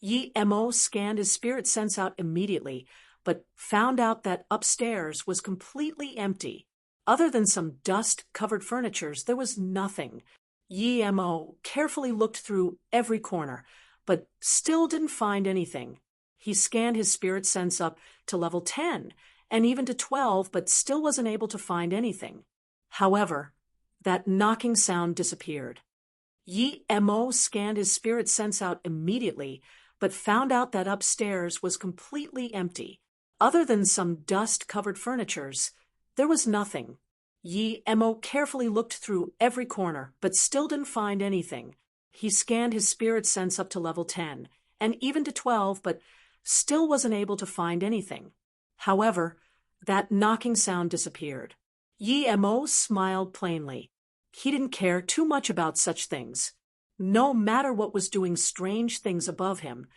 Yi Mo scanned his spirit sense out immediately, but found out that upstairs was completely empty. Other than some dust-covered furnitures, there was nothing. Yi Mo carefully looked through every corner, but still didn't find anything. He scanned his spirit sense up to level 10 and even to 12, but still wasn't able to find anything. However, that knocking sound disappeared. Yi Mo scanned his spirit sense out immediately, but found out that upstairs was completely empty. Other than some dust-covered furnitures, there was nothing. Yi Mo carefully looked through every corner, but still didn't find anything. He scanned his spirit sense up to level 10, and even to 12, but still wasn't able to find anything. However, that knocking sound disappeared. Yi Mo smiled plainly. He didn't care too much about such things. No matter what was doing strange things above him,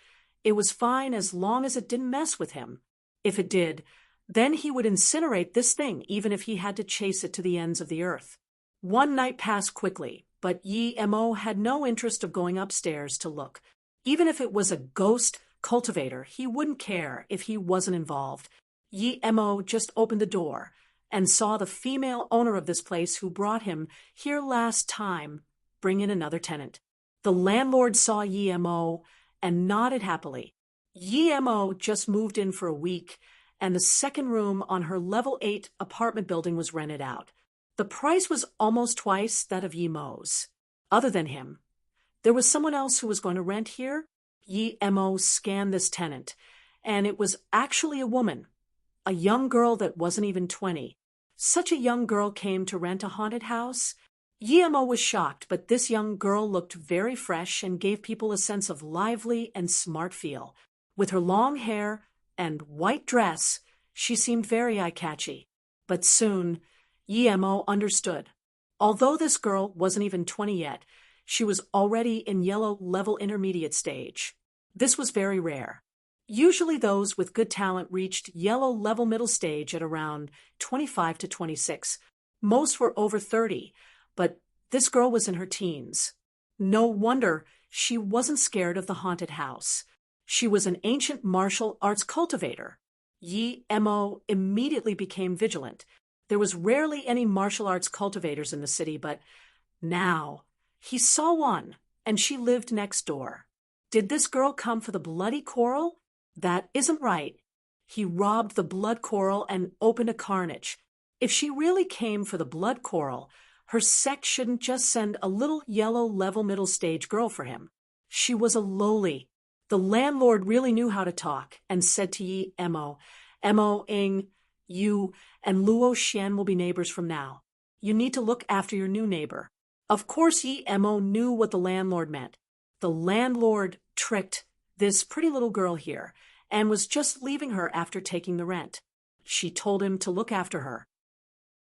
it was fine as long as it didn't mess with him. If it did, then he would incinerate this thing even if he had to chase it to the ends of the earth. One night passed quickly, but Yi Mo had no interest of going upstairs to look. Even if it was a ghost cultivator, he wouldn't care if he wasn't involved. Yi Mo just opened the door and saw the female owner of this place who brought him here last time bring in another tenant. The landlord saw Yi Mo and nodded happily. Yi Mo just moved in for a week, and the second room on her level 8 apartment building was rented out. The price was almost twice that of Yi Mo's. Other than him, there was someone else who was going to rent here. Yi Mo scanned this tenant, and it was actually a woman, a young girl that wasn't even 20. Such a young girl came to rent a haunted house? Yi Mo was shocked, but this young girl looked very fresh and gave people a sense of lively and smart feel. With her long hair and white dress, she seemed very eye-catchy. But soon, Yi Mo understood. Although this girl wasn't even 20 yet, she was already in yellow level intermediate stage. This was very rare. Usually those with good talent reached yellow level middle stage at around 25 to 26. Most were over 30, but this girl was in her teens. No wonder she wasn't scared of the haunted house. She was an ancient martial arts cultivator. Yi Mo immediately became vigilant. There was rarely any martial arts cultivators in the city, but now he saw one, and she lived next door. Did this girl come for the bloody coral? That isn't right. He robbed the blood coral and opened a carnage. If she really came for the blood coral, her sect shouldn't just send a little yellow level middle stage girl for him. She was a lowly. The landlord really knew how to talk and said to Yi Mo, Ing, you and Luo Xian will be neighbors from now. You need to look after your new neighbor. Of course Yi Mo knew what the landlord meant. The landlord tricked this pretty little girl here and was just leaving her after taking the rent. She told him to look after her.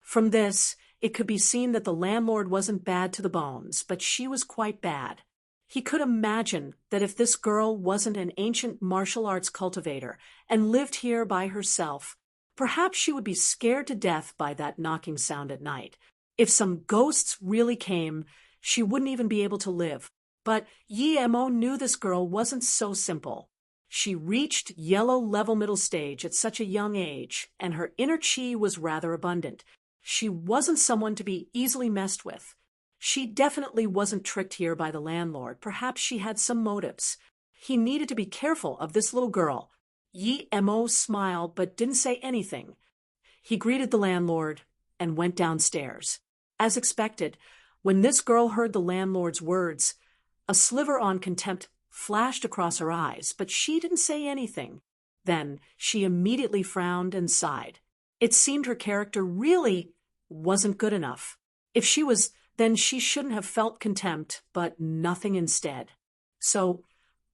From this, it could be seen that the landlord wasn't bad to the bones, but she was quite bad. He could imagine that if this girl wasn't an ancient martial arts cultivator and lived here by herself, perhaps she would be scared to death by that knocking sound at night. If some ghosts really came, she wouldn't even be able to live. But Yi Mo knew this girl wasn't so simple. She reached yellow level middle stage at such a young age, and her inner chi was rather abundant. She wasn't someone to be easily messed with. She definitely wasn't tricked here by the landlord. Perhaps she had some motives. He needed to be careful of this little girl. Yi Mo smiled but didn't say anything. He greeted the landlord and went downstairs. As expected, when this girl heard the landlord's words, a sliver on contempt flashed across her eyes, but she didn't say anything. Then she immediately frowned and sighed. It seemed her character really wasn't good enough. If she was, then she shouldn't have felt contempt, but nothing instead. So,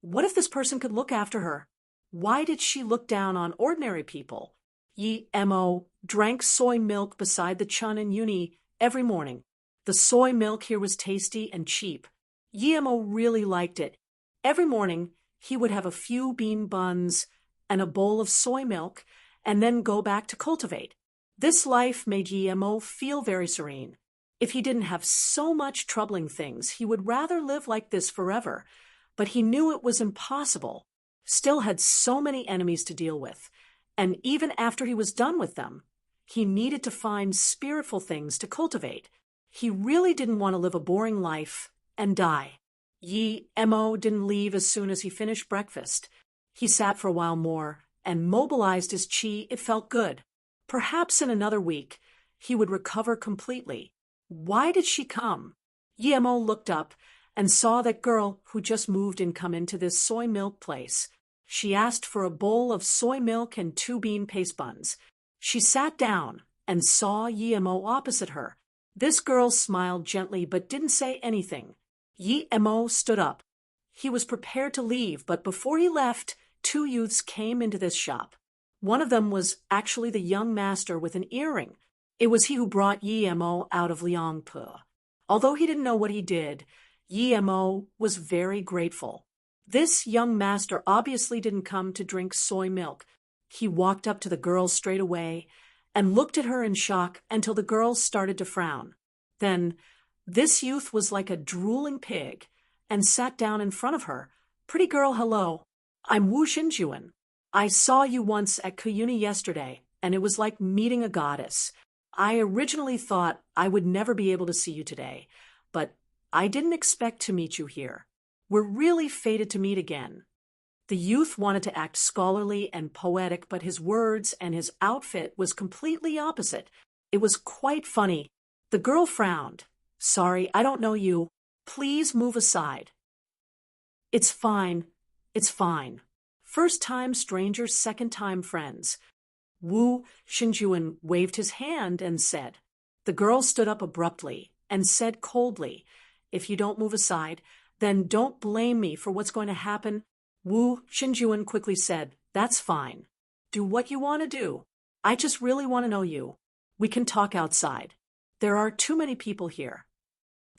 what if this person could look after her? Why did she look down on ordinary people? Yi Mo drank soy milk beside the Chun and Uni every morning. The soy milk here was tasty and cheap. Yi Mo really liked it. Every morning, he would have a few bean buns and a bowl of soy milk, and then go back to cultivate. This life made Yi Mo feel very serene. If he didn't have so much troubling things, he would rather live like this forever. But he knew it was impossible. still had so many enemies to deal with, and even after he was done with them, he needed to find spiritful things to cultivate. He really didn't want to live a boring life and die. Yi Mo didn't leave as soon as he finished breakfast. He sat for a while more and mobilized his chi. It felt good. Perhaps in another week, he would recover completely. Why did she come? Yi Mo looked up and saw that girl who just moved in come into this soy milk place. She asked for a bowl of soy milk and 2 bean paste buns. She sat down and saw Yi Mo opposite her. This girl smiled gently but didn't say anything. Yi Mo stood up. He was prepared to leave, but before he left, 2 youths came into this shop. One of them was actually the young master with an earring. It was he who brought Yi Mo out of Liangpe. Although he didn't know what he did, Yi Mo was very grateful. This young master obviously didn't come to drink soy milk. He walked up to the girl straight away and looked at her in shock until the girl started to frown. Then, this youth was like a drooling pig and sat down in front of her. "Pretty girl, hello. I'm Wu Xinjuan. I saw you once at Kuyuni yesterday, and it was like meeting a goddess. I originally thought I would never be able to see you today, but I didn't expect to meet you here. We're really fated to meet again." The youth wanted to act scholarly and poetic, but his words and his outfit was completely opposite. It was quite funny. The girl frowned. "Sorry, I don't know you. Please move aside." "It's fine. It's fine. First time strangers, second time friends." Wu Xinjuan waved his hand and said. The girl stood up abruptly and said coldly, "If you don't move aside, then don't blame me for what's going to happen." Wu Xinjuan quickly said, "That's fine. Do what you want to do. I just really want to know you. We can talk outside. There are too many people here."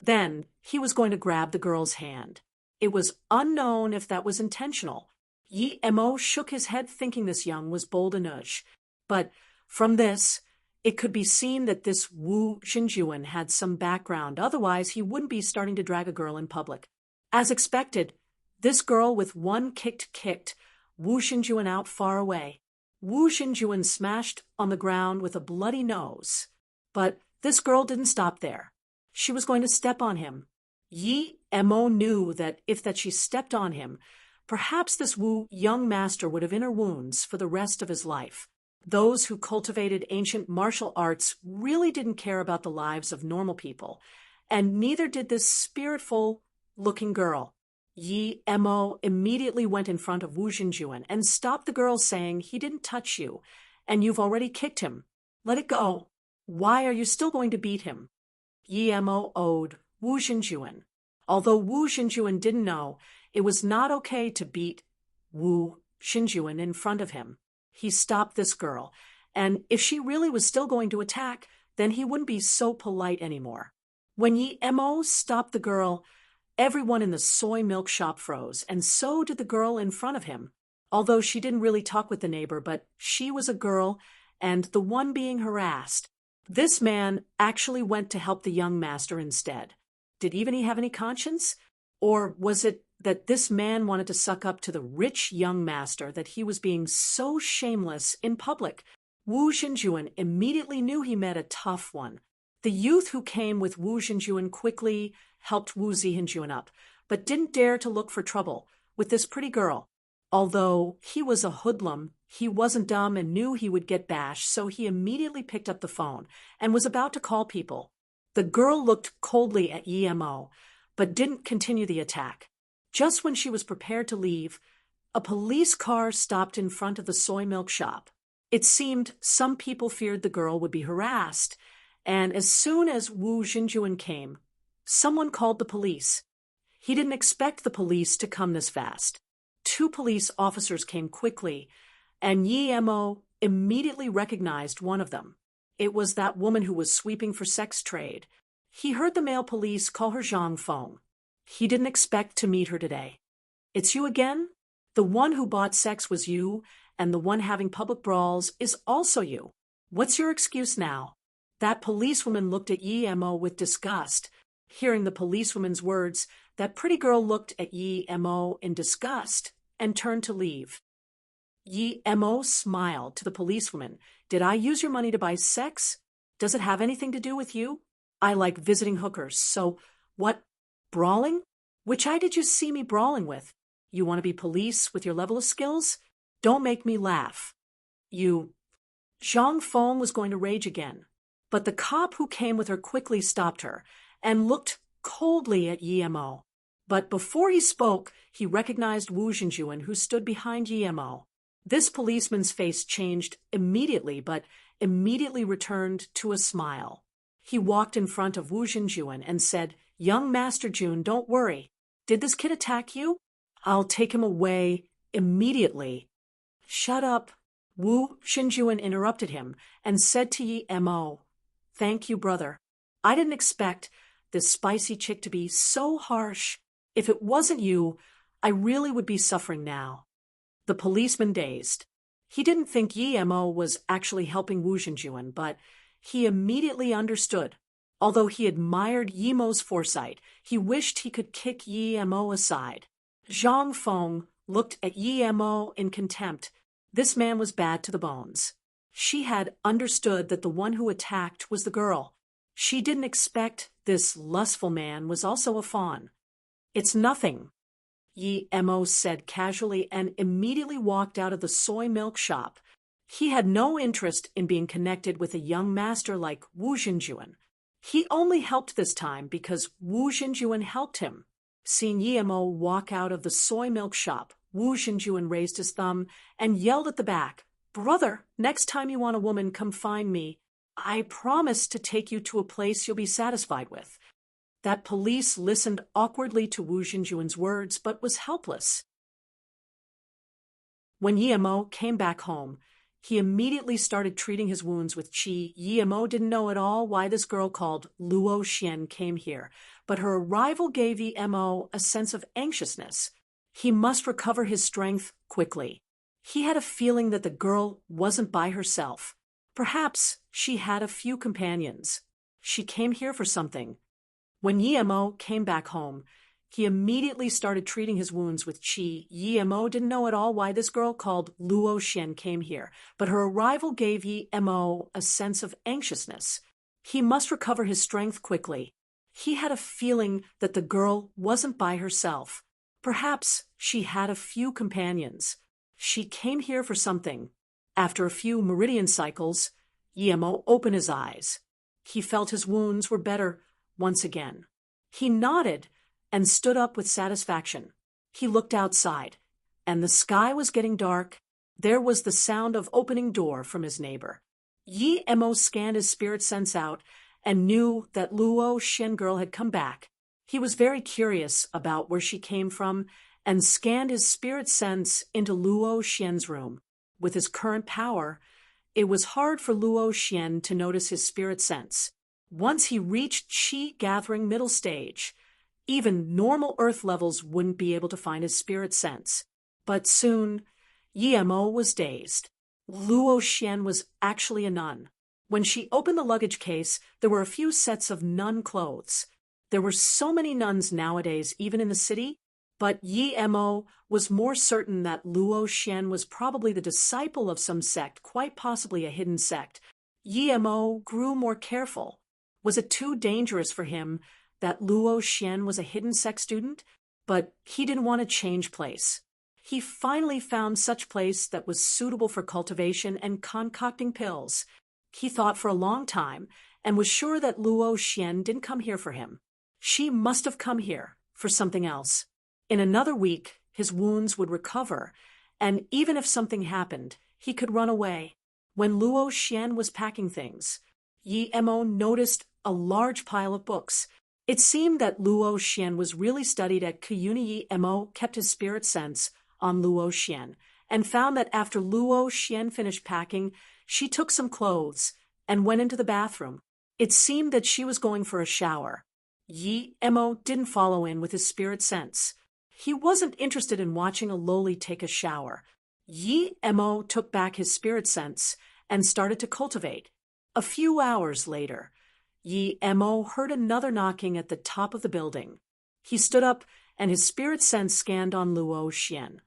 Then he was going to grab the girl's hand. It was unknown if that was intentional. Yi Mo shook his head thinking this young was bold enough. But from this, it could be seen that this Wu Xinjuan had some background, otherwise he wouldn't be starting to drag a girl in public. As expected, this girl with one kicked Wu Xinjuan out far away. Wu Xinjuan smashed on the ground with a bloody nose. But this girl didn't stop there. She was going to step on him. Yi Mo knew that if she stepped on him, perhaps this Wu young master would have inner wounds for the rest of his life. Those who cultivated ancient martial arts really didn't care about the lives of normal people, and neither did this spiritful-looking girl. Yi Mo immediately went in front of Wu Xinjuan and stopped the girl, saying, "He didn't touch you, and you've already kicked him. Let it go. Why are you still going to beat him?" Yi Mo owed Wu Xinjuan. Although Wu Xinjuan didn't know, it was not okay to beat Wu Xinjuan in front of him. He stopped this girl, and if she really was still going to attack, then he wouldn't be so polite anymore. When Yi Mo stopped the girl, everyone in the soy milk shop froze, and so did the girl in front of him. Although she didn't really talk with the neighbor, but she was a girl and the one being harassed. This man actually went to help the young master instead. Did even he have any conscience? Or was it that this man wanted to suck up to the rich young master, that he was being so shameless in public? Wu Xinjuan immediately knew he met a tough one. The youth who came with Wu Xinjuan quickly helped Wu Xinjuan up, but didn't dare to look for trouble with this pretty girl. Although he was a hoodlum, he wasn't dumb and knew he would get bashed, so he immediately picked up the phone and was about to call people. The girl looked coldly at Yi Mo, but didn't continue the attack. Just when she was prepared to leave, a police car stopped in front of the soy milk shop. It seemed some people feared the girl would be harassed, and as soon as Wu Xinjuan came, someone called the police. He didn't expect the police to come this fast. 2 police officers came quickly, and Yi Mo immediately recognized one of them. It was that woman who was sweeping for sex trade. He heard the male police call her Zhang Feng. He didn't expect to meet her today. "It's you again? The one who bought sex was you, and the one having public brawls is also you. What's your excuse now?" That policewoman looked at Yi Mo with disgust. Hearing the policewoman's words, that pretty girl looked at Yi Mo in disgust and turned to leave. Yi Mo smiled to the policewoman. Did I use your money to buy sex? Does it have anything to do with you? I like visiting hookers, so what? Brawling? Which eye did you see me brawling with? You want to be police with your level of skills? Don't make me laugh. You. Zhang Feng was going to rage again, but the cop who came with her quickly stopped her and looked coldly at Yi Mo. But before he spoke, he recognized Wu Zhenjuan, who stood behind Yi Mo. This policeman's face changed immediately, but immediately returned to a smile. He walked in front of Wu Zhenjuan and said, "Young Master Jun, don't worry. Did this kid attack you? I'll take him away immediately." "Shut up." Wu Zhenjuan interrupted him and said to Yi Mo, "Thank you, brother. I didn't expect this spicy chick to be so harsh. If it wasn't you, I really would be suffering now." The policeman dazed. He didn't think Yi Mo was actually helping Wu Zhenjuan, but he immediately understood. Although he admired Yi Mo's foresight, he wished he could kick Yi Mo aside. Zhang Feng looked at Yi Mo in contempt. This man was bad to the bones. She had understood that the one who attacked was the girl. She didn't expect this lustful man was also a fawn. "It's nothing," Yi Mo said casually and immediately walked out of the soy milk shop. He had no interest in being connected with a young master like Wu Zhenjuan. He only helped this time because Wu Zhenjuan helped him. Seeing Yi Mo walk out of the soy milk shop, Wu Zhenjuan raised his thumb and yelled at the back, "Brother, next time you want a woman, come find me. I promise to take you to a place you'll be satisfied with." That police listened awkwardly to Wu Zhenjuan's words, but was helpless. When Yi Mo came back home, he immediately started treating his wounds with qi. Yi Mo didn't know at all why this girl called Luo Xian came here, but her arrival gave Yi Mo a sense of anxiousness. He must recover his strength quickly. He had a feeling that the girl wasn't by herself. Perhaps she had a few companions. She came here for something. When Yi Mo came back home, he immediately started treating his wounds with qi. Yi Mo didn't know at all why this girl called Luo Xian came here, but her arrival gave Yi Mo a sense of anxiousness. He must recover his strength quickly. He had a feeling that the girl wasn't by herself. Perhaps she had a few companions. She came here for something. After a few meridian cycles, Yi Mo opened his eyes. He felt his wounds were better once again. He nodded and stood up with satisfaction. He looked outside, and the sky was getting dark. There was the sound of opening door from his neighbor. Yi Mo scanned his spirit sense out and knew that Luo Xian girl had come back. He was very curious about where she came from and scanned his spirit sense into Luo Xian's room. With his current power, it was hard for Luo Xian to notice his spirit sense. Once he reached qi gathering middle stage, even normal earth levels wouldn't be able to find his spirit sense. But soon, Yi Mo was dazed. Luo Xian was actually a nun. When she opened the luggage case, there were a few sets of nun clothes. There were so many nuns nowadays, even in the city, but Yi Mo was more certain that Luo Xian was probably the disciple of some sect, quite possibly a hidden sect. Yi Mo grew more careful. Was it too dangerous for him that Luo Xian was a hidden sect student? But he didn't want to change place. He finally found such place that was suitable for cultivation and concocting pills. He thought for a long time and was sure that Luo Xian didn't come here for him. She must have come here for something else. In another week, his wounds would recover, and even if something happened, he could run away. When Luo Xian was packing things, Yi Mo noticed a large pile of books. It seemed that Luo Xian was really studied at Kuyuni. Yi Mo kept his spirit sense on Luo Xian and found that after Luo Xian finished packing, she took some clothes and went into the bathroom. It seemed that she was going for a shower. Yi Mo didn't follow in with his spirit sense. He wasn't interested in watching a loli take a shower. Yi Mo took back his spirit sense and started to cultivate. A few hours later, Yi Mo heard another knocking at the top of the building. He stood up and his spirit sense scanned on Luo Xian.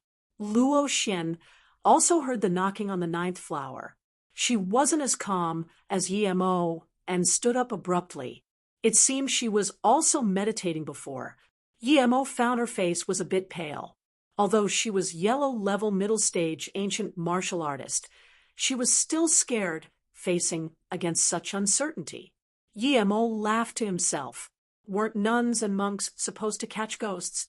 Luo Xian also heard the knocking on the ninth flower. She wasn't as calm as Yi Mo and stood up abruptly. It seemed she was also meditating before. Yi Mo found her face was a bit pale. Although she was yellow-level middle-stage ancient martial artist, she was still scared facing against such uncertainty. Yi Mo laughed to himself. Weren't nuns and monks supposed to catch ghosts?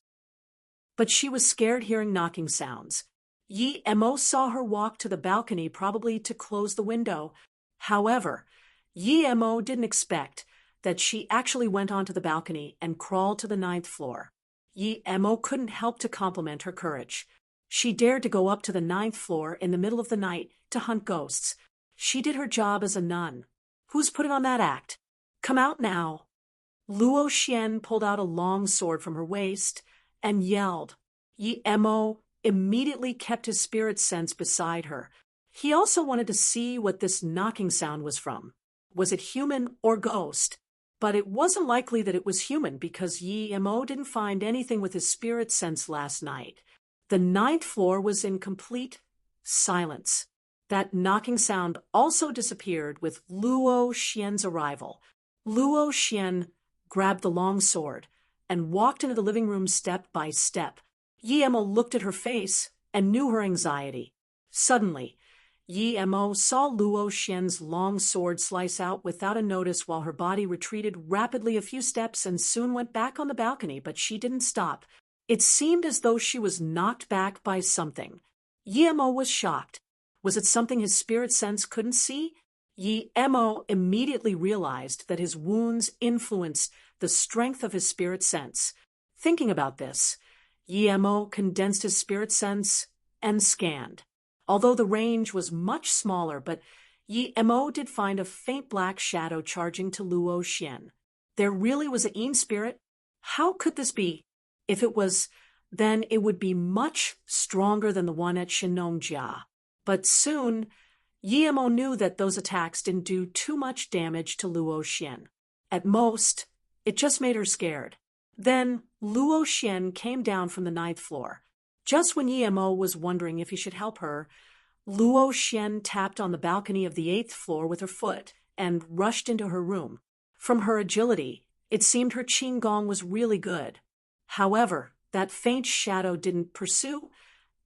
But she was scared hearing knocking sounds. Yi Mo saw her walk to the balcony, probably to close the window. However, Yi Mo didn't expect that she actually went onto the balcony and crawled to the ninth floor. Yi Mo couldn't help to compliment her courage. She dared to go up to the ninth floor in the middle of the night to hunt ghosts. She did her job as a nun. Who's putting on that act? Come out now. Luo Xian pulled out a long sword from her waist and yelled. Yi Mo immediately kept his spirit sense beside her. He also wanted to see what this knocking sound was from. Was it human or ghost? But it wasn't likely that it was human because Yi Mo didn't find anything with his spirit sense last night. The ninth floor was in complete silence. That knocking sound also disappeared with Luo Xian's arrival. Luo Xian grabbed the long sword and walked into the living room step by step. Yi Mo looked at her face and knew her anxiety. Suddenly, Yi Mo saw Luo Xian's long sword slice out without a notice while her body retreated rapidly a few steps and soon went back on the balcony, but she didn't stop. It seemed as though she was knocked back by something. Yi Mo was shocked. Was it something his spirit sense couldn't see? Yi Mo immediately realized that his wounds influenced the strength of his spirit sense. Thinking about this, Yi Mo condensed his spirit sense and scanned. Although the range was much smaller, but Yi Mo did find a faint black shadow charging to Luo Xian. There really was a Yin spirit? How could this be? If it was, then it would be much stronger than the one at Shinnongjia. But soon, Yi Mo knew that those attacks didn't do too much damage to Luo Xian. At most, it just made her scared. Then Luo Xian came down from the ninth floor. Just when Yi Mo was wondering if he should help her, Luo Xian tapped on the balcony of the eighth floor with her foot and rushed into her room. From her agility, it seemed her qigong was really good. However, that faint shadow didn't pursue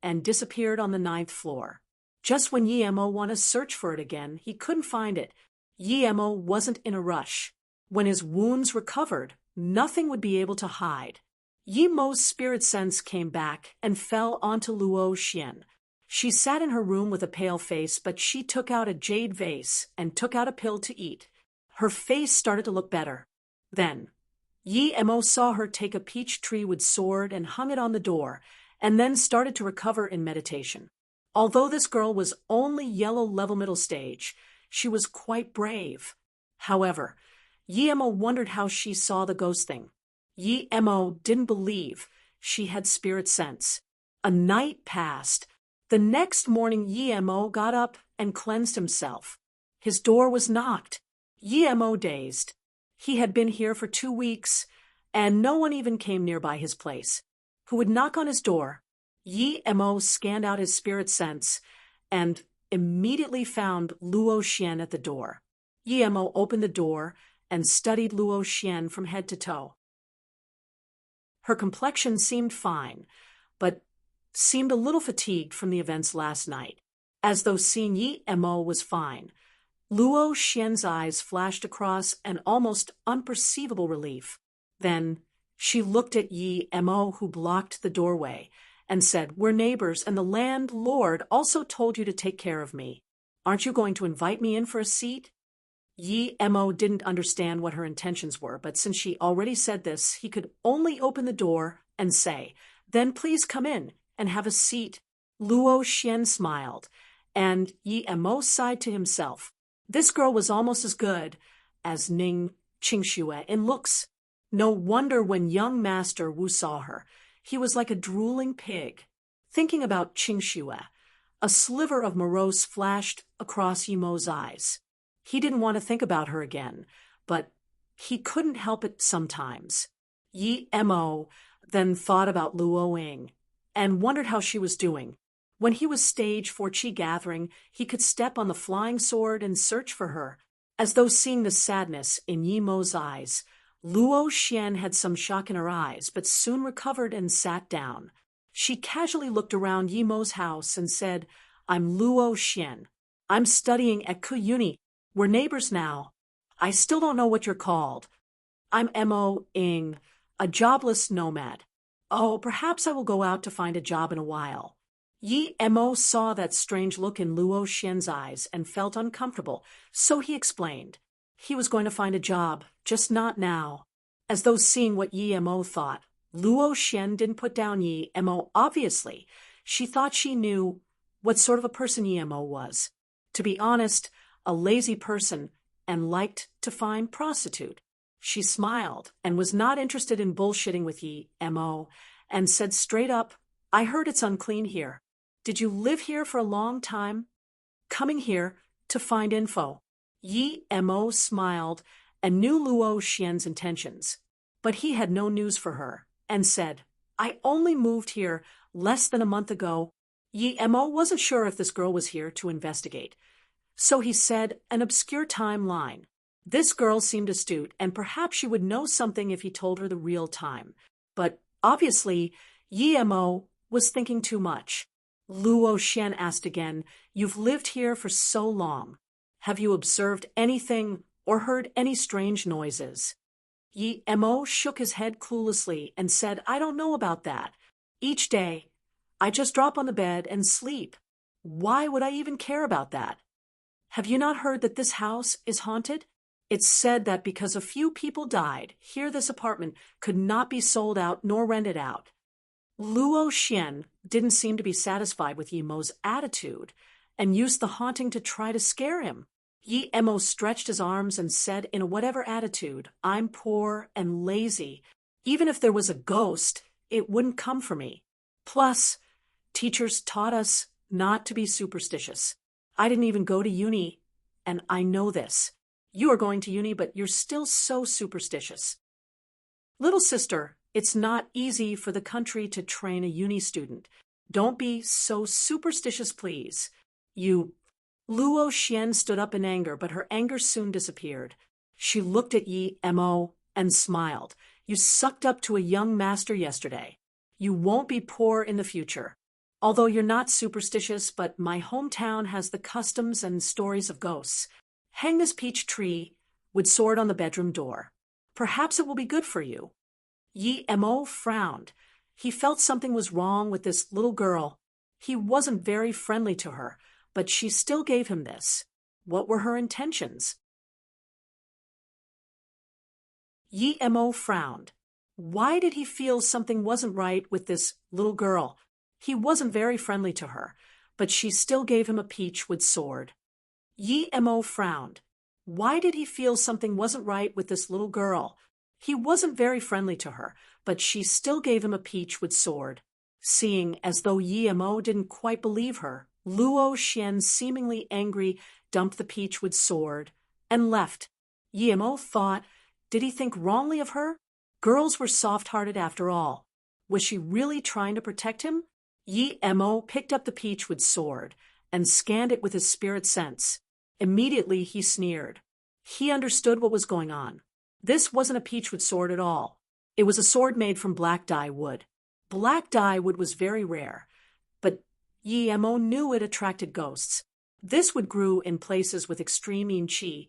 and disappeared on the ninth floor. Just when Yi Mo wanted to search for it again, he couldn't find it. Yi Mo wasn't in a rush. When his wounds recovered, nothing would be able to hide. Yi Mo's spirit sense came back and fell onto Luo Xian. She sat in her room with a pale face, but she took out a jade vase and took out a pill to eat. Her face started to look better. Then, Yi Mo saw her take a peach tree wood sword and hung it on the door, and then started to recover in meditation. Although this girl was only yellow level middle stage, she was quite brave. However, Yi Mo wondered how she saw the ghost thing. Yi Mo didn't believe she had spirit sense. A night passed. The next morning Yi Mo got up and cleansed himself. His door was knocked. Yi Mo dazed. He had been here for 2 weeks, and no one even came nearby his place. Who would knock on his door? Yi Mo scanned out his spirit sense and immediately found Luo Xian at the door. Yi Mo opened the door and studied Luo Xian from head to toe. Her complexion seemed fine, but seemed a little fatigued from the events last night. As though seeing Yi Mo was fine, Luo Xian's eyes flashed across an almost unperceivable relief. Then she looked at Yi Mo, who blocked the doorway, and said, "We're neighbors, and the landlord also told you to take care of me. Aren't you going to invite me in for a seat?" Yi Mo didn't understand what her intentions were, but since she already said this, he could only open the door and say, "Then please come in and have a seat." Luo Xian smiled, and Yi Mo sighed to himself. This girl was almost as good as Ning Qingxue in looks. No wonder when young Master Wu saw her, he was like a drooling pig. Thinking about Qingxue, a sliver of morose flashed across Yi Mo's eyes. He didn't want to think about her again, but he couldn't help it sometimes. Yi Mo then thought about Luo Ying. and wondered how she was doing. When he was staged for Chi gathering, he could step on the flying sword and search for her, as though seeing the sadness in Yi Mo's eyes. Luo Xian had some shock in her eyes, but soon recovered and sat down. She casually looked around Yi Mo's house and said, "I'm Luo Xian. I'm studying at Ku Uni. We're neighbors now. I still don't know what you're called. I'm Mo Ing, a jobless nomad. Oh, perhaps I will go out to find a job in a while." Yi Mo saw that strange look in Luo Xian's eyes and felt uncomfortable, so he explained. He was going to find a job, just not now. As though seeing what Yi Mo thought, Luo Xian didn't put down Yi Mo obviously. She thought she knew what sort of a person Yi Mo was. To be honest, a lazy person, and liked to find prostitute. She smiled and was not interested in bullshitting with Yi Mo, and said straight up, "I heard it's unclean here. Did you live here for a long time?" "Coming here to find info." Yi Mo smiled and knew Luo Xian's intentions, but he had no news for her, and said, "I only moved here less than a month ago." Yi Mo wasn't sure if this girl was here to investigate, so he said an obscure timeline. This girl seemed astute, and perhaps she would know something if he told her the real time. But obviously, Yi Mo was thinking too much. Luo Xian asked again, "You've lived here for so long. Have you observed anything or heard any strange noises?" Yi Mo shook his head cluelessly and said, "I don't know about that. Each day, I just drop on the bed and sleep. Why would I even care about that?" "Have you not heard that this house is haunted? It's said that because a few people died, here this apartment could not be sold out nor rented out." Luo Xian didn't seem to be satisfied with Yi Mo's attitude and used the haunting to try to scare him. Yi Mo stretched his arms and said in a whatever attitude, "I'm poor and lazy. Even if there was a ghost, it wouldn't come for me. Plus, teachers taught us not to be superstitious. I didn't even go to uni, and I know this. You are going to uni, but you're still so superstitious." "Little sister, it's not easy for the country to train a uni student. Don't be so superstitious, please. You..." Luo Xian stood up in anger, but her anger soon disappeared. She looked at Yi Mo and smiled. "You sucked up to a young master yesterday. You won't be poor in the future. Although you're not superstitious, but my hometown has the customs and stories of ghosts. Hang this peach tree with sword on the bedroom door. Perhaps it will be good for you." Yi Mo frowned. He felt something was wrong with this little girl. He wasn't very friendly to her, but she still gave him this. What were her intentions? Yi Mo frowned. Why did he feel something wasn't right with this little girl? He wasn't very friendly to her, but she still gave him a peach with sword. Yi Mo frowned. Why did he feel something wasn't right with this little girl? He wasn't very friendly to her, but she still gave him a peach with sword. Seeing as though Yi Mo didn't quite believe her, Luo Xian, seemingly angry, dumped the peach with sword and left. Yi Mo thought, did he think wrongly of her? Girls were soft-hearted after all. Was she really trying to protect him? Yi Mo picked up the peach with sword and scanned it with his spirit sense. Immediately he sneered. He understood what was going on. This wasn't a peach with sword at all. It was a sword made from black dye wood. Black dye wood was very rare, but Yi Mo knew it attracted ghosts. This wood grew in places with extreme yin qi,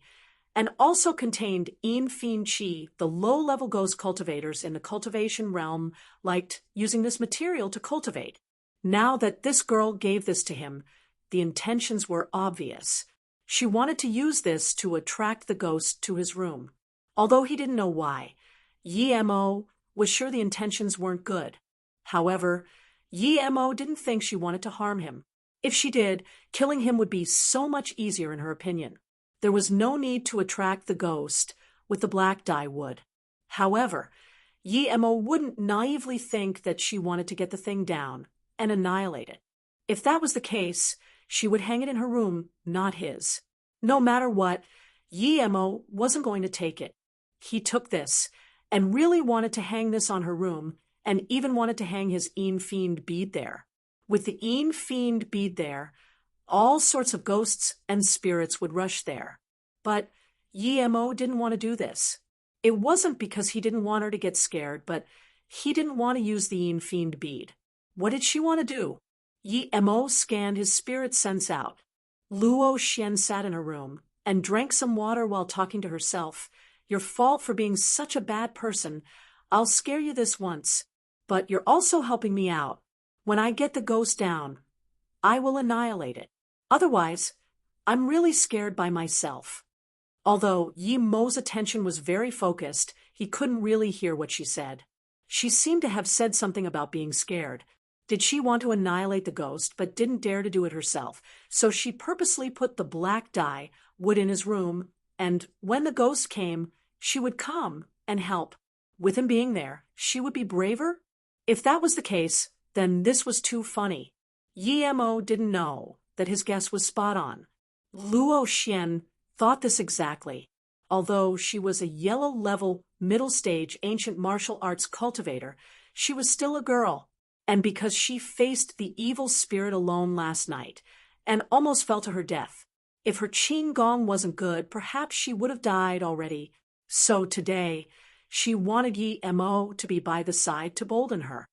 and also contained yin fin qi. The low-level ghost cultivators in the cultivation realm liked using this material to cultivate. Now that this girl gave this to him, the intentions were obvious. She wanted to use this to attract the ghost to his room. Although he didn't know why, Yi Mo was sure the intentions weren't good. However, Yi Mo didn't think she wanted to harm him. If she did, killing him would be so much easier in her opinion. There was no need to attract the ghost with the black dye wood. However, Yi Mo wouldn't naively think that she wanted to get the thing down and annihilate it. If that was the case, she would hang it in her room, not his. No matter what, Yi Mo wasn't going to take it. He took this and really wanted to hang this on her room and even wanted to hang his Een Fiend bead there. With the Een Fiend bead there, all sorts of ghosts and spirits would rush there. But Yi-Mo didn't want to do this. It wasn't because he didn't want her to get scared, but he didn't want to use the Een Fiend bead. What did she want to do? Yi-Mo scanned his spirit sense out. Luo Xian sat in her room and drank some water while talking to herself. Your fault for being such a bad person. I'll scare you this once, but you're also helping me out. When I get the ghost down, I will annihilate it. Otherwise, I'm really scared by myself. Although Yi-Mo's attention was very focused, he couldn't really hear what she said. She seemed to have said something about being scared. Did she want to annihilate the ghost, but didn't dare to do it herself? So she purposely put the black dye wood in his room, and when the ghost came, she would come and help. With him being there, she would be braver? If that was the case, then this was too funny. Yi-Mo didn't know that his guess was spot on. Luo Xian thought this exactly. Although she was a yellow-level, middle-stage ancient martial arts cultivator, she was still a girl. And because she faced the evil spirit alone last night, and almost fell to her death. If her Qing Gong wasn't good, perhaps she would have died already. So today, she wanted Yi-Mo to be by the side to bolden her.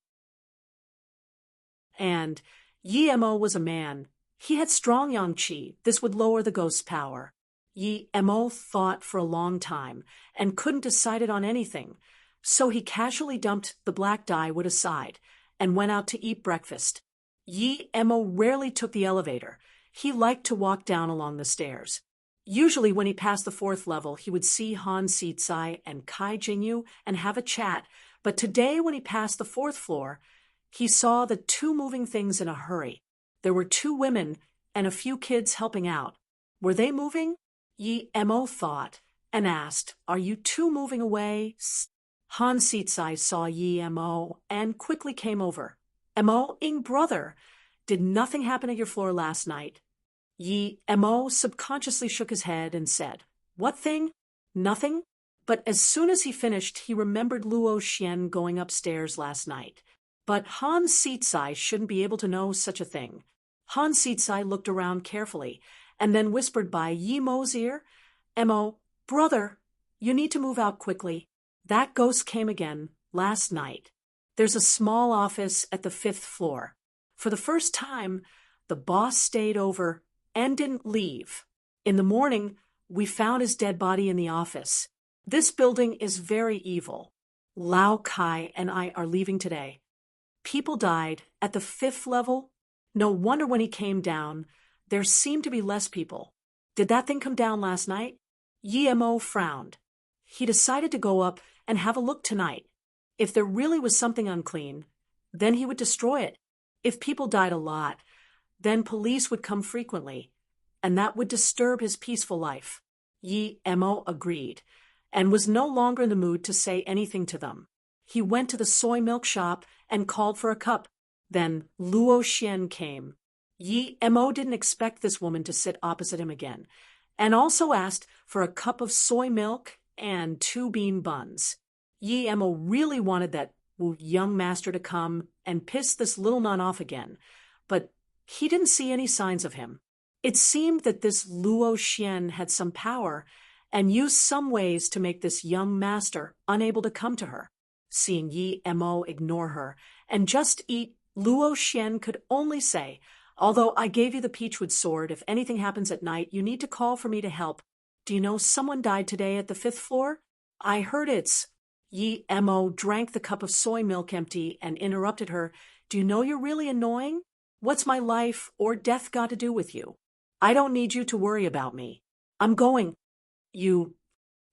And Yi-Mo was a man. He had strong yang qi. This would lower the ghost's power. Yi-Mo thought for a long time, and couldn't decide it on anything. So he casually dumped the black dye wood aside, and went out to eat breakfast. Yi-Mo rarely took the elevator. He liked to walk down along the stairs. Usually when he passed the 4th level, he would see Han Sitsai and Kai Jingyu and have a chat, but today when he passed the 4th floor, he saw the 2 moving things in a hurry. There were 2 women and a few kids helping out. Were they moving? Yi-Mo thought, and asked, "Are you 2 moving away?" Han Sitsai saw Yi-Mo and quickly came over. "Mo, Ing brother, did nothing happen at your floor last night?" Yi-Mo subconsciously shook his head and said, "What thing? Nothing?" But as soon as he finished, he remembered Luo Xian going upstairs last night. But Han Sitsai shouldn't be able to know such a thing. Han Sitsai looked around carefully and then whispered by Yi-Mo's ear, "Mo, brother, you need to move out quickly. That ghost came again last night. There's a small office at the 5th floor. For the first time, the boss stayed over and didn't leave. In the morning, we found his dead body in the office. This building is very evil. Lao Kai and I are leaving today. People died at the 5th level. No wonder when he came down, there seemed to be less people. Did that thing come down last night?" Yi-Mo frowned. He decided to go up and have a look tonight. If there really was something unclean, then he would destroy it. If people died a lot, then police would come frequently, and that would disturb his peaceful life. Yi-Mo agreed, and was no longer in the mood to say anything to them. He went to the soy milk shop and called for a cup. Then Luo Xian came. Yi-Mo didn't expect this woman to sit opposite him again, and also asked for a cup of soy milk and 2 bean buns. Yi-Mo really wanted that young master to come and piss this little nun off again, but he didn't see any signs of him. It seemed that this Luo Xian had some power and used some ways to make this young master unable to come to her. Seeing Yi-Mo ignore her and just eat, Luo Xian could only say, "Although I gave you the peachwood sword, if anything happens at night, you need to call for me to help. Do you know someone died today at the 5th floor? I heard it's—" Yi-Mo drank the cup of soy milk empty and interrupted her. "Do you know you're really annoying? What's my life or death got to do with you? I don't need you to worry about me. I'm going." "You—"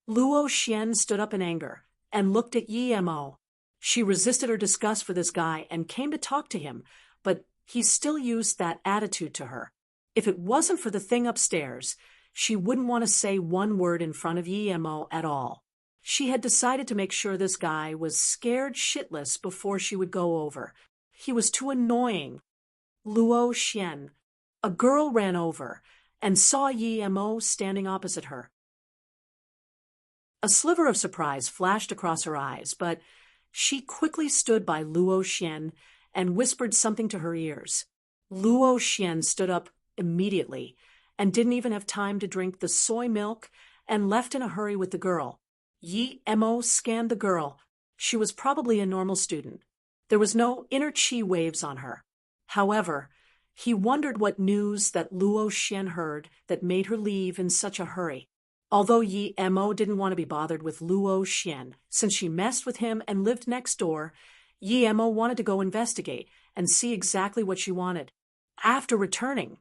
Luo Xian stood up in anger and looked at Yi-Mo. She resisted her disgust for this guy and came to talk to him, but he still used that attitude to her. If it wasn't for the thing upstairs, she wouldn't want to say one word in front of Yi-Mo at all. She had decided to make sure this guy was scared shitless before she would go over. He was too annoying. Luo Xian. A girl ran over and saw Yi-Mo standing opposite her. A sliver of surprise flashed across her eyes, but She quickly stood by Luo Xian and whispered something to her ears. Luo Xian stood up immediately and didn't even have time to drink the soy milk and left in a hurry with the girl. Yi Mo scanned the girl. She was probably a normal student. There was no inner chi waves on her. However, he wondered what news that Luo Xian heard that made her leave in such a hurry. Although Yi Mo didn't want to be bothered with Luo Xian, since she messed with him and lived next door, Yi Mo wanted to go investigate and see exactly what she wanted. After returning,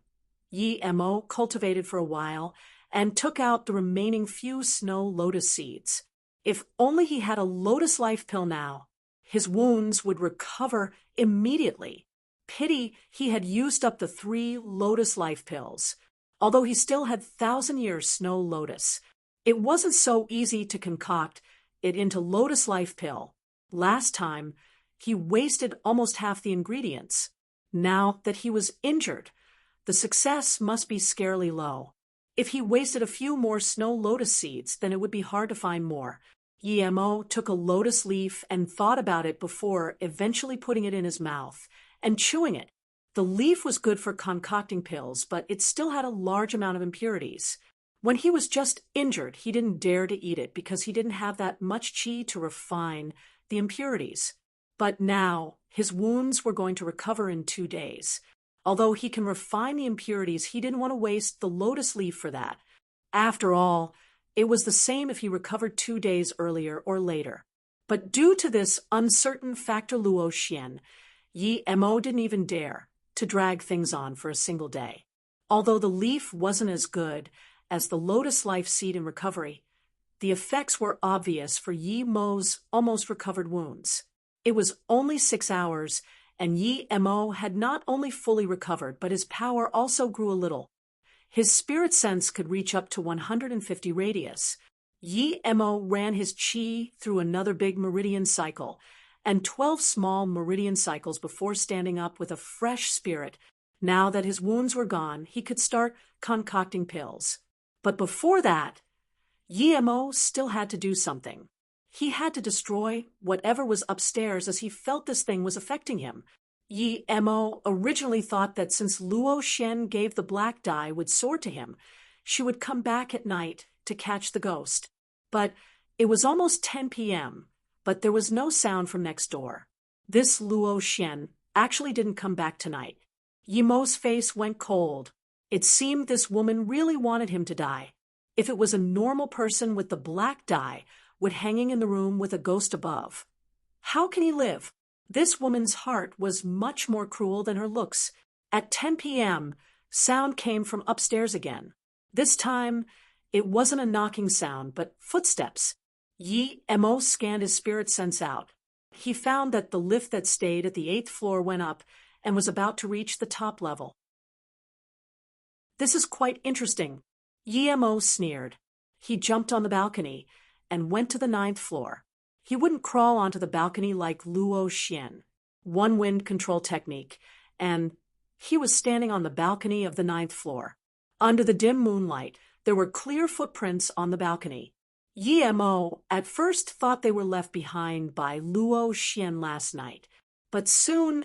Yi Mo cultivated for a while and took out the remaining few snow lotus seeds. If only he had a lotus life pill now, his wounds would recover immediately. Pity he had used up the 3 lotus life pills. Although he still had 1,000-year snow lotus, it wasn't so easy to concoct it into lotus life pill. Last time, he wasted almost half the ingredients. Now that he was injured, the success must be scarily low. If he wasted a few more snow lotus seeds, then it would be hard to find more. Yi Mo took a lotus leaf and thought about it before eventually putting it in his mouth and chewing it. The leaf was good for concocting pills, but it still had a large amount of impurities. When he was just injured, he didn't dare to eat it because he didn't have that much qi to refine the impurities. But now, his wounds were going to recover in 2 days. Although he can refine the impurities, he didn't want to waste the lotus leaf for that. After all, it was the same if he recovered 2 days earlier or later. But due to this uncertain factor Luo Xian, Yi Mo didn't even dare to drag things on for a single day. Although the leaf wasn't as good as the lotus life seed in recovery, the effects were obvious for Yi Mo's almost recovered wounds. It was only 6 hours, and Yi Mo had not only fully recovered, but his power also grew a little. His spirit sense could reach up to 150 radius. Yi Mo ran his qi through another big meridian cycle, and 12 small meridian cycles before standing up with a fresh spirit. Now that his wounds were gone, he could start concocting pills. But before that, Yi Mo still had to do something. He had to destroy whatever was upstairs as he felt this thing was affecting him. Yi Mo originally thought that since Luo Xian gave the black dye would soar to him, she would come back at night to catch the ghost. But it was almost 10 p.m., but there was no sound from next door. This Luo Xian actually didn't come back tonight. Yi Mo's face went cold. It seemed this woman really wanted him to die. If it was a normal person with the black dye would hanging in the room with a ghost above, how can he live? This woman's heart was much more cruel than her looks. At 10 p.m., sound came from upstairs again. This time, it wasn't a knocking sound, but footsteps. Yi Mo scanned his spirit sense out. He found that the lift that stayed at the 8th floor went up and was about to reach the top level. This is quite interesting. Yi Mo sneered. He jumped on the balcony and went to the 9th floor. He wouldn't crawl onto the balcony like Luo Xian, one wind control technique, and he was standing on the balcony of the 9th floor. Under the dim moonlight, there were clear footprints on the balcony. Yi Mo at first thought they were left behind by Luo Xian last night, but soon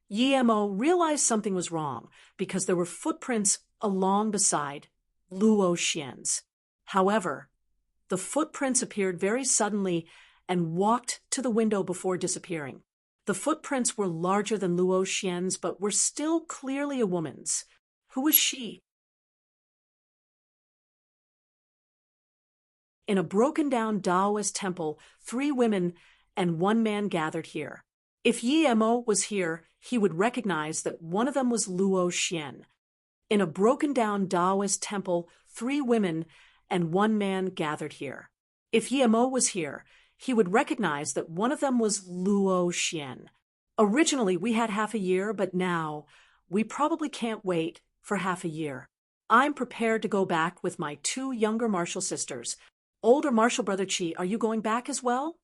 Yi Mo realized something was wrong because there were footprints along beside Luo Xian's. However, the footprints appeared very suddenly and walked to the window before disappearing. The footprints were larger than Luo Xian's, but were still clearly a woman's. Who was she? In a broken-down Taoist temple, 3 women and 1 man gathered here. If Yi Mo was here, he would recognize that one of them was Luo Xian. In a broken-down Taoist temple, 3 women and 1 man gathered here. If Yi Mo was here, he would recognize that one of them was Luo Xian. Originally, we had half a year, but now we probably can't wait for half a year. I'm prepared to go back with my 2 younger martial sisters. Older martial brother Chi, are you going back as well?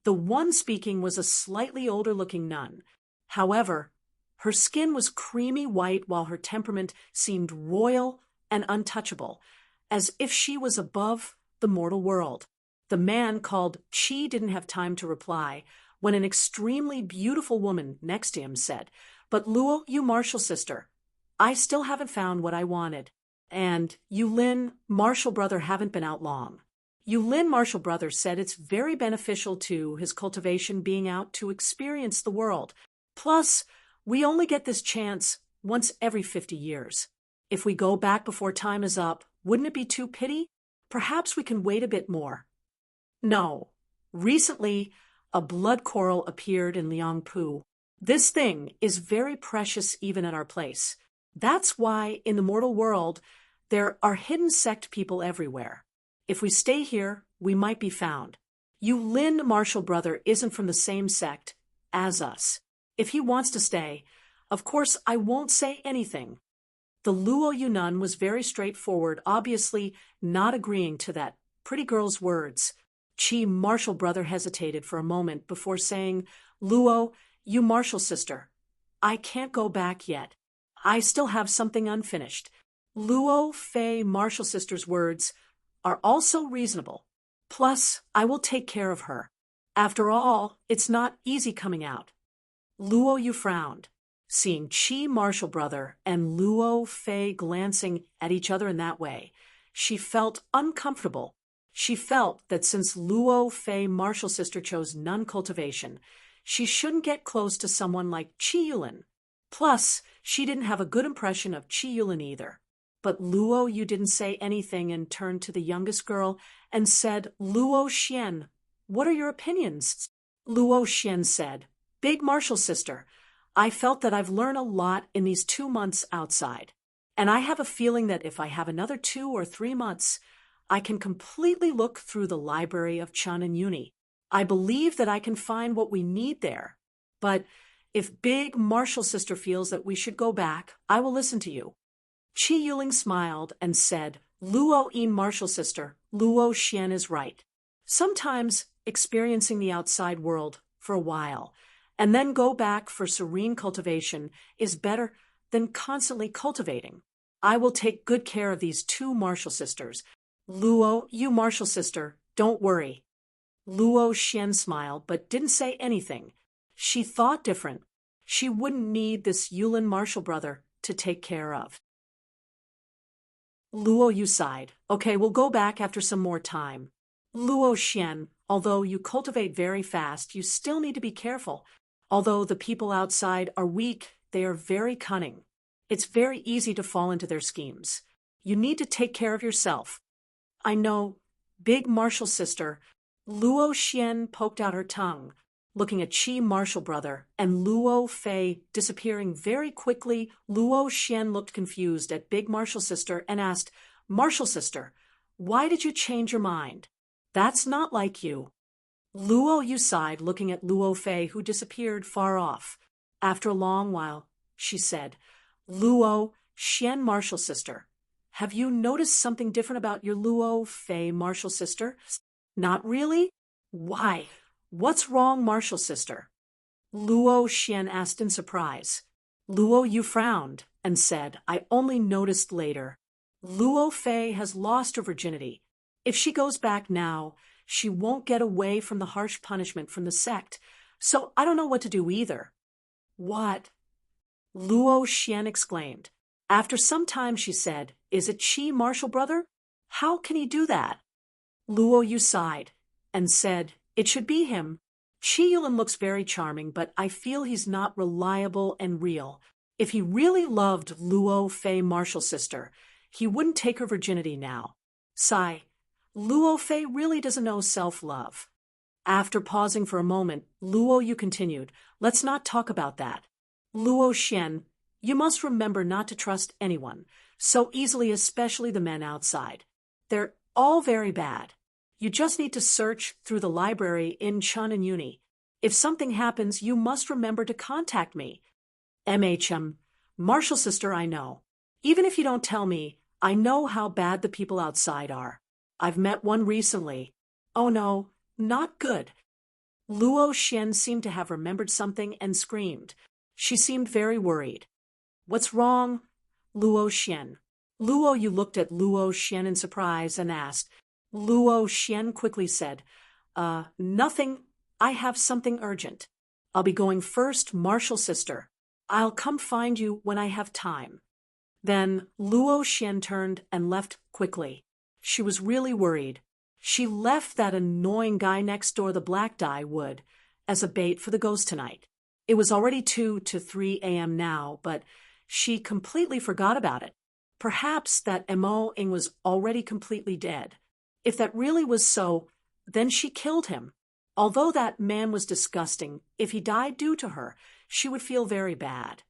The one speaking was a slightly older-looking nun. However, her skin was creamy white while her temperament seemed royal and untouchable, as if she was above the mortal world. The man called Chi didn't have time to reply when an extremely beautiful woman next to him said, "But Luo, you martial sister, I still haven't found what I wanted. And Yulin, martial brother, haven't been out long." Yulin, martial brother, said it's very beneficial to his cultivation being out to experience the world. Plus, we only get this chance once every 50 years. If we go back before time is up, wouldn't it be too pity? Perhaps we can wait a bit more. No. Recently, a blood coral appeared in Liangpu. This thing is very precious even at our place. That's why in the mortal world, there are hidden sect people everywhere. If we stay here, we might be found. Yulin, martial brother, isn't from the same sect as us. If he wants to stay, of course I won't say anything. The Luo Yunnan was very straightforward, obviously not agreeing to that pretty girl's words. Chi, martial brother, hesitated for a moment before saying, "Luo, you martial sister, I can't go back yet. I still have something unfinished." Luo Fei, martial sister's words are also reasonable. Plus, I will take care of her. After all, it's not easy coming out. Luo Yu frowned, seeing Chi, martial brother, and Luo Fei glancing at each other in that way. She felt uncomfortable. She felt that since Luo Fei, martial sister, chose nun cultivation, she shouldn't get close to someone like Chi Yulin. Plus, she didn't have a good impression of Chi Yulin either. But Luo Yu didn't say anything and turned to the youngest girl and said, "Luo Xian, what are your opinions?" Luo Xian said, "Big martial sister, I felt that I've learned a lot in these 2 months outside. And I have a feeling that if I have another 2 or 3 months, I can completely look through the library of Chun and Uni. I believe that I can find what we need there. But if Big martial sister feels that we should go back, I will listen to you." Chi Yuling smiled and said, "Luo Yin, martial sister, Luo Xian is right. Sometimes experiencing the outside world for a while and then go back for serene cultivation is better than constantly cultivating. I will take good care of these 2 martial sisters. Luo, you martial sister, don't worry." Luo Xian smiled but didn't say anything. She thought different. She wouldn't need this Yulin martial brother to take care of. Luo Yu sighed. "Okay, we'll go back after some more time. Luo Xian, although you cultivate very fast, you still need to be careful. Although the people outside are weak, they are very cunning. It's very easy to fall into their schemes. You need to take care of yourself." "I know, Big martial sister." Luo Xian poked out her tongue, looking at Chi, martial brother, and Luo Fei disappearing very quickly. Luo Xian looked confused at Big martial sister and asked, "Martial sister, why did you change your mind? That's not like you." Luo Yu sighed, looking at Luo Fei, who disappeared far off. After a long while, she said, "Luo Xian, martial sister, have you noticed something different about your Luo Fei, martial sister?" "Not really." "Why? What's wrong, martial sister?" Luo Xian asked in surprise. Luo Yu frowned and said, "I only noticed later. Luo Fei has lost her virginity. If she goes back now, she won't get away from the harsh punishment from the sect, so I don't know what to do either." "What?" Luo Xian exclaimed. After some time she said, "Is it Chi, martial brother? How can he do that?" Luo Yu sighed and said, "It should be him. Chi Yulin looks very charming, but I feel he's not reliable and real. If he really loved Luo Fei, martial sister, he wouldn't take her virginity now. Sigh, Luo Fei really doesn't know self-love." After pausing for a moment, Luo Yu continued, "Let's not talk about that. Luo Xian, you must remember not to trust anyone so easily, especially the men outside. They're all very bad. You just need to search through the library in Chun and Uni. If something happens, you must remember to contact me." Martial sister, I know. Even if you don't tell me, I know how bad the people outside are. I've met one recently. Oh no, not good." Luo Xian seemed to have remembered something and screamed. She seemed very worried. "What's wrong?" Luo Xian. Luo Yu looked at Luo Xian in surprise and asked. Luo Xian quickly said, Nothing. I have something urgent. I'll be going first, Marshal sister. I'll come find you when I have time." Then Luo Xian turned and left quickly. She was really worried. She left that annoying guy next door, the black dye wood, as a bait for the ghost tonight. It was already 2 to 3 a.m. now, but she completely forgot about it. Perhaps that Mo Ing was already completely dead. If that really was so, then she killed him. Although that man was disgusting, if he died due to her, she would feel very bad.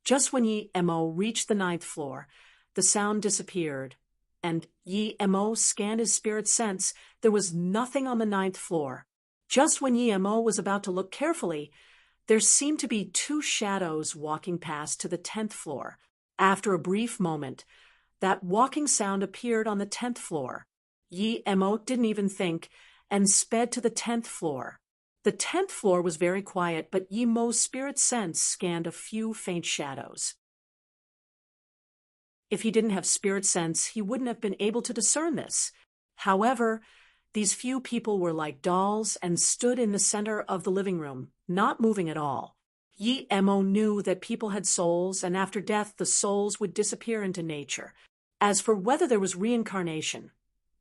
Just when Yi Mo reached the 9th floor, the sound disappeared, and Yi Mo scanned his spirit sense. There was nothing on the 9th floor. Just when Yi Mo was about to look carefully, there seemed to be 2 shadows walking past to the 10th floor. After a brief moment, that walking sound appeared on the 10th floor. Yi Mo didn't even think and sped to the 10th floor. The 10th floor was very quiet, but Yi Mo's spirit sense scanned a few faint shadows. If he didn't have spirit sense, he wouldn't have been able to discern this. However, these few people were like dolls and stood in the center of the living room, not moving at all. Yi Mo knew that people had souls, and after death the souls would disappear into nature. As for whether there was reincarnation,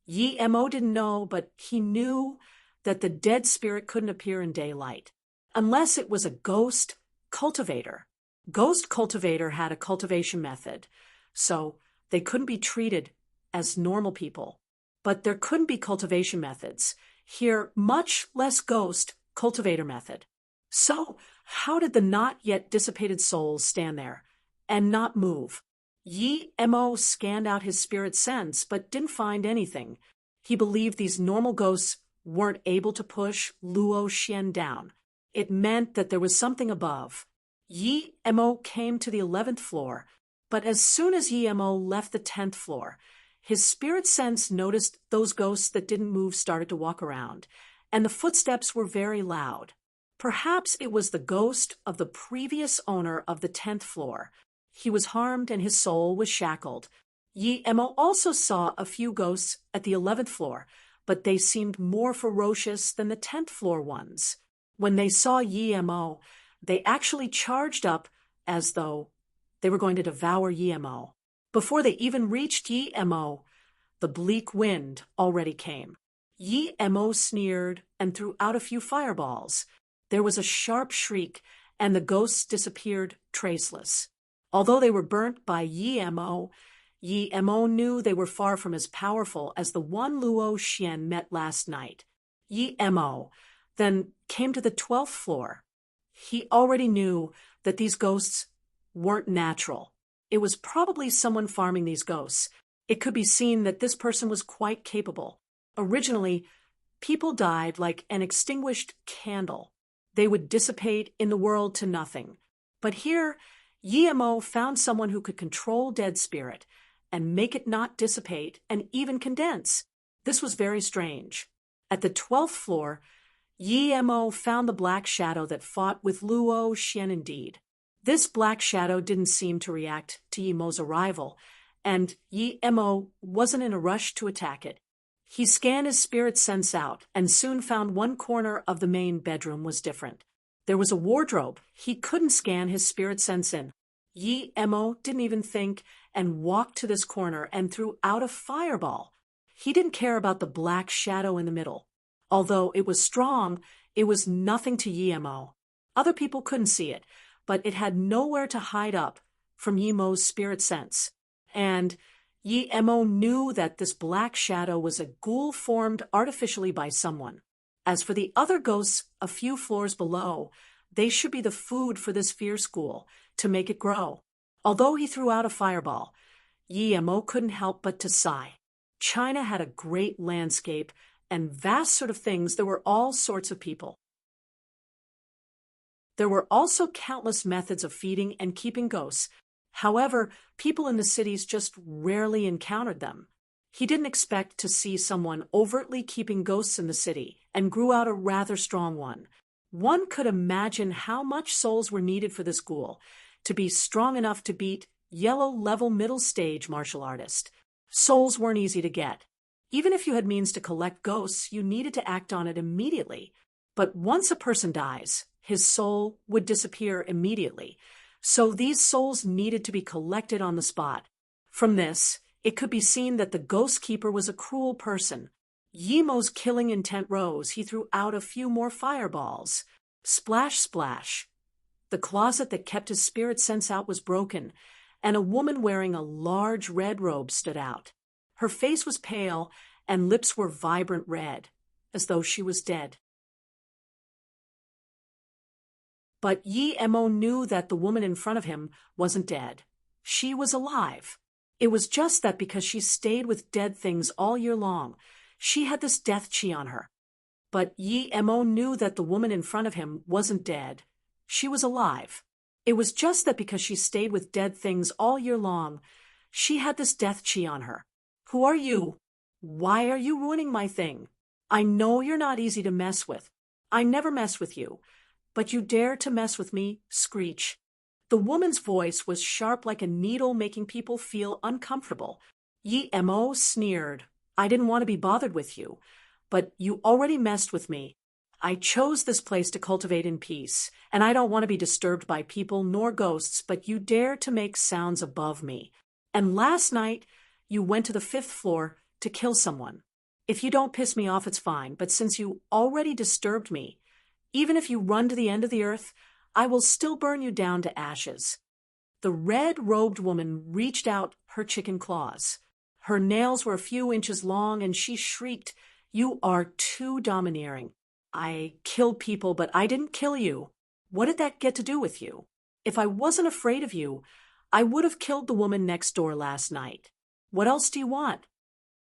Yi Mo didn't know, but he knew that the dead spirit couldn't appear in daylight, unless it was a ghost cultivator. Ghost cultivator had a cultivation method, so they couldn't be treated as normal people. But there couldn't be cultivation methods. Here, much less ghost cultivator method. So, how did the not yet dissipated souls stand there and not move? Yi Mo scanned out his spirit sense, but didn't find anything. He believed these normal ghosts weren't able to push Luo Xian down. It meant that there was something above. Yi Mo came to the 11th floor, but as soon as Yi Mo left the 10th floor, his spirit sense noticed those ghosts that didn't move started to walk around, and the footsteps were very loud. Perhaps it was the ghost of the previous owner of the 10th floor. He was harmed and his soul was shackled. Yi Mo also saw a few ghosts at the 11th floor, but they seemed more ferocious than the 10th floor ones. When they saw Yi Mo, they actually charged up as though they were going to devour Yi Mo. Before they even reached Yi Mo, the bleak wind already came. Yi Mo sneered and threw out a few fireballs. There was a sharp shriek, and the ghosts disappeared traceless. Although they were burnt by Yi Mo knew they were far from as powerful as the one Luo Xian met last night. Yi Mo then came to the 12th floor. He already knew that these ghosts weren't natural. It was probably someone farming these ghosts. It could be seen that this person was quite capable. Originally, people died like an extinguished candle. They would dissipate in the world to nothing. But here, Yi Mo found someone who could control dead spirit and make it not dissipate and even condense. This was very strange. At the 12th floor, Yi Mo found the black shadow that fought with Luo Xian indeed. This black shadow didn't seem to react to Yi Mo's arrival, and Yi Mo wasn't in a rush to attack it. He scanned his spirit sense out and soon found one corner of the main bedroom was different. There was a wardrobe he couldn't scan his spirit sense in. Yi Mo didn't even think and walked to this corner and threw out a fireball. He didn't care about the black shadow in the middle. Although it was strong, it was nothing to Yi Mo. Other people couldn't see it, but it had nowhere to hide up from Yi Mo's spirit sense. And Yi Mo knew that this black shadow was a ghoul formed artificially by someone. As for the other ghosts a few floors below, they should be the food for this fierce ghoul to make it grow. Although he threw out a fireball, Yi Mo couldn't help but to sigh. China had a great landscape and vast sort of things. There were all sorts of people. There were also countless methods of feeding and keeping ghosts. However, people in the cities just rarely encountered them. He didn't expect to see someone overtly keeping ghosts in the city and grew out a rather strong one. One could imagine how much souls were needed for this ghoul to be strong enough to beat yellow-level middle-stage martial artist. Souls weren't easy to get. Even if you had means to collect ghosts, you needed to act on it immediately. But once a person dies, his soul would disappear immediately. So these souls needed to be collected on the spot. From this, it could be seen that the ghost keeper was a cruel person. Yemo's killing intent rose. He threw out a few more fireballs. Splash, splash. The closet that kept his spirit sense out was broken, and a woman wearing a large red robe stood out. Her face was pale, and lips were vibrant red, as though she was dead. But Yemo knew that the woman in front of him wasn't dead. She was alive. It was just that because she stayed with dead things all year long, she had this death chi on her. But Yemo knew that the woman in front of him wasn't dead. She was alive. It was just that because she stayed with dead things all year long, she had this death chi on her. Who are you? Why are you ruining my thing? I know you're not easy to mess with. I never mess with you. But you dare to mess with me, screech. The woman's voice was sharp like a needle, making people feel uncomfortable. Yemo sneered. I didn't want to be bothered with you, but you already messed with me. I chose this place to cultivate in peace, and I don't want to be disturbed by people nor ghosts, but you dare to make sounds above me. And last night, you went to the 5th floor to kill someone. If you don't piss me off, it's fine, but since you already disturbed me, even if you run to the end of the earth, I will still burn you down to ashes. The red-robed woman reached out her chicken claws. Her nails were a few inches long, and she shrieked, "You are too domineering. I killed people, but I didn't kill you. What did that get to do with you? If I wasn't afraid of you, I would have killed the woman next door last night. What else do you want?"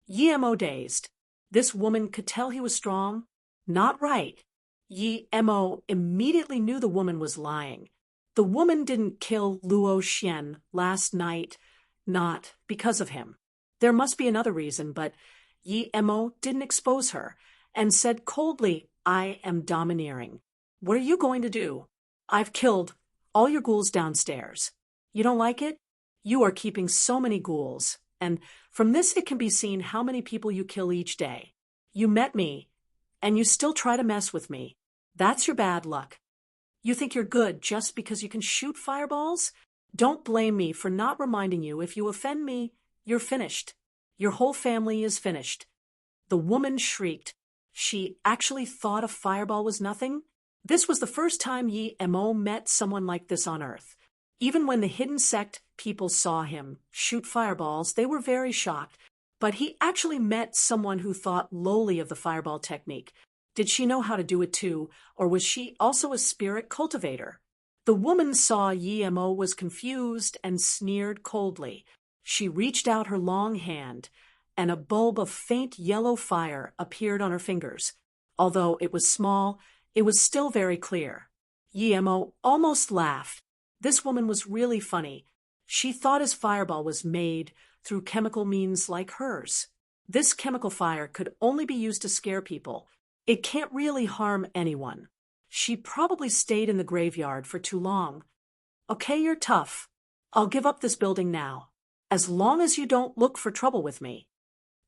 Yemo dazed. This woman could tell he was strong. Not right. Yemo immediately knew the woman was lying. The woman didn't kill Luo Xian last night, not because of him. There must be another reason, but Yemo didn't expose her and said coldly, "I am domineering. What are you going to do? I've killed all your ghouls downstairs. You don't like it? You are keeping so many ghouls, and from this it can be seen how many people you kill each day. You met me, and you still try to mess with me. That's your bad luck. You think you're good just because you can shoot fireballs? Don't blame me for not reminding you. If you offend me, you're finished. Your whole family is finished." The woman shrieked. She actually thought a fireball was nothing? This was the first time Yemo met someone like this on Earth. Even when the hidden sect people saw him shoot fireballs, they were very shocked. But he actually met someone who thought lowly of the fireball technique. Did she know how to do it too, or was she also a spirit cultivator? The woman saw Yemo was confused and sneered coldly. She reached out her long hand, and a bulb of faint yellow fire appeared on her fingers. Although it was small, it was still very clear. Yemo almost laughed. This woman was really funny. She thought his fireball was made through chemical means like hers. This chemical fire could only be used to scare people. It can't really harm anyone. She probably stayed in the graveyard for too long. Okay, you're tough. I'll give up this building now, as long as you don't look for trouble with me.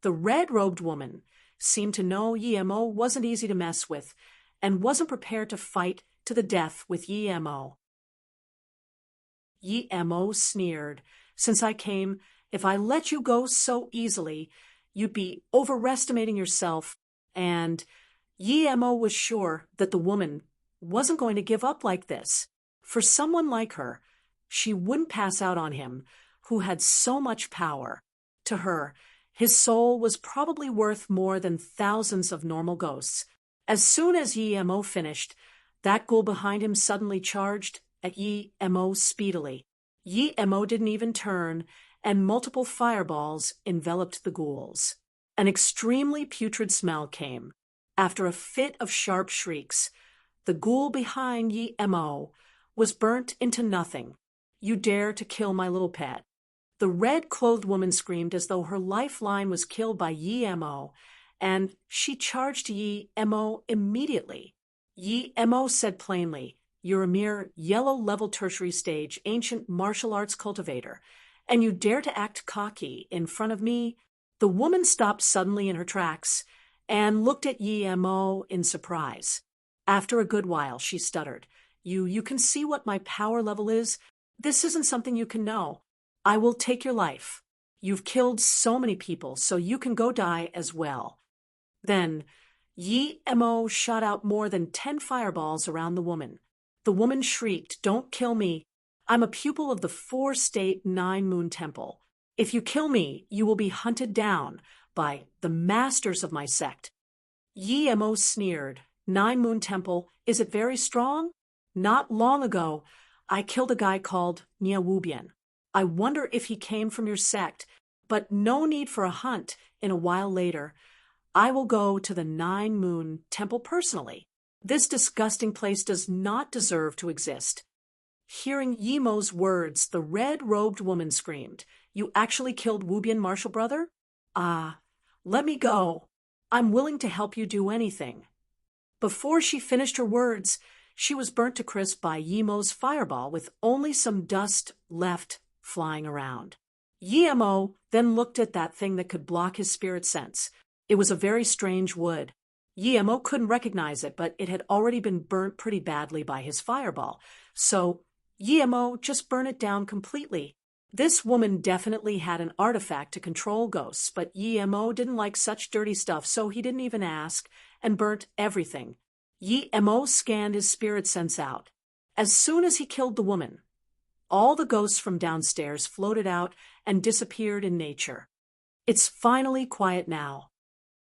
The red-robed woman seemed to know Yemo wasn't easy to mess with and wasn't prepared to fight to the death with Yemo. Yemo sneered. "Since I came, if I let you go so easily, you'd be overestimating yourself," and Yemo was sure that the woman wasn't going to give up like this. For someone like her, she wouldn't pass out on him, who had so much power. To her, his soul was probably worth more than thousands of normal ghosts. As soon as Yemo finished, that ghoul behind him suddenly charged at Yemo speedily. Yemo didn't even turn, and multiple fireballs enveloped the ghouls. An extremely putrid smell came. After a fit of sharp shrieks, the ghoul behind Yemo was burnt into nothing. "You dare to kill my little pet." The red-clothed woman screamed as though her lifeline was killed by Yemo, and she charged Yemo immediately. Yemo said plainly, "You're a mere yellow-level tertiary stage ancient martial arts cultivator, and you dare to act cocky in front of me?" The woman stopped suddenly in her tracks and looked at Yemo in surprise. After a good while, she stuttered. You can see what my power level is? This isn't something you can know. I will take your life. You've killed so many people, so you can go die as well. Then, Yi Mo shot out more than 10 fireballs around the woman. The woman shrieked, "Don't kill me. I'm a pupil of the 4-state 9-moon temple. If you kill me, you will be hunted down by the masters of my sect." Yi Mo sneered. 9-moon temple, is it very strong? Not long ago, I killed a guy called Nia Wubian. I wonder if he came from your sect, but no need for a hunt. In a while later, I will go to the 9-moon temple personally. This disgusting place does not deserve to exist. Hearing Yimo's words, the red-robed woman screamed, "You actually killed Wubian, martial brother? Let me go. I'm willing to help you do anything." Before she finished her words, she was burnt to crisp by Yimo's fireball with only some dust left flying around. Yimo then looked at that thing that could block his spirit sense. It was a very strange wood. Yimo couldn't recognize it, but it had already been burnt pretty badly by his fireball. So Yimo just burned it down completely. This woman definitely had an artifact to control ghosts, but Yimo didn't like such dirty stuff, so he didn't even ask and burnt everything. Yimo scanned his spirit sense out. As soon as he killed the woman, all the ghosts from downstairs floated out and disappeared in nature. It's finally quiet now.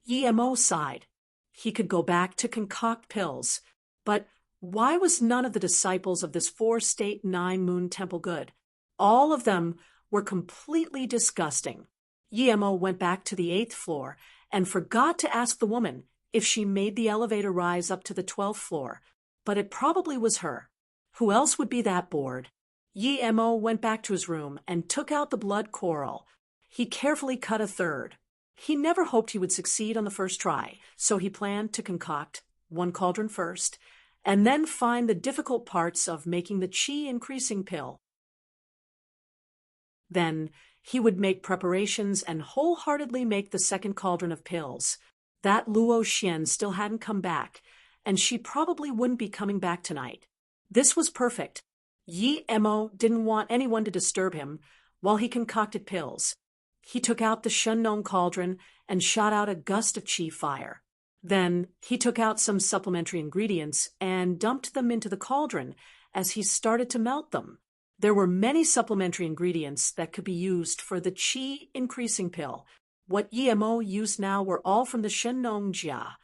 Yimo sighed. He could go back to concoct pills. But why was none of the disciples of this 4-state 9-moon temple good? All of them were completely disgusting. Yimo went back to the 8th floor and forgot to ask the woman if she made the elevator rise up to the 12th floor, but it probably was her. Who else would be that bored? Yimo went back to his room and took out the blood coral. He carefully cut a third. He never hoped he would succeed on the first try, so he planned to concoct one cauldron first, and then find the difficult parts of making the chi-increasing pill. Then he would make preparations and wholeheartedly make the second cauldron of pills. That Luo Xian still hadn't come back, and she probably wouldn't be coming back tonight. This was perfect. Yimo didn't want anyone to disturb him while he concocted pills. He took out the Shunnong cauldron and shot out a gust of chi fire. Then he took out some supplementary ingredients and dumped them into the cauldron as he started to melt them. There were many supplementary ingredients that could be used for the chi-increasing pill. What Yimo used now were all from the Shunnong Jia,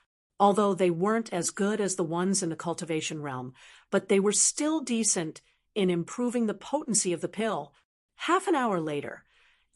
although they weren't as good as the ones in the cultivation realm, but they were still decent in improving the potency of the pill. Half an hour later,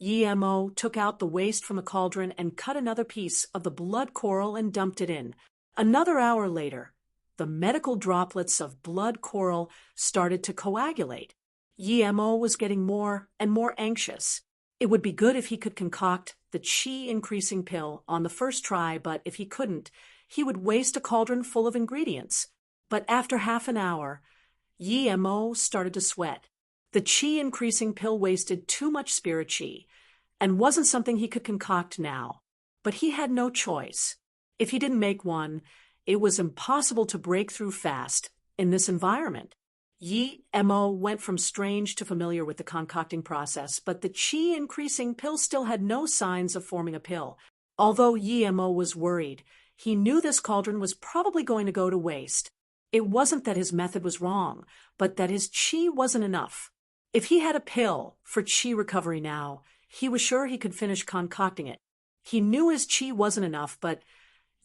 Yimo took out the waste from the cauldron and cut another piece of the blood coral and dumped it in. Another hour later, the medical droplets of blood coral started to coagulate. Yimo was getting more and more anxious. It would be good if he could concoct the chi-increasing pill on the first try, but if he couldn't, he would waste a cauldron full of ingredients. But after half an hour, Yimo started to sweat. The chi-increasing pill wasted too much spirit chi and wasn't something he could concoct now. But he had no choice. If he didn't make one, it was impossible to break through fast in this environment. Yimo went from strange to familiar with the concocting process, but the chi-increasing pill still had no signs of forming a pill. Although Yimo was worried, he knew this cauldron was probably going to go to waste. It wasn't that his method was wrong, but that his chi wasn't enough. If he had a pill for chi recovery now, he was sure he could finish concocting it. He knew his chi wasn't enough, but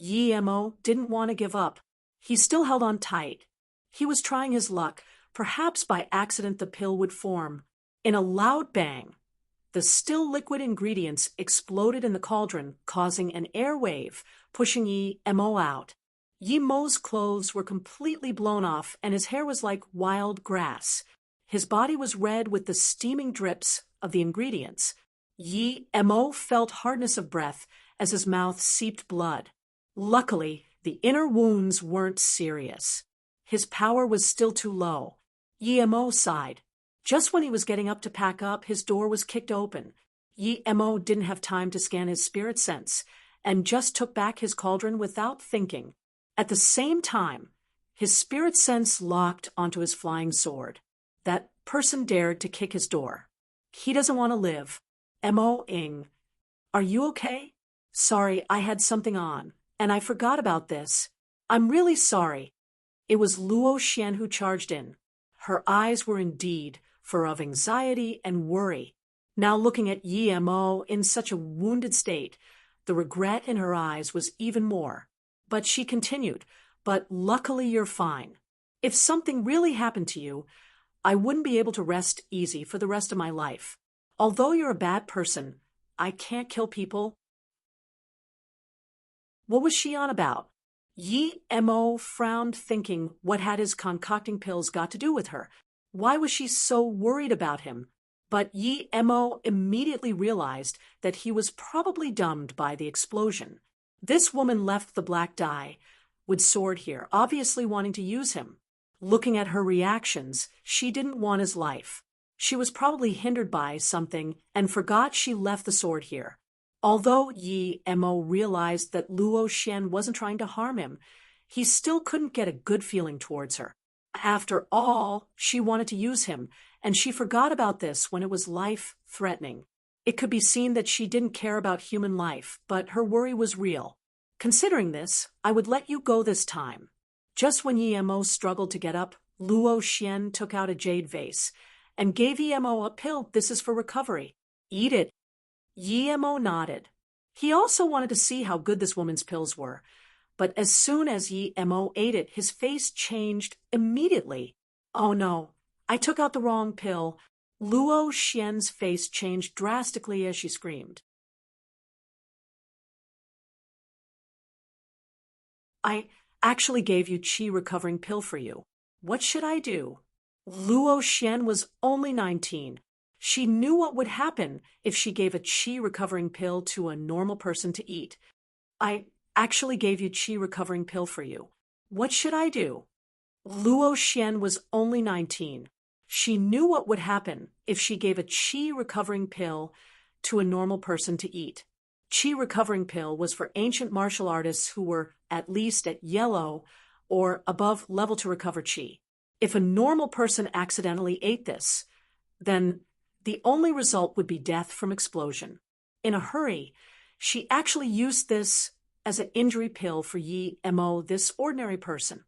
Yimo didn't want to give up. He still held on tight. He was trying his luck. Perhaps by accident the pill would form. In a loud bang, the still liquid ingredients exploded in the cauldron, causing an air wave, pushing Yimo out. Yimo's clothes were completely blown off, and his hair was like wild grass. His body was red with the steaming drips of the ingredients. Yimo felt hardness of breath as his mouth seeped blood. Luckily, the inner wounds weren't serious. His power was still too low. Yimo sighed. Just when he was getting up to pack up, his door was kicked open. Yimo didn't have time to scan his spirit sense and just took back his cauldron without thinking. At the same time, His spirit sense locked onto his flying sword. That person dared to kick his door. He doesn't want to live. Mo-ing. Are you okay? Sorry, I had something on, and I forgot about this. I'm really sorry. It was Luo Xian who charged in. Her eyes were indeed full of anxiety and worry. Now looking at Yi Mo in such a wounded state, the regret in her eyes was even more. But she continued, "But luckily you're fine. If something really happened to you, I wouldn't be able to rest easy for the rest of my life. Although you're a bad person, I can't kill people." What was she on about? Yi Mo frowned, thinking what had his concocting pills got to do with her? Why was she so worried about him? But Yi Mo immediately realized that he was probably dumbed by the explosion. This woman left the black dye with sword here, obviously wanting to use him. Looking at her reactions, she didn't want his life. She was probably hindered by something and forgot she left the sword here. Although Yi Mo realized that Luo Xian wasn't trying to harm him, he still couldn't get a good feeling towards her. After all, she wanted to use him, and she forgot about this when it was life-threatening. It could be seen that she didn't care about human life, but her worry was real. Considering this, I would let you go this time. Just when Yi Mo struggled to get up, Luo Xian took out a jade vase and gave Yi Mo a pill. "This is for recovery. Eat it." Yi Mo nodded. He also wanted to see how good this woman's pills were, but as soon as Yi Mo ate it, his face changed immediately. "Oh no, I took out the wrong pill." Luo Xian's face changed drastically as she screamed. "I actually gave you qi recovering pill for you. What should I do?" Luo Xian was only 19. She knew what would happen if she gave a qi recovering pill to a normal person to eat. "I actually gave you qi recovering pill for you. What should I do?" Luo Xian was only 19. She knew what would happen if she gave a qi recovering pill to a normal person to eat. Qi recovering pill was for ancient martial artists who were at least at yellow or above level to recover qi. If a normal person accidentally ate this, then the only result would be death from explosion. In a hurry, she actually used this as an injury pill for Yi Mo, this ordinary person.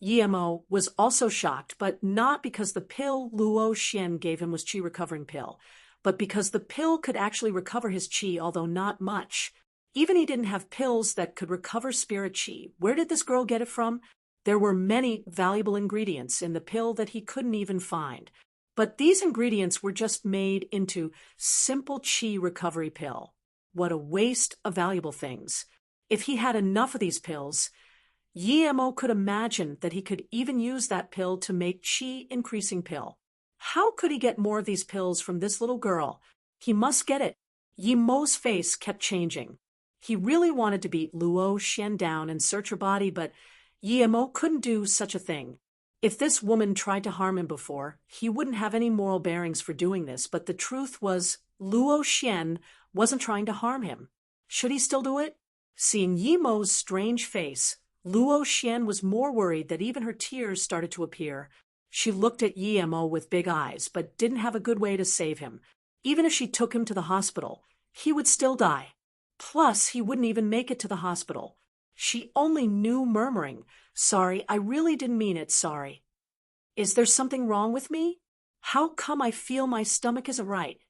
Yi Mo was also shocked, but not because the pill Luo Xian gave him was qi recovering pill, but because the pill could actually recover his qi, although not much. Even he didn't have pills that could recover spirit qi. Where did this girl get it from? There were many valuable ingredients in the pill that he couldn't even find. But these ingredients were just made into simple qi recovery pill. What a waste of valuable things. If he had enough of these pills, Yi Mo could imagine that he could even use that pill to make qi increasing pill. How could he get more of these pills from this little girl? He must get it. Yi Mo's face kept changing. He really wanted to beat Luo Xian down and search her body, but Yi Mo couldn't do such a thing. If this woman tried to harm him before, he wouldn't have any moral bearings for doing this, but the truth was Luo Xian wasn't trying to harm him. Should he still do it? Seeing Yi Mo's strange face, Luo Xian was more worried that even her tears started to appear. She looked at Yi Mo with big eyes, but didn't have a good way to save him. Even if she took him to the hospital, he would still die. Plus, he wouldn't even make it to the hospital. She only knew murmuring, "Sorry, I really didn't mean it, sorry." Is there something wrong with me? How come I feel my stomach isn't right?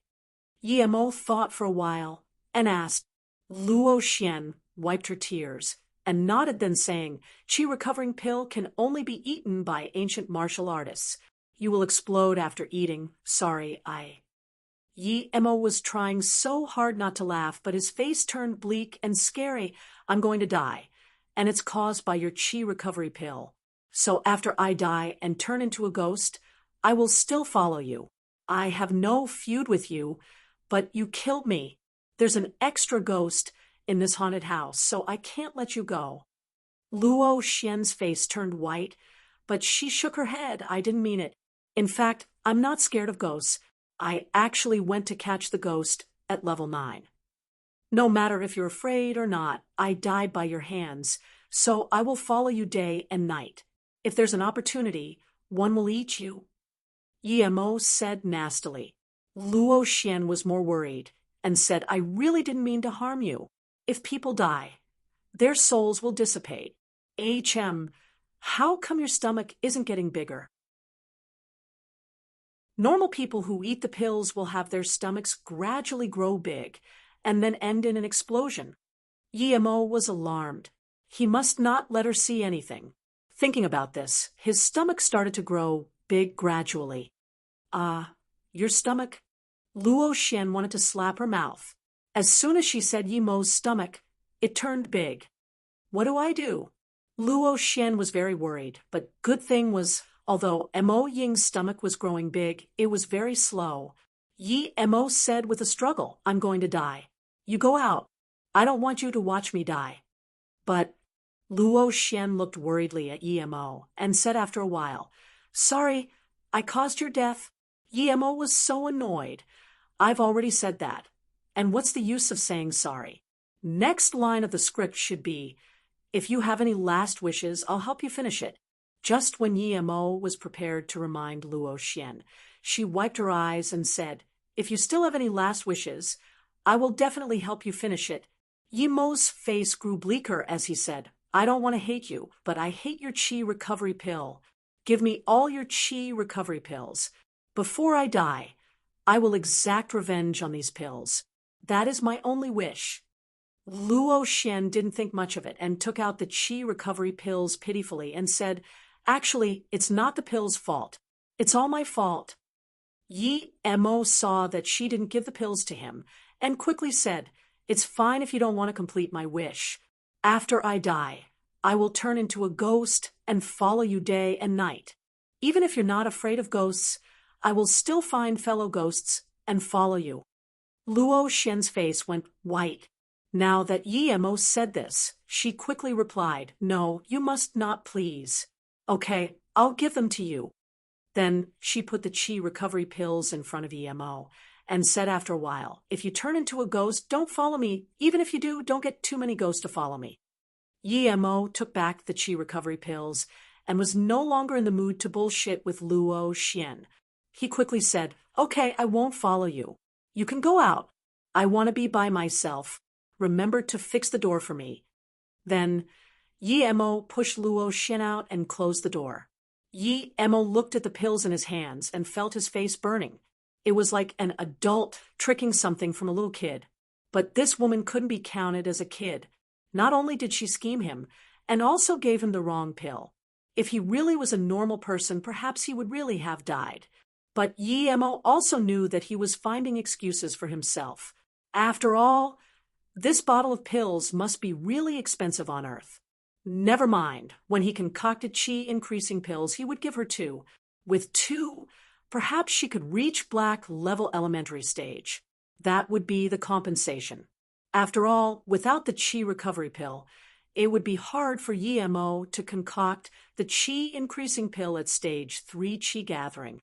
Yi Mo thought for a while and asked. Luo Xian wiped her tears and nodded, then saying, "Qi recovering pill can only be eaten by ancient martial artists. You will explode after eating. Sorry, Yi Mo was trying so hard not to laugh, but his face turned bleak and scary. "I'm going to die, and it's caused by your qi recovery pill. So after I die and turn into a ghost, I will still follow you. I have no feud with you, but you killed me. There's an extra ghost in this haunted house, so I can't let you go." Luo Xian's face turned white, but she shook her head. "I didn't mean it. In fact, I'm not scared of ghosts. I actually went to catch the ghost at level 9. No matter if you're afraid or not, I died by your hands, so I will follow you day and night. If there's an opportunity, one will eat you. Yemo said nastily. Luo Xian was more worried and said, I really didn't mean to harm you. If people die, their souls will dissipate. HM, how come your stomach isn't getting bigger? Normal people who eat the pills will have their stomachs gradually grow big and then end in an explosion. Yemo was alarmed. He must not let her see anything. Thinking about this, his stomach started to grow big gradually. Your stomach? Luo Xian wanted to slap her mouth. As soon as she said Yemo's stomach, it turned big. What do I do? Luo Xian was very worried, but good thing was, although Mo Ying's stomach was growing big, it was very slow. Mo said with a struggle, I'm going to die. You go out. I don't want you to watch me die. But Luo Xian looked worriedly at Mo and said after a while, Sorry, I caused your death. Mo was so annoyed. I've already said that. And what's the use of saying sorry? Next line of the script should be, if you have any last wishes, I'll help you finish it. Just when Mo was prepared to remind Luo Xian, she wiped her eyes and said, If you still have any last wishes, I will definitely help you finish it. Mo's face grew bleaker as he said, I don't want to hate you, but I hate your chi recovery pill. Give me all your chi recovery pills. Before I die, I will exact revenge on these pills. That is my only wish. Luo Xian didn't think much of it and took out the chi recovery pills pitifully and said, Actually, it's not the pills' fault. It's all my fault. Mo saw that she didn't give the pills to him and quickly said, It's fine if you don't want to complete my wish. After I die, I will turn into a ghost and follow you day and night. Even if you're not afraid of ghosts, I will still find fellow ghosts and follow you. Luo Xian's face went white. Now that Mo said this, she quickly replied, No, you must not, please. Okay, I'll give them to you. Then she put the chi recovery pills in front of Mo and said after a while, If you turn into a ghost, don't follow me. Even if you do, don't get too many ghosts to follow me. Mo took back the chi recovery pills and was no longer in the mood to bullshit with Luo Xian. He quickly said, Okay, I won't follow you. You can go out. I want to be by myself. Remember to fix the door for me. Then Mo pushed Luo Xian out and closed the door. Mo looked at the pills in his hands and felt his face burning. It was like an adult tricking something from a little kid. But this woman couldn't be counted as a kid. Not only did she scheme him, and also gave him the wrong pill. If he really was a normal person, perhaps he would really have died. But Mo also knew that he was finding excuses for himself. After all, this bottle of pills must be really expensive on Earth. Never mind, when he concocted chi-increasing pills, he would give her 2. With 2, perhaps she could reach black level elementary stage. That would be the compensation. After all, without the chi recovery pill, it would be hard for Mo to concoct the chi-increasing pill at stage 3 chi gathering.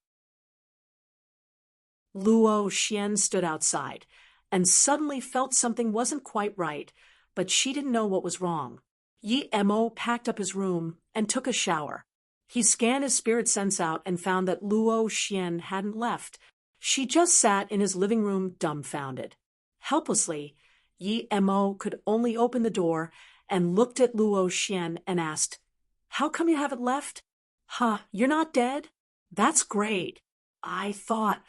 Luo Xian stood outside and suddenly felt something wasn't quite right, but she didn't know what was wrong. Mo packed up his room and took a shower. He scanned his spirit sense out and found that Luo Xian hadn't left. She just sat in his living room dumbfounded. Helplessly, Mo could only open the door and looked at Luo Xian and asked, How come you haven't left? You're not dead? That's great. I thought...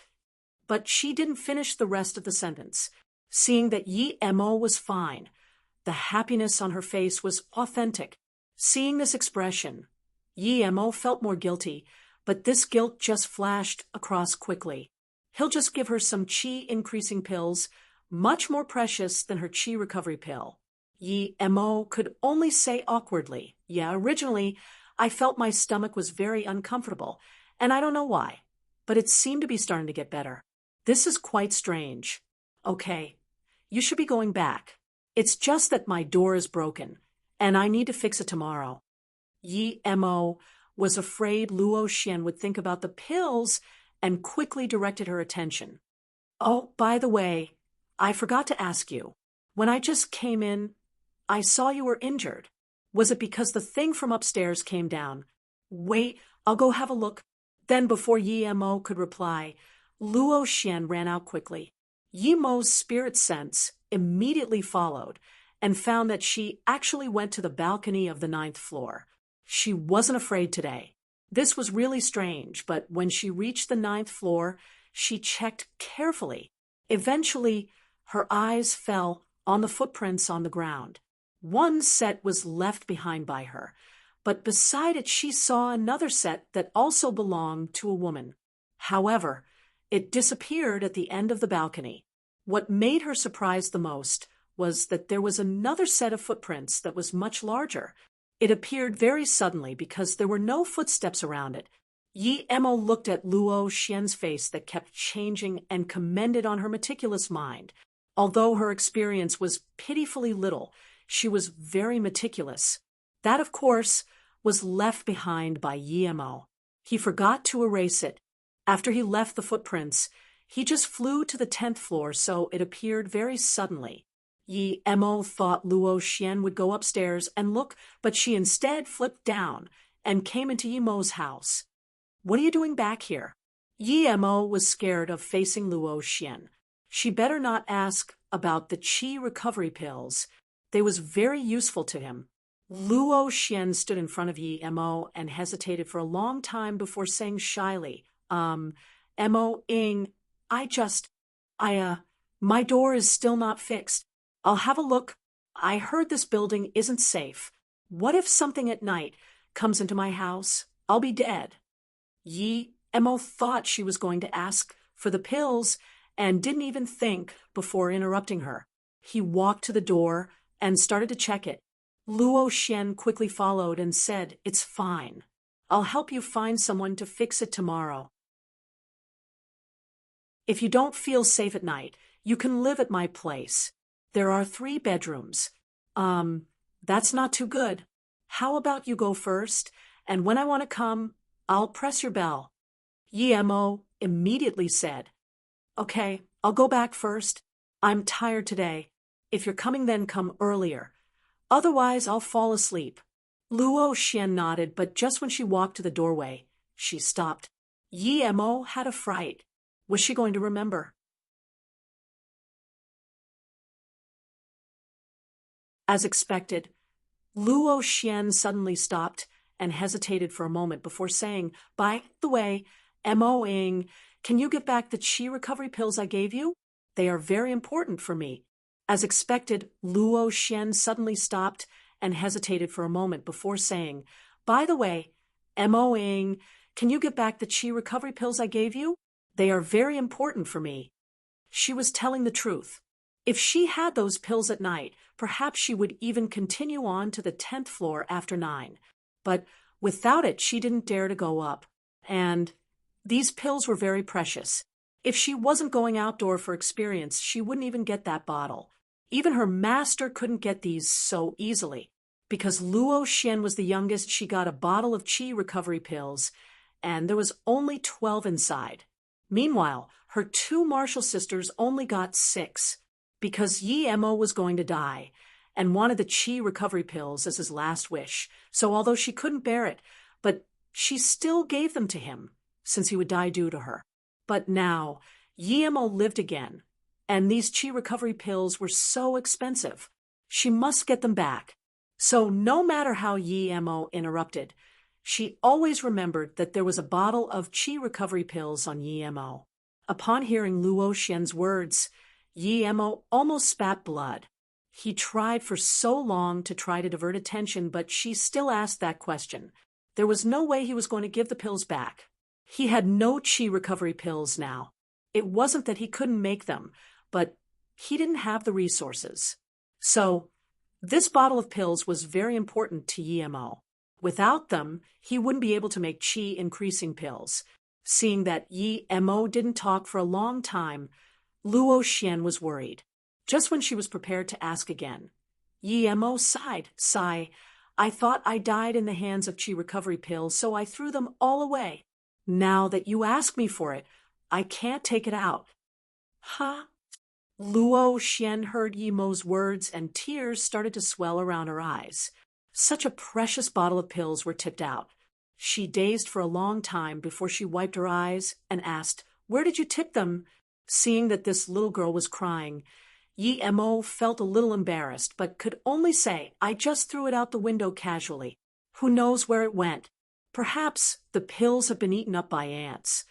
But she didn't finish the rest of the sentence. Seeing that Mo was fine, the happiness on her face was authentic. Seeing this expression, Mo felt more guilty, but this guilt just flashed across quickly. He'll just give her some chi-increasing pills, much more precious than her chi recovery pill. Mo could only say awkwardly, Yeah, originally, I felt my stomach was very uncomfortable, and I don't know why, but it seemed to be starting to get better. This is quite strange. Okay, you should be going back. It's just that my door is broken, and I need to fix it tomorrow. Mo was afraid Luo Xian would think about the pills and quickly directed her attention. Oh, by the way, I forgot to ask you. When I just came in, I saw you were injured. Was it because the thing from upstairs came down? Wait, I'll go have a look. Then before Yi Mo could reply, Luo Xian ran out quickly. Yi Mo's spirit sense immediately followed and found that she actually went to the balcony of the ninth floor. She wasn't afraid today. This was really strange, but when she reached the ninth floor, she checked carefully. Eventually, her eyes fell on the footprints on the ground. One set was left behind by her, but beside it she saw another set that also belonged to a woman. However, it disappeared at the end of the balcony. What made her surprised the most was that there was another set of footprints that was much larger. It appeared very suddenly because there were no footsteps around it. Yi Mo looked at Luo Xian's face that kept changing and commented on her meticulous mind. Although her experience was pitifully little, she was very meticulous. That, of course, was left behind by Yi Mo. He forgot to erase it. After he left the footprints, he just flew to the 10th floor, so it appeared very suddenly. Yi Mo thought Luo Xian would go upstairs and look, but she instead flipped down and came into Yi Mo's house. What are you doing back here? Yi Mo was scared of facing Luo Xian. She better not ask about the qi recovery pills. They was very useful to him. Luo Xian stood in front of Yi Mo and hesitated for a long time before saying shyly, Mo Ing, my door is still not fixed. I'll have a look. I heard this building isn't safe. What if something at night comes into my house? I'll be dead. Yi Mo thought she was going to ask for the pills and didn't even think before interrupting her. He walked to the door and started to check it. Luo Xian quickly followed and said, It's fine. I'll help you find someone to fix it tomorrow. If you don't feel safe at night, you can live at my place. There are 3 bedrooms. That's not too good. How about you go first, and when I want to come, I'll press your bell. Yi Mo immediately said, Okay, I'll go back first. I'm tired today. If you're coming, then come earlier. Otherwise, I'll fall asleep. Luo Xian nodded, but just when she walked to the doorway, she stopped. Yi Mo had a fright. Was she going to remember? As expected, Luo Xian suddenly stopped and hesitated for a moment before saying, By the way, Mo Ing, can you get back the qi recovery pills I gave you? They are very important for me. As expected, Luo Xian suddenly stopped and hesitated for a moment before saying, By the way, Mo Ing, can you get back the qi recovery pills I gave you? They are very important for me. She was telling the truth. If she had those pills at night, perhaps she would even continue on to the 10th floor after 9. But without it, she didn't dare to go up. And these pills were very precious. If she wasn't going outdoor for experience, she wouldn't even get that bottle. Even her master couldn't get these so easily. Because Luo Xian was the youngest, she got a bottle of qi recovery pills, and there was only 12 inside. Meanwhile, her 2 martial sisters only got 6. Because Yi Mo was going to die and wanted the qi recovery pills as his last wish. So although she couldn't bear it, but she still gave them to him, since he would die due to her. But now, Yi Mo lived again, and these qi recovery pills were so expensive. She must get them back. So no matter how Yi Mo interrupted, she always remembered that there was a bottle of qi recovery pills on Yi Mo. Upon hearing Luo Xian's words, Yi Mo almost spat blood. He tried for so long to try to divert attention, but she still asked that question. There was no way he was going to give the pills back. He had no qi recovery pills now. It wasn't that he couldn't make them, but he didn't have the resources. So, this bottle of pills was very important to Yi Mo. Without them, he wouldn't be able to make qi increasing pills. Seeing that Yi Mo didn't talk for a long time, Luo Xian was worried. Just when she was prepared to ask again, Yi Mo sighed. I thought I died in the hands of qi recovery pills, so I threw them all away. Now that you ask me for it, I can't take it out. Huh? Luo Xian heard Yi Mo's words, and tears started to swell around her eyes. Such a precious bottle of pills were tipped out. She dazed for a long time before she wiped her eyes and asked, "Where did you tip them?" Seeing that this little girl was crying, Yi Mo felt a little embarrassed, but could only say, "I just threw it out the window casually. Who knows where it went? Perhaps the pills have been eaten up by ants."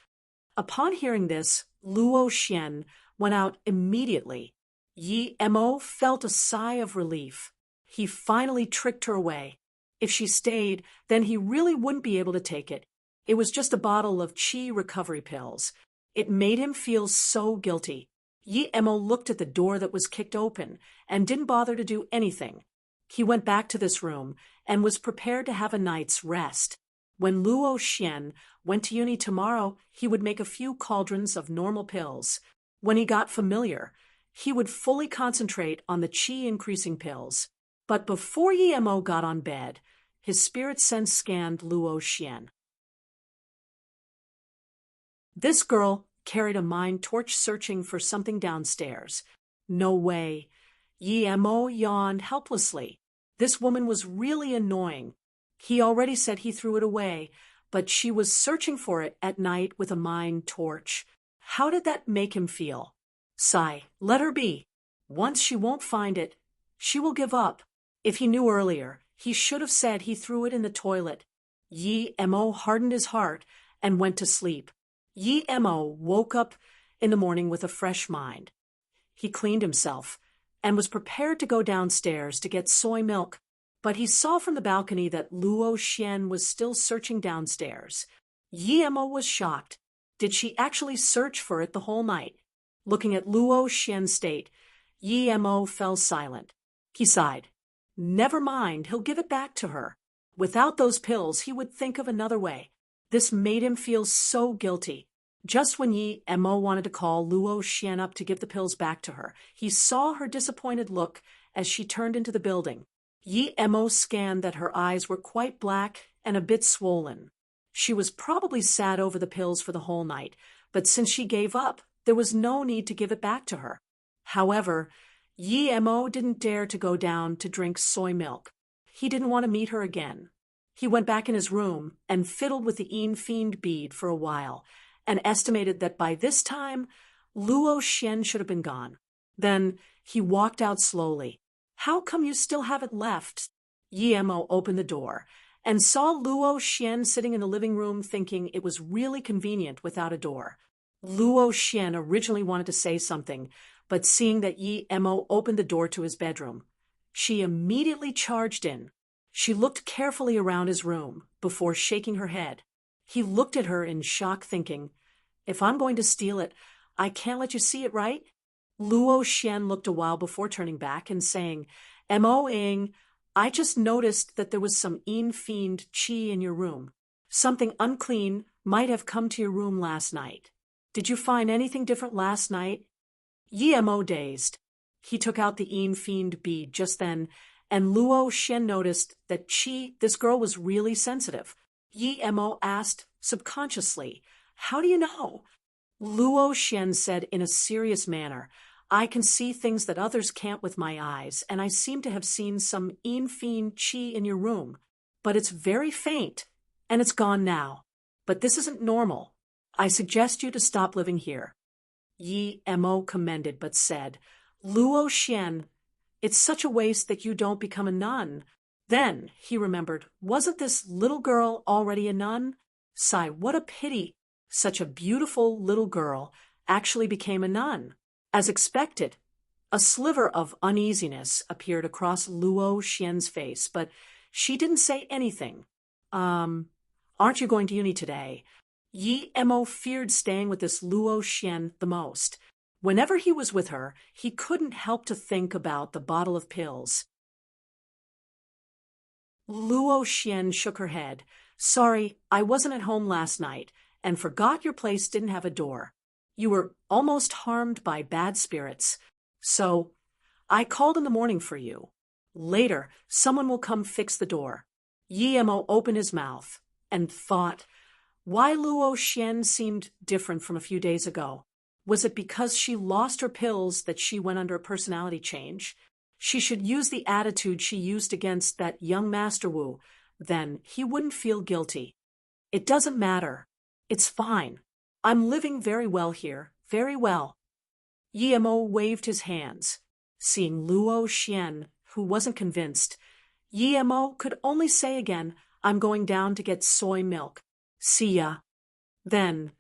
Upon hearing this, Luo Xian went out immediately. Yi Mo felt a sigh of relief. He finally tricked her away. If she stayed, then he really wouldn't be able to take it. It was just a bottle of qi recovery pills. It made him feel so guilty. Yi Mo looked at the door that was kicked open and didn't bother to do anything. He went back to this room and was prepared to have a night's rest. When Luo Xian went to uni tomorrow, he would make a few cauldrons of normal pills. When he got familiar, he would fully concentrate on the qi-increasing pills. But before Yi Mo got on bed, his spirit sense scanned Luo Xian. This girl carried a mind torch searching for something downstairs. No way. Yi Mo yawned helplessly. This woman was really annoying. He already said he threw it away, but she was searching for it at night with a mind torch. How did that make him feel? Sigh, let her be. Once she won't find it, she will give up. If he knew earlier, he should have said he threw it in the toilet. Yi Mo hardened his heart and went to sleep. Yi Mo woke up in the morning with a fresh mind. He cleaned himself and was prepared to go downstairs to get soy milk, but he saw from the balcony that Luo Xian was still searching downstairs. Yi Mo was shocked. Did she actually search for it the whole night? Looking at Luo Xian's state, Yi Mo fell silent. He sighed. Never mind, he'll give it back to her. Without those pills, he would think of another way. This made him feel so guilty. Just when Yi Mo wanted to call Luo Xian up to give the pills back to her, he saw her disappointed look as she turned into the building. Yi Mo scanned that her eyes were quite black and a bit swollen. She was probably sad over the pills for the whole night, but since she gave up, there was no need to give it back to her. However, Yi Mo didn't dare to go down to drink soy milk. He didn't want to meet her again. He went back in his room and fiddled with the Yin Fiend bead for a while, and estimated that by this time, Luo Xian should have been gone. Then he walked out slowly. How come you still have it left? Yi Mo opened the door and saw Luo Xian sitting in the living room thinking it was really convenient without a door. Luo Xian originally wanted to say something, but seeing that Yi Mo opened the door to his bedroom, she immediately charged in. She looked carefully around his room before shaking her head. He looked at her in shock, thinking, "If I'm going to steal it, I can't let you see it, right?" Luo Xian looked a while before turning back and saying, "Mo-ing, I just noticed that there was some Yin Fiend qi in your room. Something unclean might have come to your room last night. Did you find anything different last night?" Yi Mo dazed. He took out the Yin Fiend bead just then, and Luo Xian noticed that this girl was really sensitive. Yi Mo asked subconsciously, "How do you know?" Luo Xian said in a serious manner, "I can see things that others can't with my eyes, and I seem to have seen some Yin Fiend qi in your room. But it's very faint, and it's gone now. But this isn't normal. I suggest you to stop living here." Yi Mo commended but said, "Luo Xian, it's such a waste that you don't become a nun." Then he remembered, wasn't this little girl already a nun? Sigh, what a pity. Such a beautiful little girl actually became a nun. As expected, a sliver of uneasiness appeared across Luo Xian's face, but she didn't say anything. Aren't you going to uni today?" Yi Mo feared staying with this Luo Xian the most. Whenever he was with her, he couldn't help to think about the bottle of pills. Luo Xian shook her head. "Sorry, I wasn't at home last night and forgot your place didn't have a door. You were almost harmed by bad spirits. So I called in the morning for you. Later, someone will come fix the door." Yi Mo opened his mouth and thought, why Luo Xian seemed different from a few days ago. Was it because she lost her pills that she went under a personality change? She should use the attitude she used against that young Master Wu. Then he wouldn't feel guilty. It doesn't matter. It's fine. I'm living very well here, very well. Yemo waved his hands. Seeing Luo Xian, who wasn't convinced, Yemo could only say again, I'm going down to get soy milk. See ya. Then,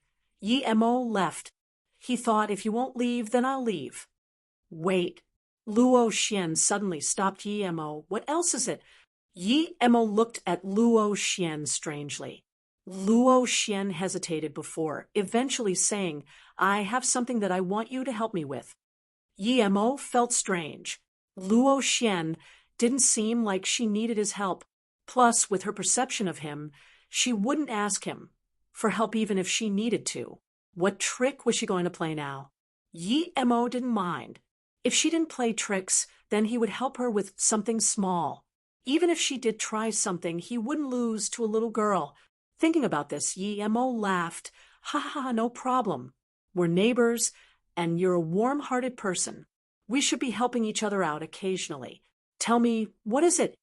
Yemo left. He thought, if you won't leave, then I'll leave. Wait. Luo Xian suddenly stopped Yemo. What else is it? Yemo looked at Luo Xian strangely. Luo Xian hesitated before, eventually saying, I have something that I want you to help me with. Yemo felt strange. Luo Xian didn't seem like she needed his help. Plus, with her perception of him, she wouldn't ask him for help even if she needed to. What trick was she going to play now? Yemo didn't mind. If she didn't play tricks, then he would help her with something small. Even if she did try something, he wouldn't lose to a little girl. Thinking about this, Yemo laughed. Ha ha ha, no problem. We're neighbors, and you're a warm-hearted person. We should be helping each other out occasionally. Tell me, what is it?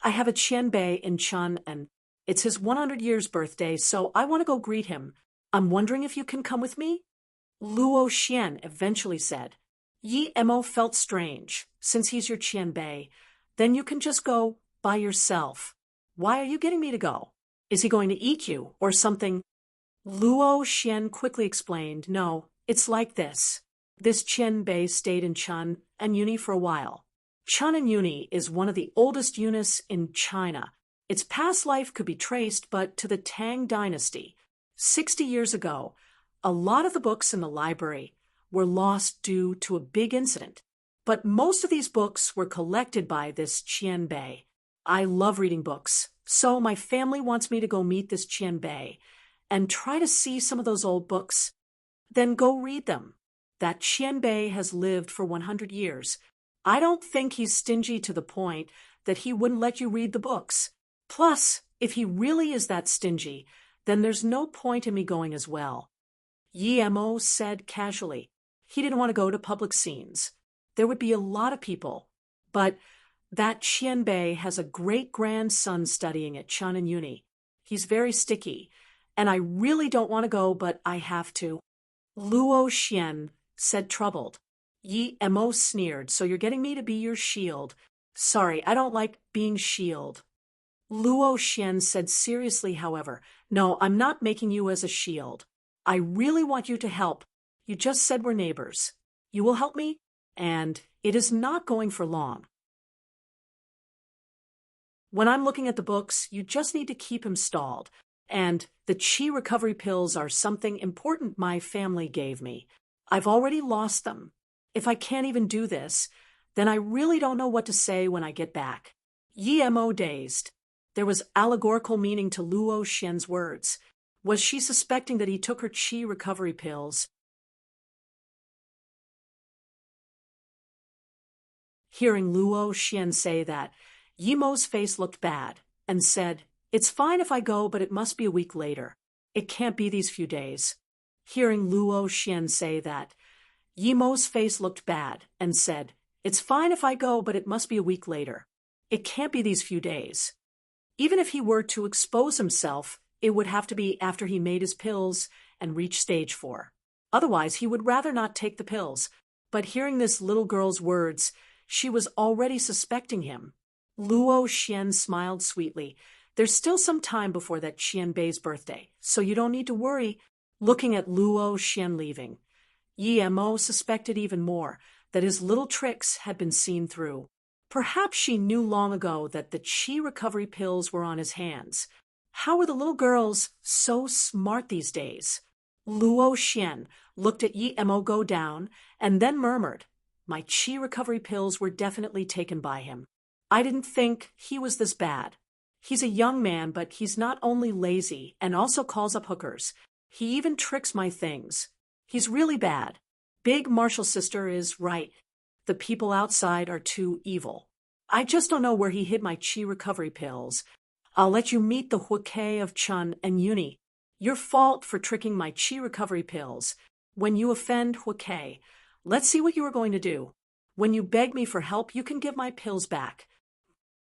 I have a Qianbei in Chun, and it's his 100 years birthday, so I want to go greet him. I'm wondering if you can come with me? Luo Xian eventually said. Yemo felt strange. Since he's your Qianbei, then you can just go by yourself. Why are you getting me to go? Is he going to eat you or something? Luo Xian quickly explained, no, it's like this. This Qianbei stayed in Chun and Uni for a while. Chun and Uni is one of the oldest unis in China. Its past life could be traced but to the Tang dynasty. 60 years ago, a lot of the books in the library were lost due to a big incident. But most of these books were collected by this Qianbei. I love reading books, so my family wants me to go meet this Qianbei and try to see some of those old books. Then go read them. That Qianbei has lived for 100 years. I don't think he's stingy to the point that he wouldn't let you read the books. Plus, if he really is that stingy, then there's no point in me going as well. Yemo said casually. He didn't want to go to public scenes. There would be a lot of people. But that Qianbei has a great-grandson studying at Chun and Uni. He's very sticky, and I really don't want to go, but I have to. Luo Xian said troubled. Yemo sneered, so you're getting me to be your shield. Sorry, I don't like being shield. Luo Xian said seriously, however, no, I'm not making you as a shield. I really want you to help. You just said we're neighbors. You will help me? And it is not going for long. When I'm looking at the books, you just need to keep him stalled. And the qi recovery pills are something important my family gave me. I've already lost them. If I can't even do this, then I really don't know what to say when I get back. Yemo dazed. There was allegorical meaning to Luo Xian's words. Was she suspecting that he took her qi recovery pills? Hearing Luo Xian say that, Yemo's face looked bad and said, it's fine if I go, but it must be a week later. It can't be these few days. Hearing Luo Xian say that, Yemo's face looked bad and said, it's fine if I go, but it must be a week later. It can't be these few days. Even if he were to expose himself, it would have to be after he made his pills and reached stage 4. Otherwise, he would rather not take the pills. But hearing this little girl's words, she was already suspecting him. Luo Xian smiled sweetly. There's still some time before that Qianbei's birthday, so you don't need to worry. Looking at Luo Xian leaving, Yemo suspected even more that his little tricks had been seen through. Perhaps she knew long ago that the qi recovery pills were on his hands. How were the little girls so smart these days? Luo Xian looked at Yemo go down and then murmured, my qi recovery pills were definitely taken by him. I didn't think he was this bad. He's a young man, but he's not only lazy and also calls up hookers. He even tricks my things. He's really bad. Big Marshall sister is right. The people outside are too evil. I just don't know where he hid my qi recovery pills. I'll let you meet the Huake of Chun and Uni. Your fault for tricking my qi recovery pills. When you offend Huake, let's see what you are going to do. When you beg me for help, you can give my pills back.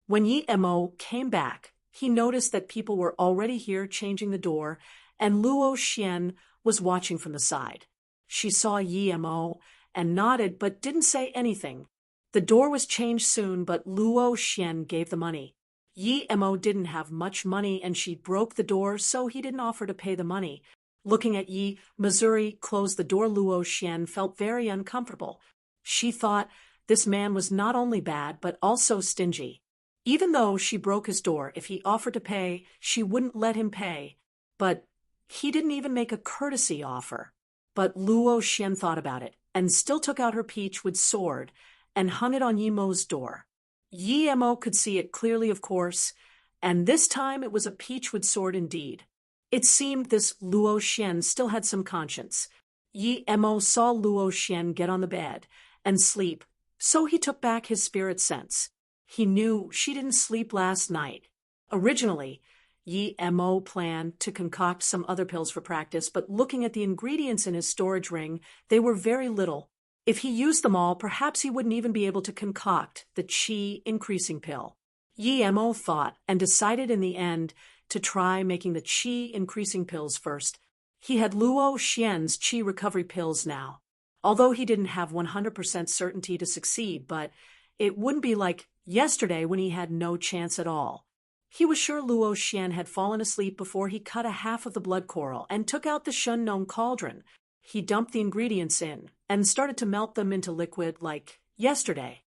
When Yemo came back, He noticed that people were already here changing the door, and Luo Xian was watching from the side. She saw Yi Mo and nodded but didn't say anything. The door was changed soon, but Luo Xian gave the money. Yi Mo didn't have much money and she broke the door, so he didn't offer to pay the money. Looking at Yi, Missouri closed the door. Luo Xian felt very uncomfortable. She thought this man was not only bad but also stingy. Even though she broke his door, if he offered to pay, she wouldn't let him pay. But he didn't even make a courtesy offer. But Luo Xian thought about it and still took out her peachwood sword and hung it on Yi Mo's door. Yi Mo could see it clearly, of course, and this time it was a peachwood sword indeed. It seemed this Luo Xian still had some conscience. Yi Mo saw Luo Xian get on the bed and sleep, so he took back his spirit sense. He knew she didn't sleep last night. Originally, Yi Mo planned to concoct some other pills for practice, but looking at the ingredients in his storage ring, they were very little. If he used them all, perhaps he wouldn't even be able to concoct the qi increasing pill. Yi Mo thought and decided in the end to try making the qi increasing pills first. He had Luo Xian's qi recovery pills now. Although he didn't have 100% certainty to succeed, but it wouldn't be like yesterday when he had no chance at all. He was sure Luo Xian had fallen asleep before he cut a half of the blood coral and took out the Shunnong cauldron. He dumped the ingredients in and started to melt them into liquid like yesterday.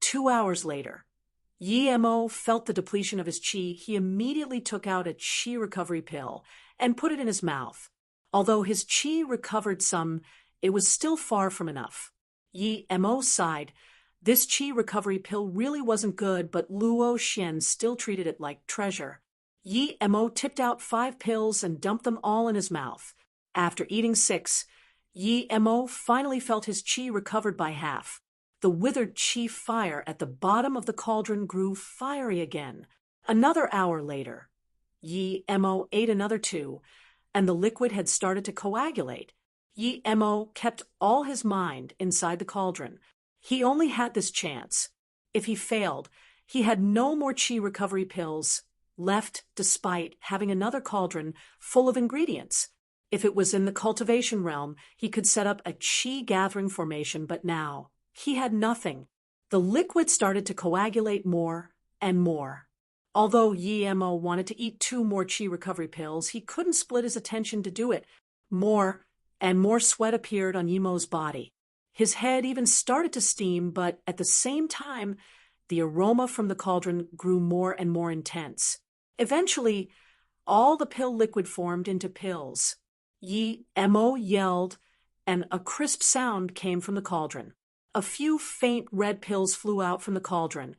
2 hours later, Yi Mo felt the depletion of his qi. He immediately took out a qi recovery pill and put it in his mouth. Although his qi recovered some, it was still far from enough. Yi Mo sighed. This qi recovery pill really wasn't good, but Luo Xian still treated it like treasure. Yi Mo tipped out 5 pills and dumped them all in his mouth. After eating 6, Yi Mo finally felt his qi recovered by half. The withered qi fire at the bottom of the cauldron grew fiery again. Another hour later, Yi Mo ate another 2, and the liquid had started to coagulate. Yi Mo kept all his mind inside the cauldron. He only had this chance. If he failed, he had no more qi recovery pills left despite having another cauldron full of ingredients. If it was in the cultivation realm, he could set up a qi gathering formation, but now he had nothing. The liquid started to coagulate more and more. Although Yi Mo wanted to eat 2 more qi recovery pills, he couldn't split his attention to do it. More and more sweat appeared on Yi Mo's body. His head even started to steam, but at the same time, the aroma from the cauldron grew more and more intense. Eventually, all the pill liquid formed into pills. Yi Mo yelled, and a crisp sound came from the cauldron. A few faint red pills flew out from the cauldron,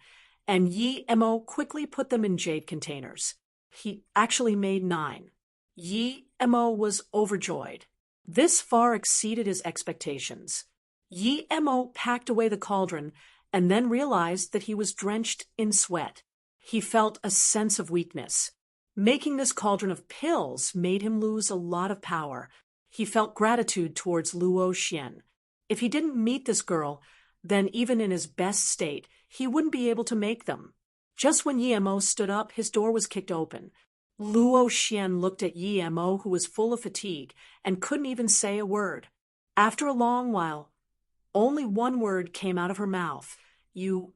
and Yi Mo quickly put them in jade containers. He actually made 9. Yi Mo was overjoyed. This far exceeded his expectations. Yi Mo packed away the cauldron and then realized that he was drenched in sweat. He felt a sense of weakness. Making this cauldron of pills made him lose a lot of power. He felt gratitude towards Luo Xian. If he didn't meet this girl, then even in his best state, he wouldn't be able to make them. Just when Yi Mo stood up, his door was kicked open. Luo Xian looked at Yi Mo, who was full of fatigue and couldn't even say a word. After a long while, only one word came out of her mouth. You.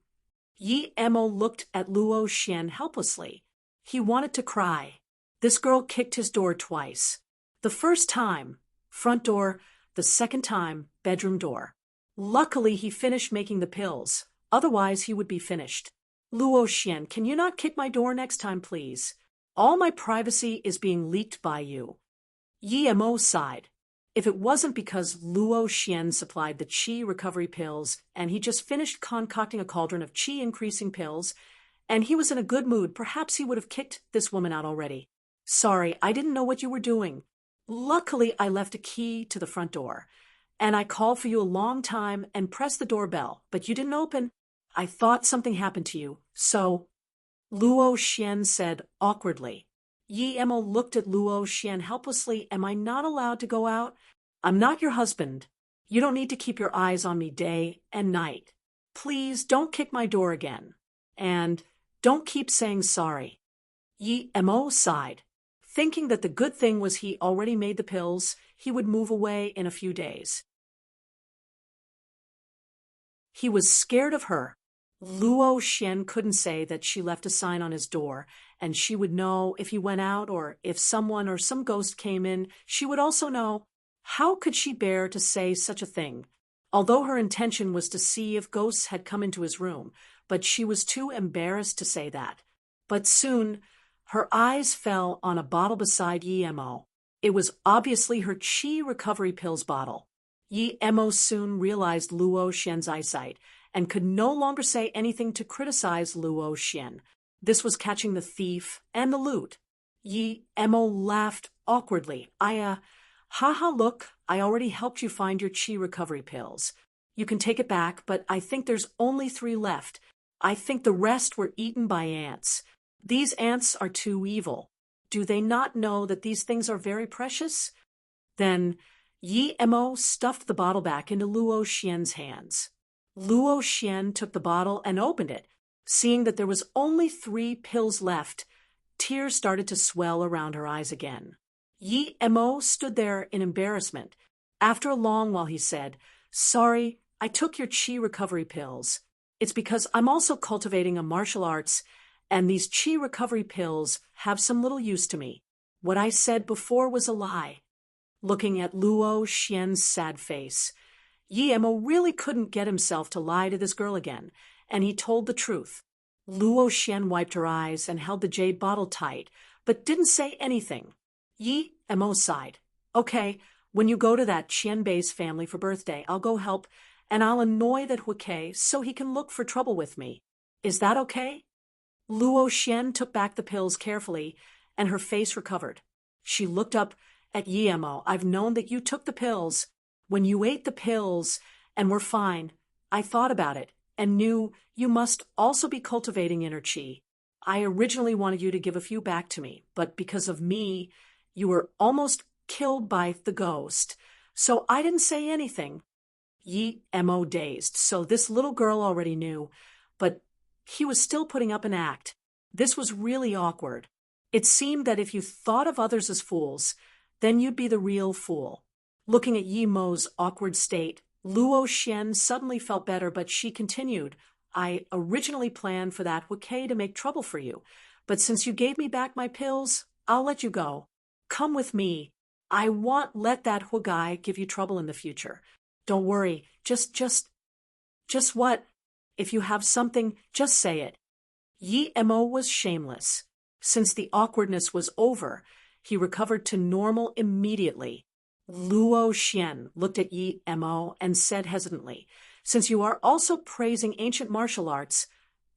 Yi Mo looked at Luo Xian helplessly. He wanted to cry. This girl kicked his door twice. The first time, front door; the second time, bedroom door. Luckily, he finished making the pills. Otherwise, he would be finished. Luo Xian, can you not kick my door next time, please? All my privacy is being leaked by you. Yi Mo sighed. If it wasn't because Luo Xian supplied the qi recovery pills and he just finished concocting a cauldron of qi increasing pills, and he was in a good mood, perhaps he would have kicked this woman out already. Sorry, I didn't know what you were doing. Luckily, I left a key to the front door, and I called for you a long time and pressed the doorbell, but you didn't open. I thought something happened to you, so... Luo Xian said awkwardly. Yi Mo looked at Luo Xian helplessly. Am I not allowed to go out? I'm not your husband. You don't need to keep your eyes on me day and night. Please don't kick my door again. And Don't keep saying sorry. Yi Mo sighed, thinking that the good thing was he already made the pills, he would move away in a few days. He was scared of her. Luo Xian couldn't say that she left a sign on his door, and she would know if he went out or if someone or some ghost came in. She would also know. How could she bear to say such a thing? Although her intention was to see if ghosts had come into his room, but she was too embarrassed to say that. But soon, her eyes fell on a bottle beside Yi Mo. It was obviously her qi recovery pills bottle. Yi Mo soon realized Luo Xian's eyesight and could no longer say anything to criticize Luo Xian. This was catching the thief and the loot. Yi Mo laughed awkwardly. Haha, look, I already helped you find your qi recovery pills. You can take it back, but I think there's only 3 left. I think the rest were eaten by ants. These ants are too evil. Do they not know that these things are very precious? Then Yi Mo stuffed the bottle back into Luo Xian's hands. Luo Xian took the bottle and opened it. Seeing that there was only 3 pills left, tears started to swell around her eyes again. Yi Mo stood there in embarrassment. After a long while he said, "Sorry, I took your qi recovery pills. It's because I'm also cultivating a martial arts, and these qi recovery pills have some little use to me. What I said before was a lie." Looking at Luo Xian's sad face, Yi Mo really couldn't get himself to lie to this girl again, and he told the truth. Luo Xian wiped her eyes and held the jade bottle tight, but didn't say anything. Yi Mo sighed. "Okay, when you go to that Qianbei's family for birthday, I'll go help, and I'll annoy that Huike so he can look for trouble with me. Is that okay?" Luo Xian took back the pills carefully, and her face recovered. She looked up at Yi Mo. "I've known that you took the pills. When you ate the pills and were fine, I thought about it and knew you must also be cultivating inner qi. I originally wanted you to give a few back to me, but because of me, you were almost killed by the ghost, so I didn't say anything." Yi Mo dazed, so this little girl already knew, but he was still putting up an act. This was really awkward. It seemed that if you thought of others as fools, then you'd be the real fool. Looking at Yi Mo's awkward state, Luo Xian suddenly felt better, but she continued, "I originally planned for that Huike to make trouble for you, but since you gave me back my pills, I'll let you go. Come with me. I won't let that Hugai give you trouble in the future. Don't worry, just what? If you have something, just say it." Yi Mo was shameless. Since the awkwardness was over, he recovered to normal immediately. Luo Xian looked at Yi Mo and said hesitantly, "Since you are also praising ancient martial arts,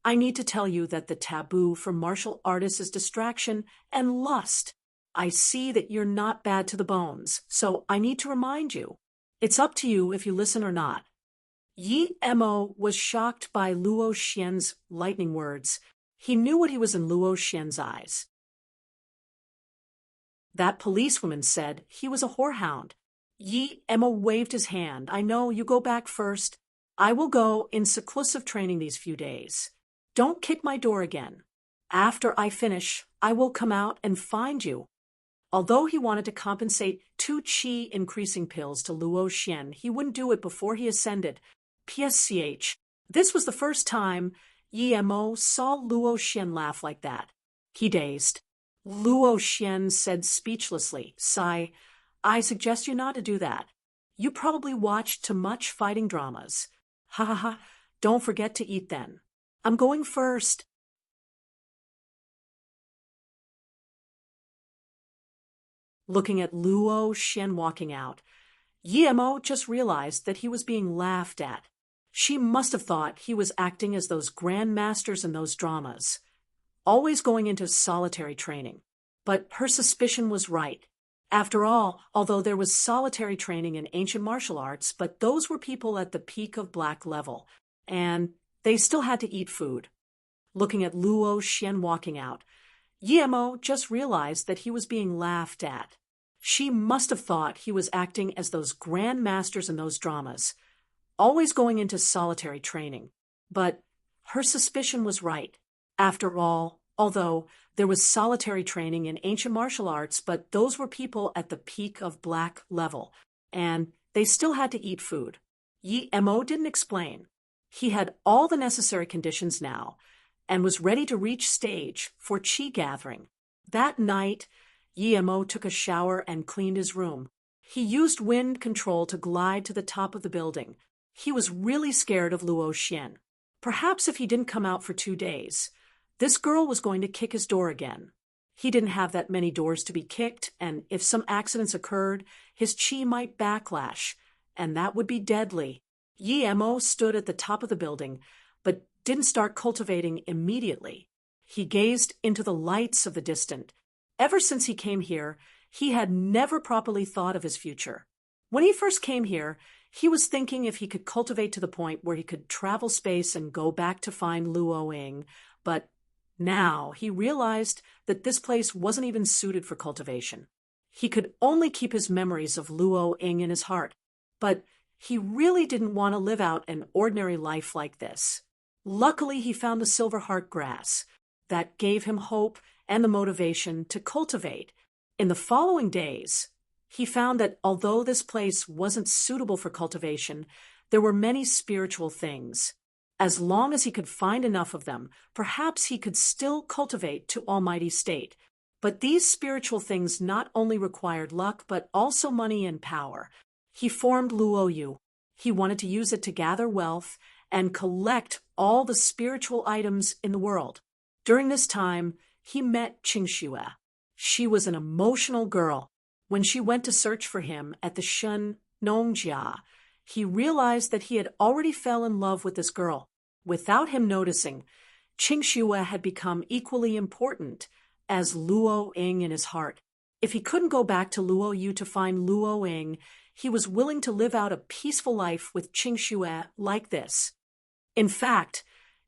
I need to tell you that the taboo for martial artists is distraction and lust. I see that you're not bad to the bones, so I need to remind you. It's up to you if you listen or not." Yi Mo was shocked by Luo Xian's lightning words. He knew what he was in Luo Xian's eyes. That policewoman said he was a whorehound. Yi Mo waved his hand. "I know, you go back first. I will go in seclusive training these few days. Don't kick my door again. After I finish, I will come out and find you." Although he wanted to compensate 2 qi increasing pills to Luo Xian, he wouldn't do it before he ascended. PSCH. This was the first time Yi Mo saw Luo Xian laugh like that. He dazed. Luo Xian said speechlessly, "Sai, I suggest you not to do that. You probably watched too much fighting dramas. Ha ha ha, don't forget to eat then. I'm going first." Looking at Luo Xian walking out, Yi Mo just realized that he was being laughed at. She must have thought he was acting as those grandmasters in those dramas, always going into solitary training. But her suspicion was right. After all, although there was solitary training in ancient martial arts, but those were people at the peak of black level, and they still had to eat food. Looking at Luo Xian walking out, Yi Mo just realized that he was being laughed at. She must have thought he was acting as those grandmasters in those dramas, always going into solitary training. But her suspicion was right. After all, although there was solitary training in ancient martial arts, but those were people at the peak of black level, and they still had to eat food. Yi Mo didn't explain. He had all the necessary conditions now, and was ready to reach stage for chi gathering. That night, Yi Mo took a shower and cleaned his room. He used wind control to glide to the top of the building. He was really scared of Luo Xian. Perhaps if he didn't come out for 2 days, this girl was going to kick his door again. He didn't have that many doors to be kicked, and if some accidents occurred, his chi might backlash, and that would be deadly. Yi Mo stood at the top of the building, but didn't start cultivating immediately. He gazed into the lights of the distant. Ever since he came here, he had never properly thought of his future. When he first came here, he was thinking if he could cultivate to the point where he could travel space and go back to find Luo Ying, but now he realized that this place wasn't even suited for cultivation. He could only keep his memories of Luo Ying in his heart, but he really didn't want to live out an ordinary life like this. Luckily, he found the silver heart grass. That gave him hope and the motivation to cultivate. In the following days, he found that although this place wasn't suitable for cultivation, there were many spiritual things. As long as he could find enough of them, perhaps he could still cultivate to almighty state. But these spiritual things not only required luck, but also money and power. He formed Luo Yu. He wanted to use it to gather wealth and collect all the spiritual items in the world. During this time, he met Qingxue. She was an emotional girl. When she went to search for him at the Shen Nongjia, he realized that he had already fell in love with this girl. Without him noticing, Qingxue had become equally important as Luo Ying in his heart. If he couldn't go back to Luo Yu to find Luo Ying, he was willing to live out a peaceful life with Qingxue like this. In fact,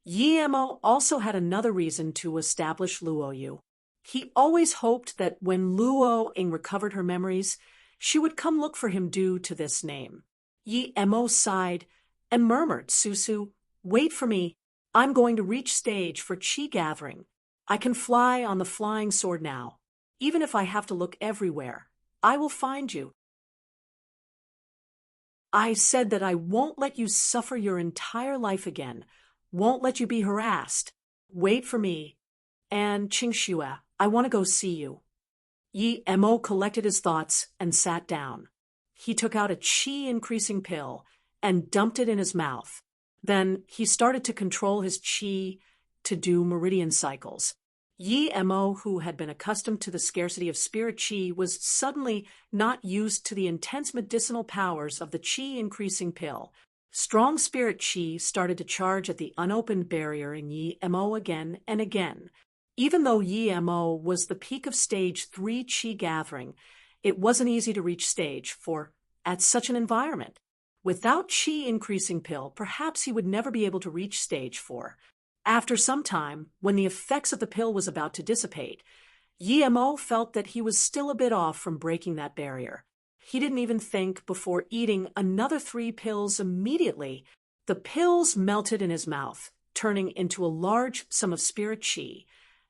Yi Mo also had another reason to establish Luo Yu. He always hoped that when Luo Ying recovered her memories, she would come look for him due to this name. Yi Mo sighed and murmured, "Susu, wait for me. I'm going to reach stage for chi gathering. I can fly on the flying sword now. Even if I have to look everywhere, I will find you. I said that I won't let you suffer your entire life again, won't let you be harassed. Wait for me. And Qingxue, I want to go see you." Yi Mo collected his thoughts and sat down. He took out a chi-increasing pill and dumped it in his mouth. Then he started to control his chi to do meridian cycles. Yi Mo, who had been accustomed to the scarcity of spirit chi, was suddenly not used to the intense medicinal powers of the chi-increasing pill. Strong spirit chi started to charge at the unopened barrier in Yi Mo again and again. Even though Yi Mo was the peak of stage 3 chi gathering, it wasn't easy to reach stage 4 at such an environment. Without chi-increasing pill, perhaps he would never be able to reach stage 4. After some time, when the effects of the pill was about to dissipate, Yi Mo felt that he was still a bit off from breaking that barrier. He didn't even think before eating another 3 pills immediately. The pills melted in his mouth, turning into a large sum of spirit chi,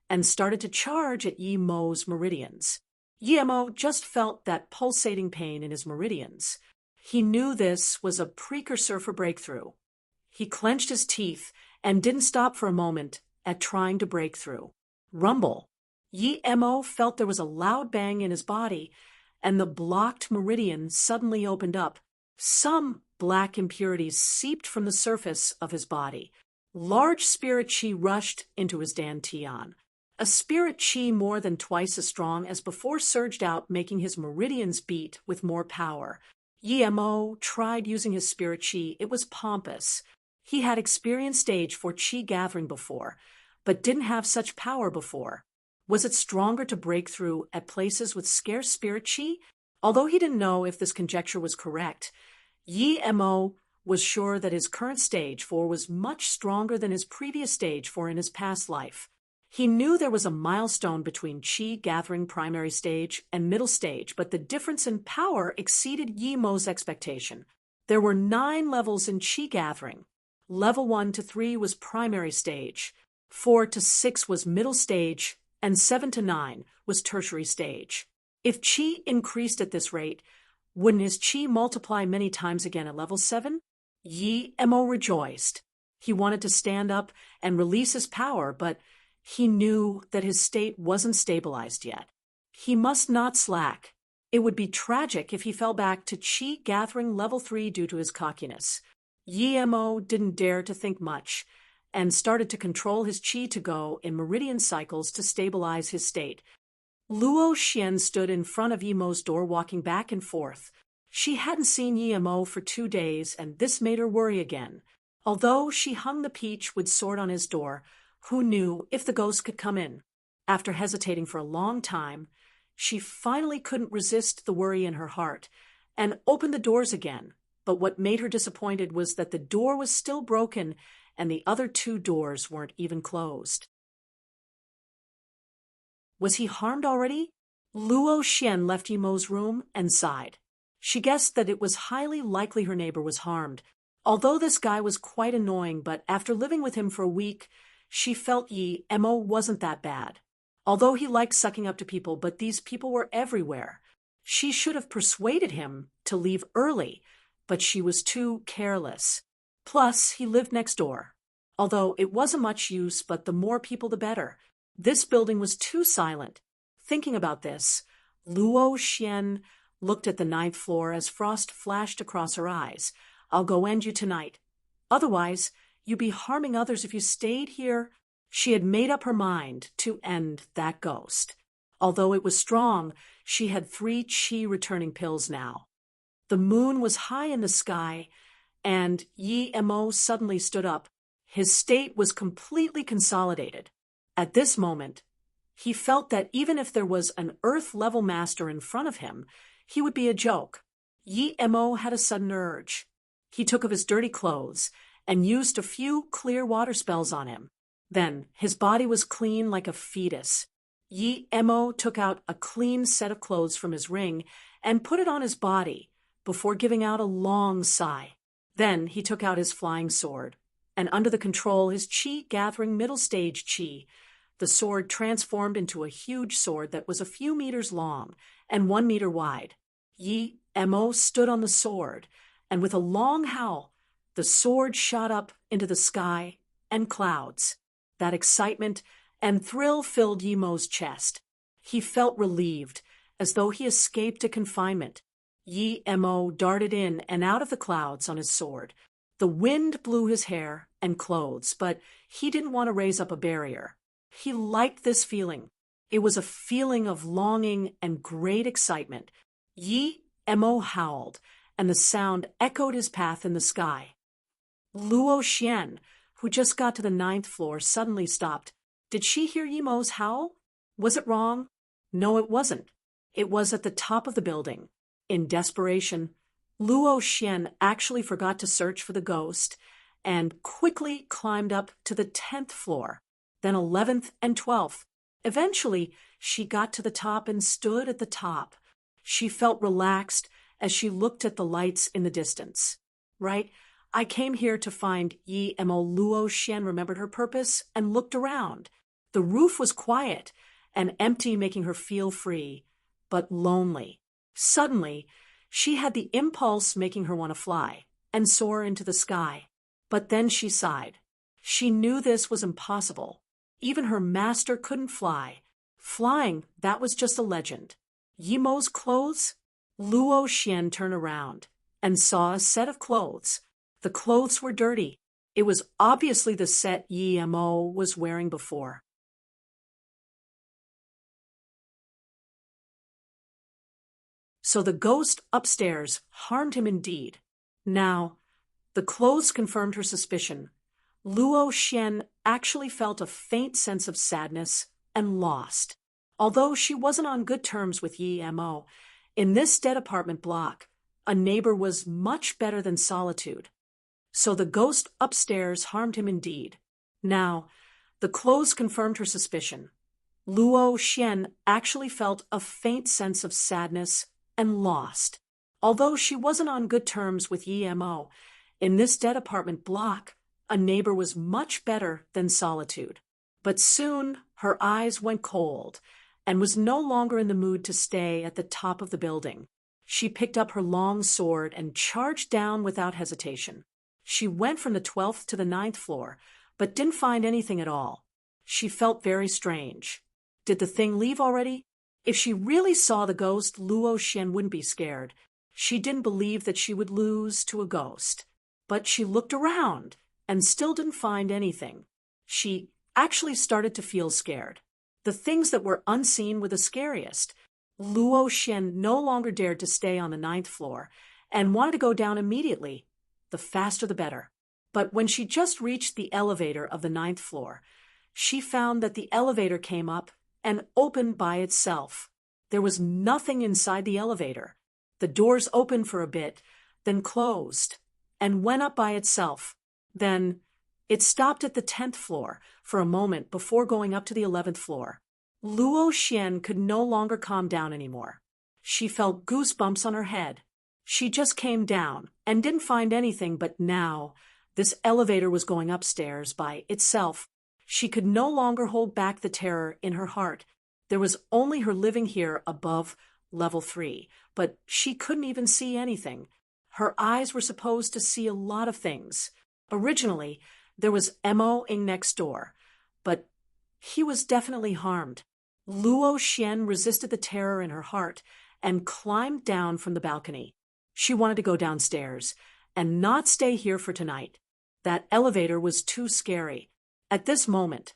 and started to charge at Yi Mo's meridians. Yi Mo just felt that pulsating pain in his meridians. He knew this was a precursor for breakthrough. He clenched his teeth and didn't stop for a moment at trying to break through. Rumble. Yi Mo felt there was a loud bang in his body, and the blocked meridian suddenly opened up. Some black impurities seeped from the surface of his body. Large spirit chi rushed into his dantian. A spirit chi more than twice as strong as before surged out, making his meridians beat with more power. Yi Mo tried using his spirit chi. It was pompous. He had experienced stage 4 chi gathering before, but didn't have such power before. Was it stronger to break through at places with scarce spirit chi? Although he didn't know if this conjecture was correct, Yi Mo was sure that his current stage 4 was much stronger than his previous stage 4 in his past life. He knew there was a milestone between chi gathering primary stage and middle stage, but the difference in power exceeded Yi Mo's expectation. There were 9 levels in chi gathering. Level 1 to 3 was primary stage. 4 to 6 was middle stage, and 7 to 9 was tertiary stage. If chi increased at this rate, wouldn't his chi multiply many times again at level 7? Yi Mo rejoiced. He wanted to stand up and release his power, but he knew that his state wasn't stabilized yet. He must not slack. It would be tragic if he fell back to chi gathering level 3 due to his cockiness. Yi Mo didn't dare to think much, and started to control his chi to go in meridian cycles to stabilize his state. Luo Xian stood in front of Yi Mo's door walking back and forth. She hadn't seen Yi Mo for 2 days, and this made her worry again. Although she hung the peach with sword on his door, who knew if the ghost could come in? After hesitating for a long time, she finally couldn't resist the worry in her heart, and opened the doors again. But what made her disappointed was that the door was still broken, and the other 2 doors weren't even closed. Was he harmed already? Luo Xian left Yi Mo's room and sighed. She guessed that it was highly likely her neighbor was harmed. Although this guy was quite annoying, but after living with him for a week, she felt Yi Mo wasn't that bad. Although he liked sucking up to people, but these people were everywhere. She should have persuaded him to leave early, but she was too careless. Plus, he lived next door. Although it wasn't much use, but the more people the better. This building was too silent. Thinking about this, Luo Xian looked at the 9th floor as frost flashed across her eyes. I'll go end you tonight. Otherwise, you'd be harming others if you stayed here. She had made up her mind to end that ghost. Although it was strong, she had 3 chi returning pills now. The moon was high in the sky, and Yi Mo suddenly stood up. His state was completely consolidated. At this moment, he felt that even if there was an Earth-level master in front of him, he would be a joke. Yi Mo had a sudden urge. He took of his dirty clothes and used a few clear water spells on him. Then his body was clean like a fetus. Yi Mo took out a clean set of clothes from his ring and put it on his body before giving out a long sigh. Then he took out his flying sword, and under the control his chi gathering middle stage chi, the sword transformed into a huge sword that was a few meters long and 1 meter wide. Yi Mo stood on the sword, and with a long howl, the sword shot up into the sky and clouds. That excitement and thrill filled Yi Mo's chest. He felt relieved, as though he escaped a confinement. Yi Mo darted in and out of the clouds on his sword. The wind blew his hair and clothes, but he didn't want to raise up a barrier. He liked this feeling. It was a feeling of longing and great excitement. Yi Mo howled, and the sound echoed his path in the sky. Luo Xian, who just got to the 9th floor, suddenly stopped. Did she hear Yi Mo's howl? Was it wrong? No, it wasn't. It was at the top of the building. In desperation, Luo Xian actually forgot to search for the ghost and quickly climbed up to the 10th floor, then 11th and 12th. Eventually, she got to the top and stood at the top. She felt relaxed as she looked at the lights in the distance. Right? I came here to find Yi Mo. Luo Xian remembered her purpose and looked around. The roof was quiet and empty, making her feel free, but lonely. Suddenly, she had the impulse making her want to fly and soar into the sky. But then she sighed. She knew this was impossible. Even her master couldn't fly. Flying, that was just a legend. Yi Mo's clothes? Luo Xian turned around and saw a set of clothes. The clothes were dirty. It was obviously the set Yi Mo was wearing before. So the ghost upstairs harmed him indeed. Now, the clothes confirmed her suspicion. Luo Xian actually felt a faint sense of sadness and lost. Although she wasn't on good terms with Yi Mo, in this dead apartment block, a neighbor was much better than solitude. So the ghost upstairs harmed him indeed. Now, the clothes confirmed her suspicion. Luo Xian actually felt a faint sense of sadness and lost. Although she wasn't on good terms with Yi Mo, in this dead apartment block, a neighbor was much better than solitude. But soon her eyes went cold and was no longer in the mood to stay at the top of the building. She picked up her long sword and charged down without hesitation. She went from the 12th to the 9th floor, but didn't find anything at all. She felt very strange. Did the thing leave already? If she really saw the ghost, Luo Xian wouldn't be scared. She didn't believe that she would lose to a ghost. But she looked around and still didn't find anything. She actually started to feel scared. The things that were unseen were the scariest. Luo Xian no longer dared to stay on the 9th floor and wanted to go down immediately. The faster the better. But when she just reached the elevator of the 9th floor, she found that the elevator came up and opened by itself. There was nothing inside the elevator. The doors opened for a bit, then closed, and went up by itself. Then it stopped at the 10th floor for a moment before going up to the 11th floor. Luo Xian could no longer calm down anymore. She felt goosebumps on her head. She just came down and didn't find anything, but now this elevator was going upstairs by itself. She could no longer hold back the terror in her heart. There was only her living here above level 3, but she couldn't even see anything. Her eyes were supposed to see a lot of things. Originally, there was Mo Ing next door, but he was definitely harmed. Luo Xian resisted the terror in her heart and climbed down from the balcony. She wanted to go downstairs and not stay here for tonight. That elevator was too scary. At this moment,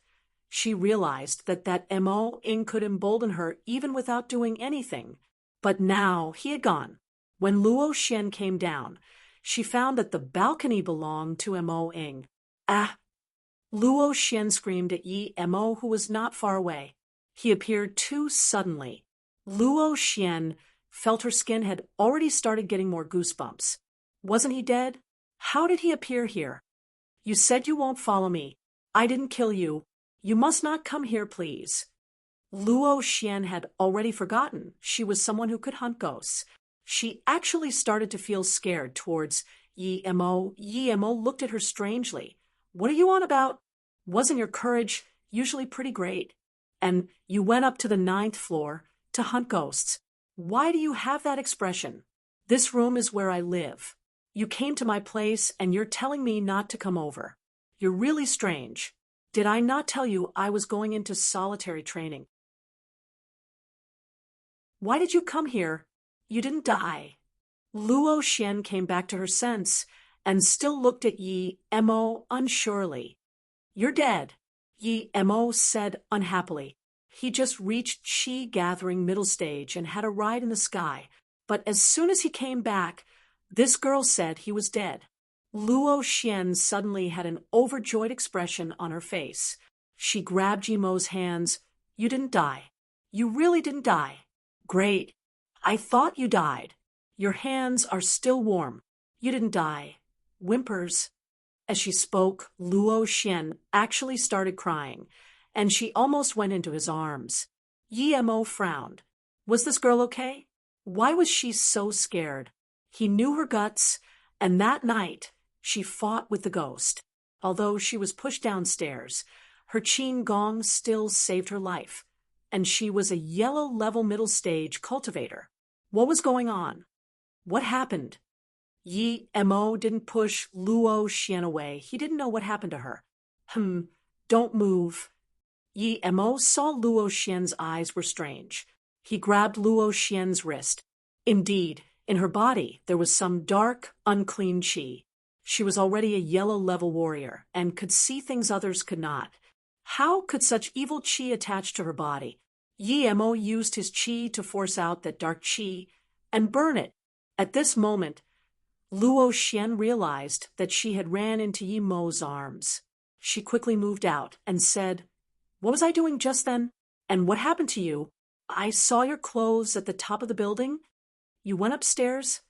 she realized that Mo Ing could embolden her even without doing anything. But now he had gone. When Luo Xian came down, she found that the balcony belonged to Mo Ing. Ah! Luo Xian screamed at Mo, who was not far away. He appeared too suddenly. Luo Xian felt her skin had already started getting more goosebumps. Wasn't he dead? How did he appear here? You said you won't follow me. I didn't kill you. You must not come here, please. Luo Xian had already forgotten she was someone who could hunt ghosts. She actually started to feel scared towards Mo. Mo looked at her strangely. What are you on about? Wasn't your courage usually pretty great? And you went up to the 9th floor to hunt ghosts. Why do you have that expression? This room is where I live. You came to my place and you're telling me not to come over. You're really strange. Did I not tell you I was going into solitary training? Why did you come here? You didn't die. Luo Xian came back to her sense and still looked at Mo unsurely. You're dead, Mo said unhappily. He just reached Qi gathering middle stage and had a ride in the sky. But as soon as he came back, this girl said he was dead. Luo Xian suddenly had an overjoyed expression on her face. She grabbed Mo's hands. You didn't die. You really didn't die. Great. I thought you died. Your hands are still warm. You didn't die. Whimpers. As she spoke, Luo Xian actually started crying, and she almost went into his arms. Mo frowned. Was this girl okay? Why was she so scared? He knew her guts, and that night she fought with the ghost. Although she was pushed downstairs, her qin gong still saved her life, and she was a yellow-level middle stage cultivator. What was going on? What happened? Mo didn't push Luo Xian away. He didn't know what happened to her. Don't move. Mo saw Luo Xian's eyes were strange. He grabbed Luo Xian's wrist. Indeed, in her body there was some dark, unclean qi. She was already a yellow-level warrior and could see things others could not. How could such evil qi attach to her body? Mo used his qi to force out that dark qi and burn it. At this moment, Luo Xian realized that she had ran into Mo's arms. She quickly moved out and said, What was I doing just then? And what happened to you? I saw your clothes at the top of the building. You went upstairs?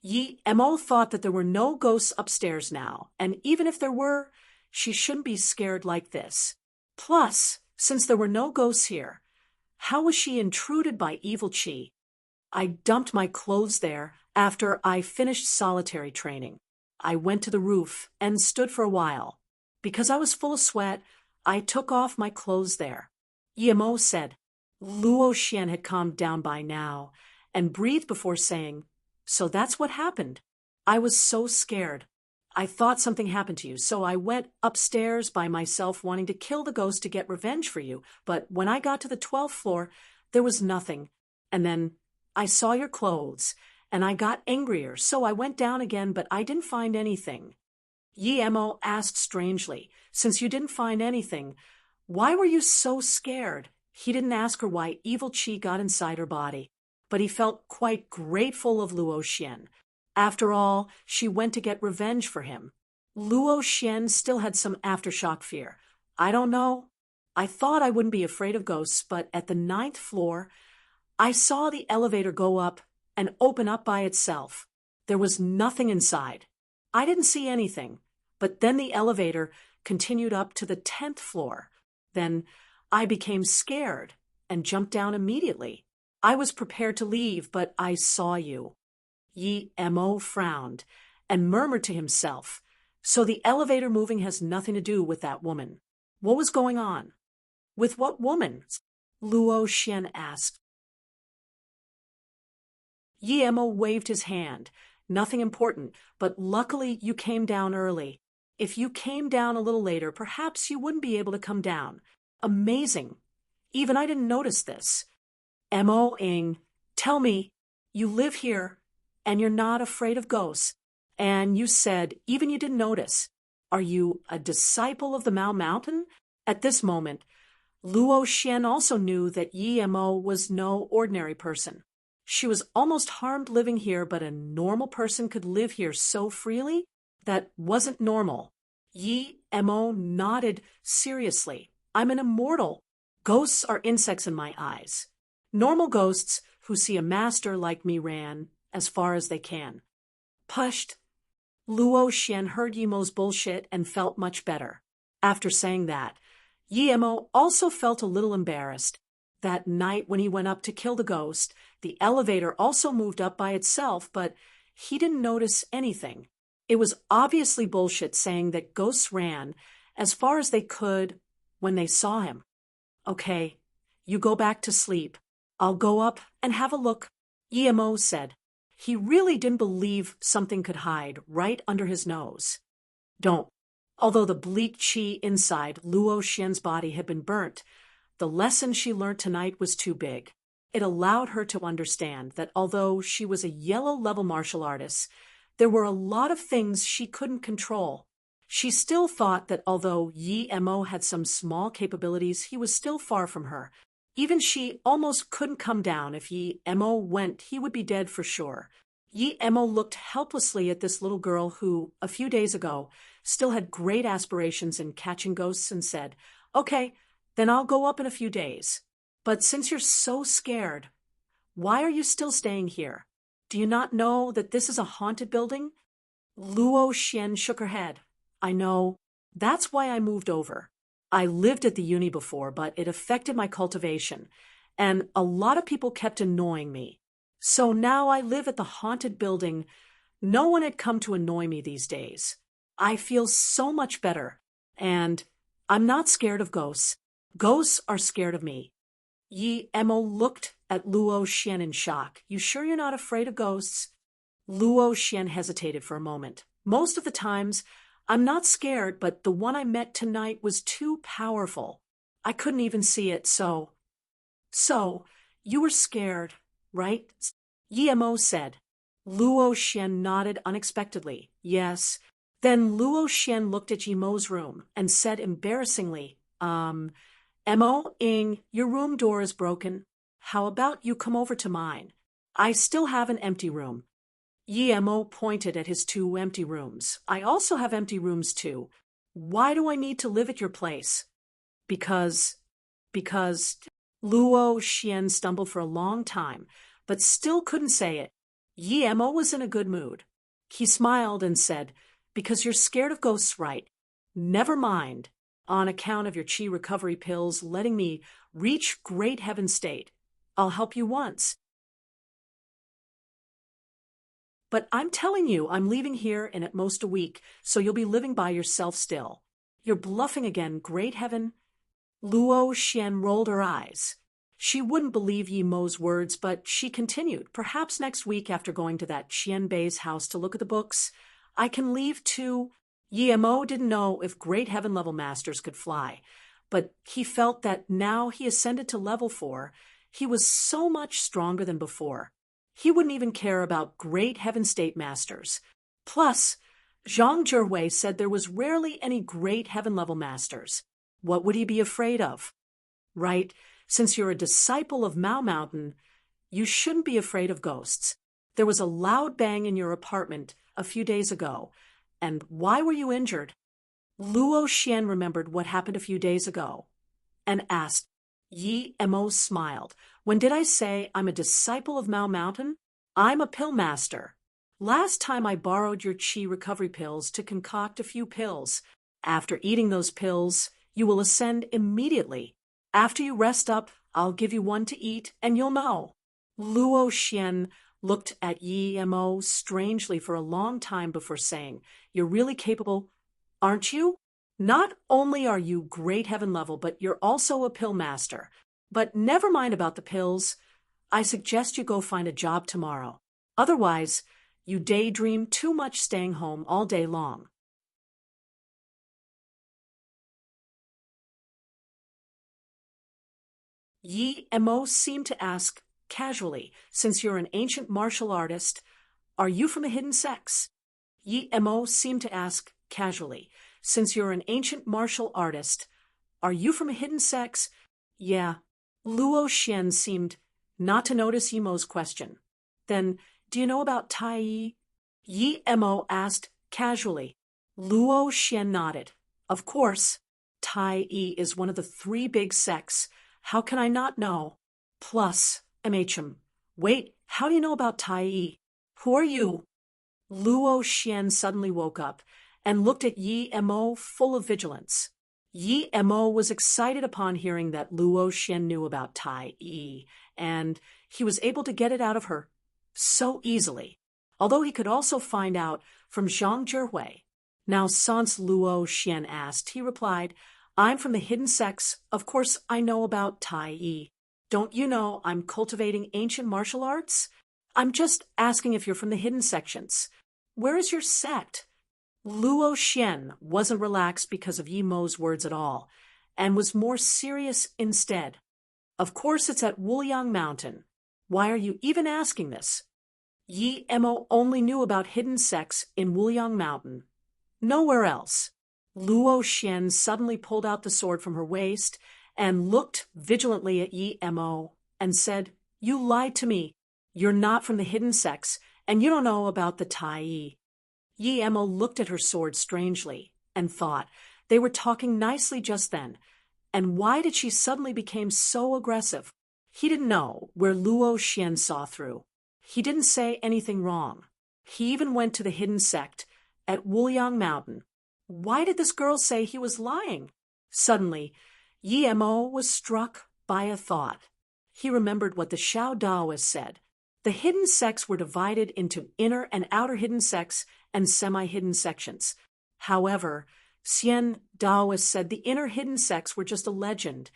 Mo thought that there were no ghosts upstairs now, and even if there were, she shouldn't be scared like this. Plus, since there were no ghosts here, how was she intruded by evil qi? I dumped my clothes there after I finished solitary training. I went to the roof and stood for a while. Because I was full of sweat, I took off my clothes there. Yemo said. Luo Xian had calmed down by now and breathed before saying, so that's what happened. I was so scared. I thought something happened to you, so I went upstairs by myself wanting to kill the ghost to get revenge for you. But when I got to the 12th floor, there was nothing. And then I saw your clothes, and I got angrier, so I went down again, but I didn't find anything. Yemo asked strangely, since you didn't find anything, why were you so scared? He didn't ask her why evil Qi got inside her body, but he felt quite grateful of Luo Xian. After all, she went to get revenge for him. Luo Xian still had some aftershock fear. I don't know. I thought I wouldn't be afraid of ghosts, but at the 9th floor, I saw the elevator go up and open up by itself. There was nothing inside. I didn't see anything, but then the elevator continued up to the 10th floor. Then I became scared and jumped down immediately. I was prepared to leave, but I saw you. Yemo frowned and murmured to himself, so the elevator moving has nothing to do with that woman. What was going on? With what woman? Luo Xian asked. Yemo waved his hand. Nothing important, but luckily you came down early. If you came down a little later, perhaps you wouldn't be able to come down. Amazing. Even I didn't notice this. Mo-ing, tell me, you live here, and you're not afraid of ghosts, and you said even you didn't notice. Are you a disciple of the Mao Mountain? At this moment, Luo Xian also knew that Yemo was no ordinary person. She was almost harmed living here, but a normal person could live here so freely? That wasn't normal. Yemo nodded seriously. I'm an immortal. Ghosts are insects in my eyes. Normal ghosts who see a master like me ran as far as they can. Pushed. Luo Xian heard Yemo's bullshit and felt much better. After saying that, Yemo also felt a little embarrassed. That night when he went up to kill the ghost, the elevator also moved up by itself, but he didn't notice anything. It was obviously bullshit saying that ghosts ran as far as they could when they saw him. Okay, you go back to sleep. I'll go up and have a look, Yemo said. He really didn't believe something could hide right under his nose. Don't. Although the bleak qi inside Luo Xian's body had been burnt, the lesson she learned tonight was too big. It allowed her to understand that although she was a yellow-level martial artist, there were a lot of things she couldn't control. She still thought that although Yemo had some small capabilities, he was still far from her. Even she almost couldn't come down. If Yemo went, he would be dead for sure. Yemo looked helplessly at this little girl who, a few days ago, still had great aspirations in catching ghosts and said, okay, then I'll go up in a few days. But since you're so scared, why are you still staying here? Do you not know that this is a haunted building? Luo Xian shook her head. I know. That's why I moved over. I lived at the uni before, but it affected my cultivation, and a lot of people kept annoying me. So now I live at the haunted building. No one had come to annoy me these days. I feel so much better, and I'm not scared of ghosts. Ghosts are scared of me. Yemo looked at Luo Xian in shock. You sure you're not afraid of ghosts? Luo Xian hesitated for a moment. Most of the times, I'm not scared, but the one I met tonight was too powerful. I couldn't even see it, so... So, you were scared, right? Yemo said. Luo Xian nodded unexpectedly. Yes. Then Luo Xian looked at Yemo's room and said embarrassingly, Mo-ing, your room door is broken. How about you come over to mine? I still have an empty room. Yemo pointed at his 2 empty rooms. I also have empty rooms too. Why do I need to live at your place? Because Luo Xian stumbled for a long time, but still couldn't say it. Yemo was in a good mood. He smiled and said, because you're scared of ghosts, right? Never mind. On account of your qi recovery pills letting me reach great heaven state, I'll help you once. But I'm telling you, I'm leaving here in at most a week, so you'll be living by yourself still. You're bluffing again, great heaven. Luo Xian rolled her eyes. She wouldn't believe Yi Mo's words, but she continued. Perhaps next week, after going to that Qian Bei's house to look at the books, I can leave too. Yi Mo didn't know if great heaven-level masters could fly, but he felt that now he ascended to level 4, he was so much stronger than before. He wouldn't even care about great heaven state masters. Plus, Zhang Zhihui said there was rarely any great heaven-level masters. What would he be afraid of? Right, since you're a disciple of Mao Mountain, you shouldn't be afraid of ghosts. There was a loud bang in your apartment a few days ago. And why were you injured? Luo Xian remembered what happened a few days ago and asked. Yi Mo smiled. When did I say I'm a disciple of Mao Mountain? I'm a pill master. Last time I borrowed your qi recovery pills to concoct a few pills. After eating those pills, you will ascend immediately. After you rest up, I'll give you one to eat and you'll know. Luo Xian looked at Yi Mo strangely for a long time before saying, You're really capable, aren't you? Not only are you great heaven level, but you're also a pill master. But never mind about the pills. I suggest you go find a job tomorrow. Otherwise, you daydream too much staying home all day long. Yi Mo seemed to ask casually, since you're an ancient martial artist, are you from a hidden sex? Yi Mo seemed to ask casually, since you're an ancient martial artist, are you from a hidden sex? Yeah. Luo Xian seemed not to notice Yi Mo's question. Then, do you know about Tai Yi? Yi Mo asked casually. Luo Xian nodded. Of course. Tai Yi is one of the 3 big sects. How can I not know? Plus, MHM. Wait, how do you know about Tai Yi? Who are you? Luo Xian suddenly woke up and looked at Yi Mo full of vigilance. Yi Mo was excited upon hearing that Luo Xian knew about Tai Yi, and he was able to get it out of her so easily, although he could also find out from Zhang Zhihui. Now, since Luo Xian asked, he replied, I'm from the hidden sects. Of course, I know about Tai Yi. Don't you know I'm cultivating ancient martial arts? I'm just asking if you're from the hidden sections. Where is your sect? Luo Xian wasn't relaxed because of Yi Mo's words at all, and was more serious instead. Of course it's at Wuliang Mountain. Why are you even asking this? Yi Mo only knew about hidden sects in Wuliang Mountain. Nowhere else. Luo Xian suddenly pulled out the sword from her waist and looked vigilantly at Yi Mo and said, You lied to me. You're not from the hidden sects, and you don't know about the Tai Yi. Yi Mo looked at her sword strangely and thought, they were talking nicely just then, and why did she suddenly become so aggressive? He didn't know where Luo Xian saw through. He didn't say anything wrong. He even went to the hidden sect at Wuliang Mountain. Why did this girl say he was lying? Suddenly, Yi Mo was struck by a thought. He remembered what the Shao Daoists said. The hidden sects were divided into inner and outer hidden sects and semi-hidden sections. However, Xian Daoists said the inner hidden sects were just a legend,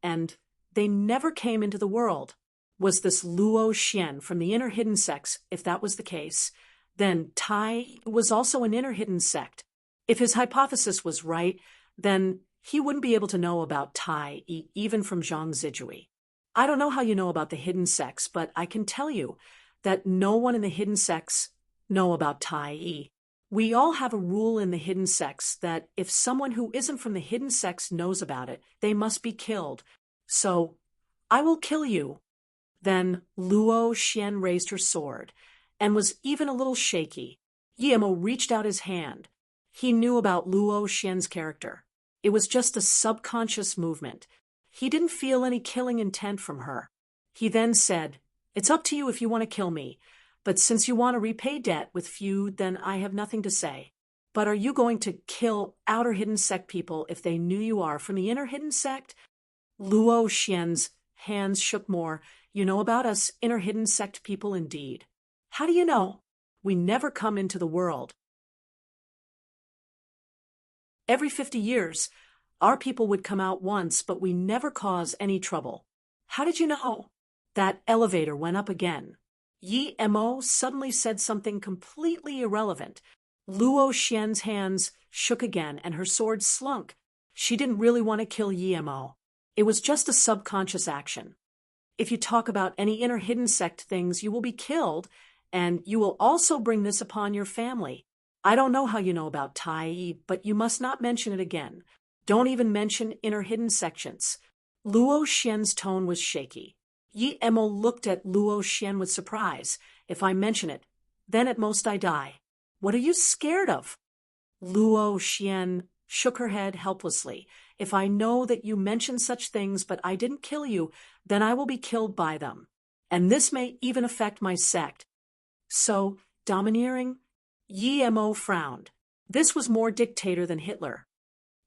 and they never came into the world. Was this Luo Xian from the inner hidden sects? If that was the case, then Tai was also an inner hidden sect. If his hypothesis was right, then he wouldn't be able to know about Tai even from Zhang Zhihui. I don't know how you know about the hidden sects, but I can tell you that no one in the hidden sects know about Tai Yi. We all have a rule in the hidden sects that if someone who isn't from the hidden sects knows about it, they must be killed. So, I will kill you. Then Luo Xian raised her sword and was even a little shaky. Yi Mo reached out his hand. He knew about Luo Xian's character. It was just a subconscious movement. He didn't feel any killing intent from her. He then said, It's up to you if you want to kill me, but since you want to repay debt with feud, then I have nothing to say. But are you going to kill outer hidden sect people if they knew you are from the inner hidden sect? Luo Xian's hands shook more. You know about us inner hidden sect people indeed. How do you know? We never come into the world. Every 50 years, our people would come out once, but we never cause any trouble. How did you know? That elevator went up again. Yi Mo suddenly said something completely irrelevant. Luo Xian's hands shook again and her sword slunk. She didn't really want to kill Yi Mo. It was just a subconscious action. If you talk about any inner hidden sect things, you will be killed, and you will also bring this upon your family. I don't know how you know about Tai, but you must not mention it again. Don't even mention inner hidden sections. Luo Xian's tone was shaky. Yi Mo looked at Luo Xian with surprise. If I mention it, then at most I die. What are you scared of? Luo Xian shook her head helplessly. If I know that you mention such things but I didn't kill you, then I will be killed by them. And this may even affect my sect. So, domineering? Yi Mo frowned. This was more dictator than Hitler.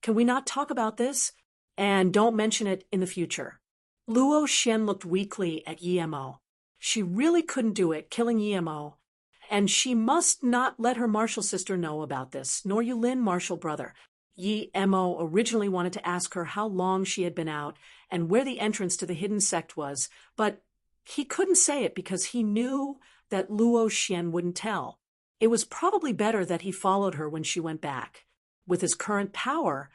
Can we not talk about this? And don't mention it in the future. Luo Xian looked weakly at Yi Mo. She really couldn't do it, killing Yi Mo. And she must not let her martial sister know about this, nor Yulin martial brother. Yi Mo originally wanted to ask her how long she had been out and where the entrance to the hidden sect was, but he couldn't say it because he knew that Luo Xian wouldn't tell. It was probably better that he followed her when she went back. With his current power,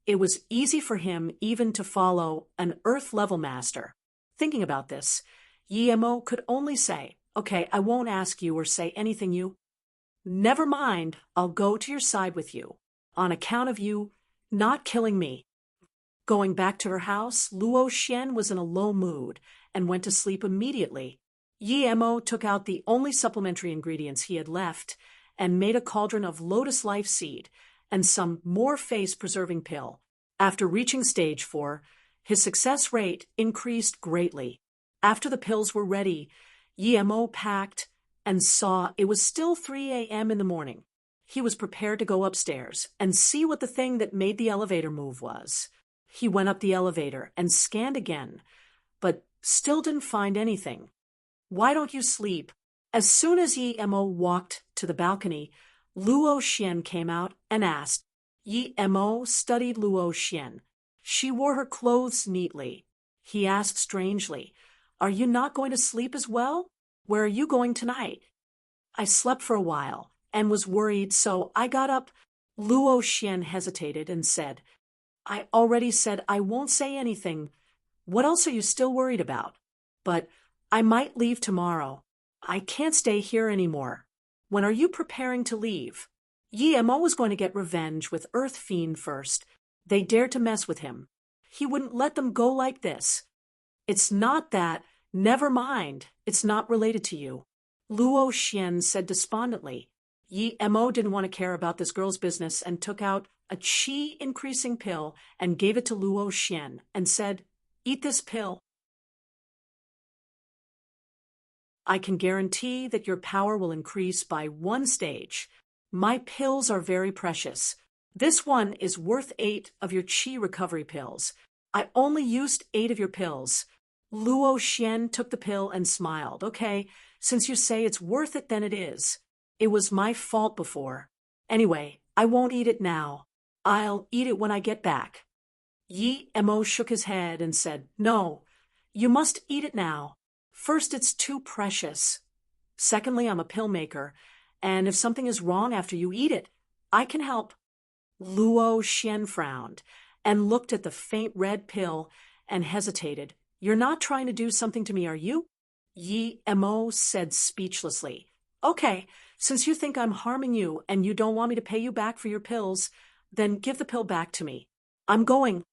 it was easy for him even to follow an Earth-level master. Thinking about this, Yi Mo could only say, "Okay, I won't ask you or say anything you—" "Never mind, I'll go to your side with you, on account of you not killing me." Going back to her house, Luo Xian was in a low mood and went to sleep immediately. Yi Mo took out the only supplementary ingredients he had left and made a cauldron of lotus life seed and some more face-preserving pill. After reaching stage 4, his success rate increased greatly. After the pills were ready, Yi Mo packed and saw it was still 3 a.m. in the morning. He was prepared to go upstairs and see what the thing that made the elevator move was. He went up the elevator and scanned again, but still didn't find anything. "Why don't you sleep?" As soon as Yi Mo walked to the balcony, Luo Xian came out and asked. Yi Mo studied Luo Xian. She wore her clothes neatly. He asked strangely, "Are you not going to sleep as well? Where are you going tonight?" "I slept for a while and was worried, so I got up." Luo Xian hesitated and said, "I already said I won't say anything. What else are you still worried about? But I might leave tomorrow. I can't stay here anymore." "When are you preparing to leave?" Yi Mo was going to get revenge with Earth Fiend first. They dared to mess with him. He wouldn't let them go like this. "It's not that. Never mind. It's not related to you," Luo Xian said despondently. Yi Mo didn't want to care about this girl's business and took out a qi-increasing pill and gave it to Luo Xian and said, "Eat this pill. I can guarantee that your power will increase by 1 stage. My pills are very precious. This one is worth 8 of your qi recovery pills. I only used 8 of your pills." Luo Xian took the pill and smiled. "Okay, since you say it's worth it, then it is. It was my fault before. Anyway, I won't eat it now. I'll eat it when I get back." Yi Mo shook his head and said, "No, you must eat it now. First, it's too precious. Secondly, I'm a pill maker, and if something is wrong after you eat it, I can help." Luo Xian frowned and looked at the faint red pill and hesitated. "You're not trying to do something to me, are you?" Yi Mo said speechlessly, "Okay, since you think I'm harming you and you don't want me to pay you back for your pills, then give the pill back to me. I'm going.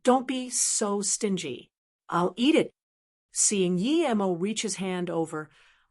Don't be so stingy. I'll eat it." Seeing Yi Mo reach his hand over,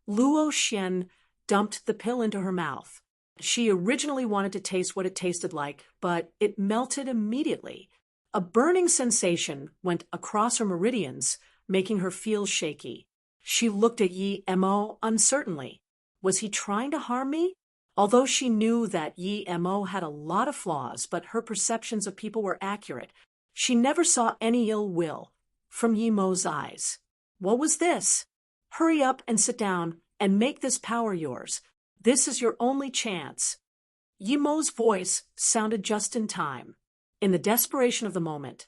Luo Xian dumped the pill into her mouth. She originally wanted to taste what it tasted like, but it melted immediately. A burning sensation went across her meridians, making her feel shaky. She looked at Yi Mo uncertainly. Was he trying to harm me? Although she knew that Yi Mo had a lot of flaws, but her perceptions of people were accurate, she never saw any ill will from Yi Mo's eyes. What was this? "Hurry up and sit down and make this power yours. This is your only chance." Yi Mo's voice sounded just in time. In the desperation of the moment,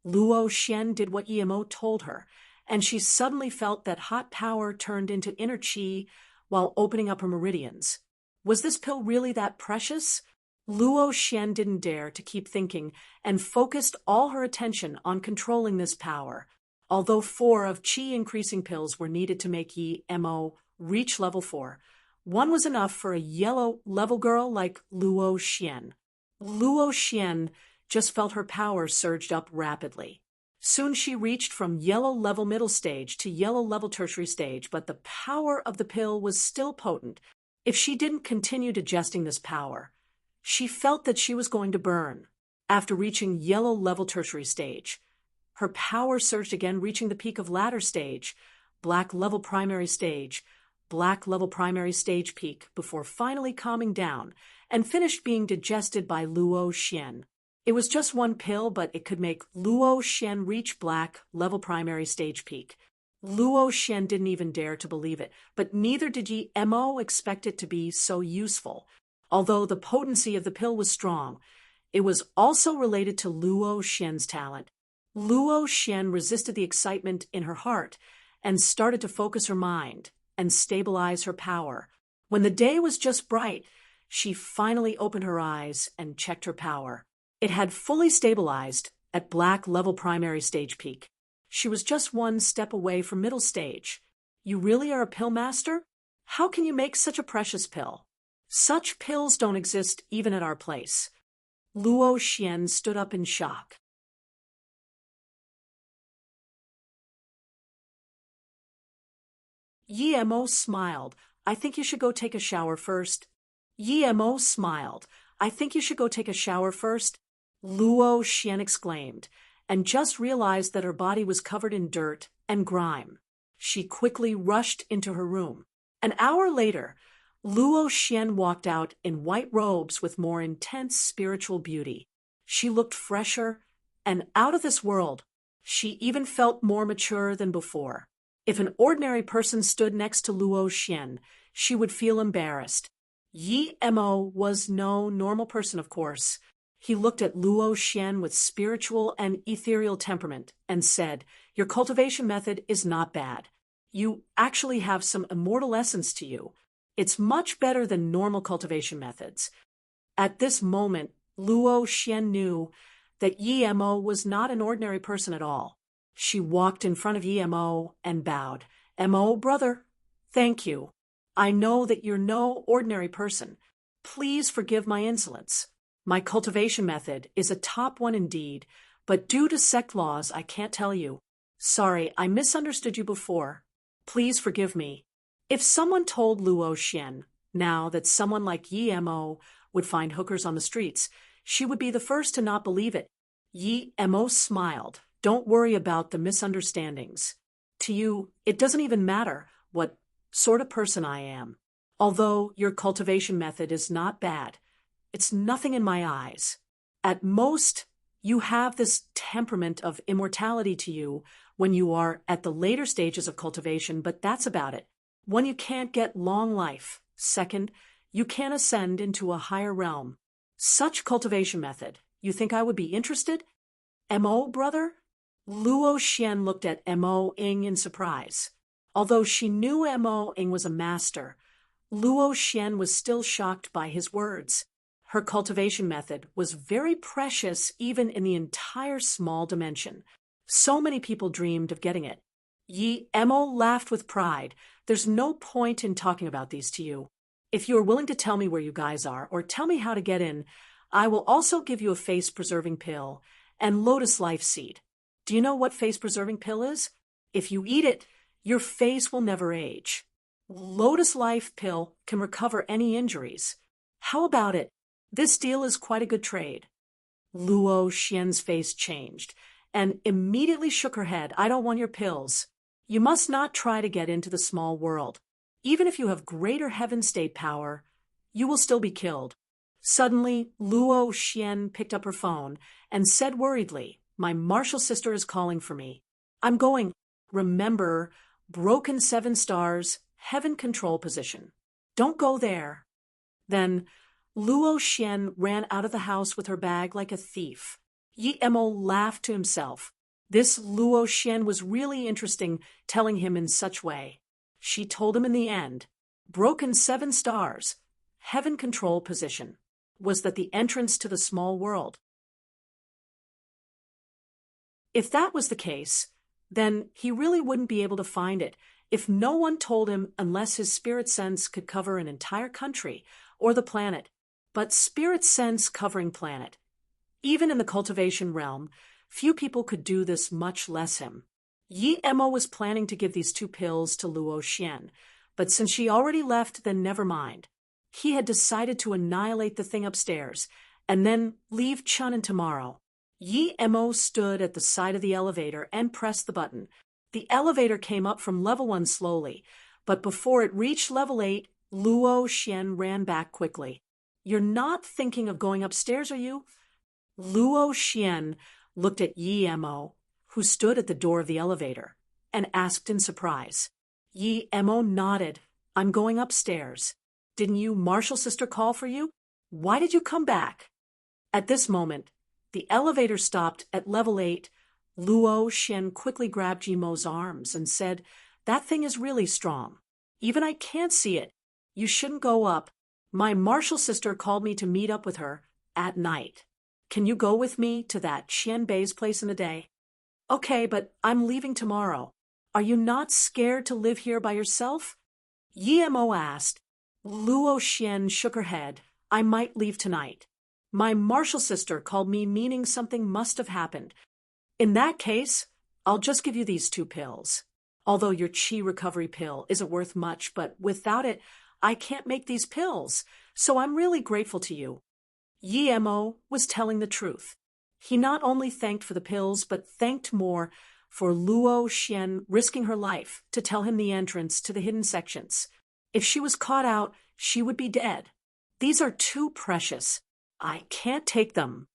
Luo Xian did what Yimo told her, and she suddenly felt that hot power turned into inner qi while opening up her meridians. Was this pill really that precious? Luo Xian didn't dare to keep thinking and focused all her attention on controlling this power. Although 4 of qi-increasing pills were needed to make Yi Mo reach level 4, one was enough for a yellow level girl like Luo Xian. Luo Xian just felt her power surged up rapidly. Soon she reached from yellow level middle stage to yellow level tertiary stage, but the power of the pill was still potent. If she didn't continue digesting this power, she felt that she was going to burn. After reaching yellow level tertiary stage, her power surged again, reaching the peak of ladder stage, black level primary stage, black level primary stage peak, before finally calming down and finished being digested by Luo Xian. It was just one pill, but it could make Luo Xian reach black level primary stage peak. Luo Xian didn't even dare to believe it, but neither did Yi Mo expect it to be so useful. Although the potency of the pill was strong, it was also related to Luo Xian's talent. Luo Xian resisted the excitement in her heart and started to focus her mind and stabilize her power. When the day was just bright, she finally opened her eyes and checked her power. It had fully stabilized at black level primary stage peak. She was just one step away from middle stage. You really are a pill master? How can you make such a precious pill? Such pills don't exist even at our place. Luo Xian stood up in shock. Yi Mo smiled. I think you should go take a shower first. Yi Mo smiled. I think you should go take a shower first. Luo Xian exclaimed, and just realized that her body was covered in dirt and grime. She quickly rushed into her room. An hour later, Luo Xian walked out in white robes with more intense spiritual beauty. She looked fresher and out of this world. She even felt more mature than before. If an ordinary person stood next to Luo Xian, she would feel embarrassed. Yi Mo was no normal person, of course. He looked at Luo Xian with spiritual and ethereal temperament and said, "Your cultivation method is not bad. You actually have some immortal essence to you. It's much better than normal cultivation methods." At this moment, Luo Xian knew that Yi Mo was not an ordinary person at all. She walked in front of Yi Mo and bowed. "Mo, brother, thank you. I know that you're no ordinary person. Please forgive my insolence. My cultivation method is a top one indeed, but due to sect laws, I can't tell you. Sorry, I misunderstood you before. Please forgive me." If someone told Luo Xian now that someone like Yi Mo would find hookers on the streets, she would be the first to not believe it. Yi Mo smiled. "Don't worry about the misunderstandings. To you, it doesn't even matter what sort of person I am. Although your cultivation method is not bad, it's nothing in my eyes. At most, you have this temperament of immortality to you when you are at the later stages of cultivation, but that's about it. One, you can't get long life. Second, you can't ascend into a higher realm. Such cultivation method, you think I would be interested? Mo, brother?" Luo Xian looked at Mo Ing in surprise. Although she knew Mo Ing was a master, Luo Xian was still shocked by his words. Her cultivation method was very precious even in the entire small dimension. So many people dreamed of getting it. Yi Mo laughed with pride. "There's no point in talking about these to you. If you are willing to tell me where you guys are, or tell me how to get in, I will also give you a face-preserving pill and lotus life seed. Do you know what face-preserving pill is? If you eat it, your face will never age. Lotus life pill can recover any injuries. How about it? This deal is quite a good trade." Luo Xian's face changed and immediately shook her head. "I don't want your pills. You must not try to get into the small world. Even if you have greater heaven state power, you will still be killed." Suddenly, Luo Xian picked up her phone and said worriedly, "My martial sister is calling for me. I'm going. Remember, broken 7 stars, heaven control position. Don't go there." Then Luo Xian ran out of the house with her bag like a thief. Yi Mo laughed to himself. This Luo Xian was really interesting, telling him in such way. She told him in the end. Broken 7 stars. Heaven control position. Was that the entrance to the small world? If that was the case, then he really wouldn't be able to find it if no one told him unless his spirit sense could cover an entire country or the planet. But spirit sense covering planet. Even in the cultivation realm, few people could do this, much less him. Yi Mo was planning to give these 2 pills to Luo Xian, but since she already left, then never mind. He had decided to annihilate the thing upstairs, and then leave Chun tomorrow. Yi Mo stood at the side of the elevator and pressed the button. The elevator came up from level 1 slowly, but before it reached level 8, Luo Xian ran back quickly. You're not thinking of going upstairs, are you? Luo Xian looked at Yi Mo, who stood at the door of the elevator, and asked in surprise. Yi Mo nodded. I'm going upstairs. Didn't you Marshall sister call for you? Why did you come back? At this moment, the elevator stopped at level 8. Luo Xian quickly grabbed Yi Mo's arms and said, That thing is really strong. Even I can't see it. You shouldn't go up. My Marshall sister called me to meet up with her at night. Can you go with me to that Xian Bei's place in a day? Okay, but I'm leaving tomorrow. Are you not scared to live here by yourself? Yi Mo asked. Luo Xian shook her head. I might leave tonight. My Marshall sister called me, meaning something must have happened. In that case, I'll just give you these 2 pills. Although your qi recovery pill isn't worth much, but without it, I can't make these pills, so I'm really grateful to you. Yi Mo was telling the truth. He not only thanked for the pills, but thanked more for Luo Xian risking her life to tell him the entrance to the hidden sections. If she was caught out, she would be dead. These are too precious. I can't take them.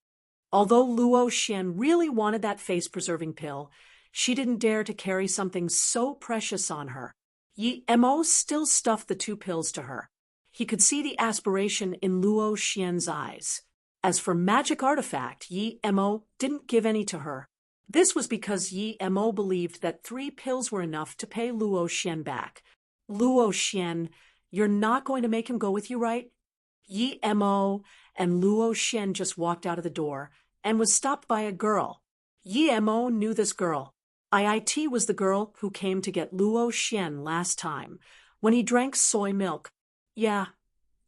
Although Luo Xian really wanted that face-preserving pill, she didn't dare to carry something so precious on her. Yi Mo still stuffed the 2 pills to her. He could see the aspiration in Luo Xian's eyes. As for magic artifact, Yi Mo didn't give any to her. This was because Yi Mo believed that 3 pills were enough to pay Luo Xian back. Luo Xian, you're not going to make him go with you, right? Yi Mo and Luo Xian just walked out of the door and was stopped by a girl. Yi Mo knew this girl. IIT was the girl who came to get Luo Xian last time, when he drank soy milk. Yeah,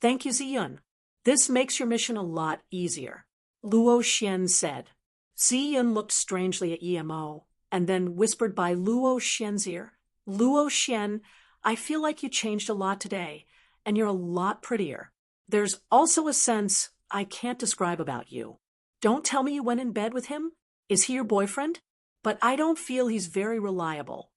thank you, Ziyun. This makes your mission a lot easier, Luo Xian said. Ziyun looked strangely at Yi Mo, and then whispered by Luo Xian's ear. Luo Xian, I feel like you changed a lot today, and you're a lot prettier. There's also a sense I can't describe about you. Don't tell me you went in bed with him? Is he your boyfriend? But I don't feel he's very reliable.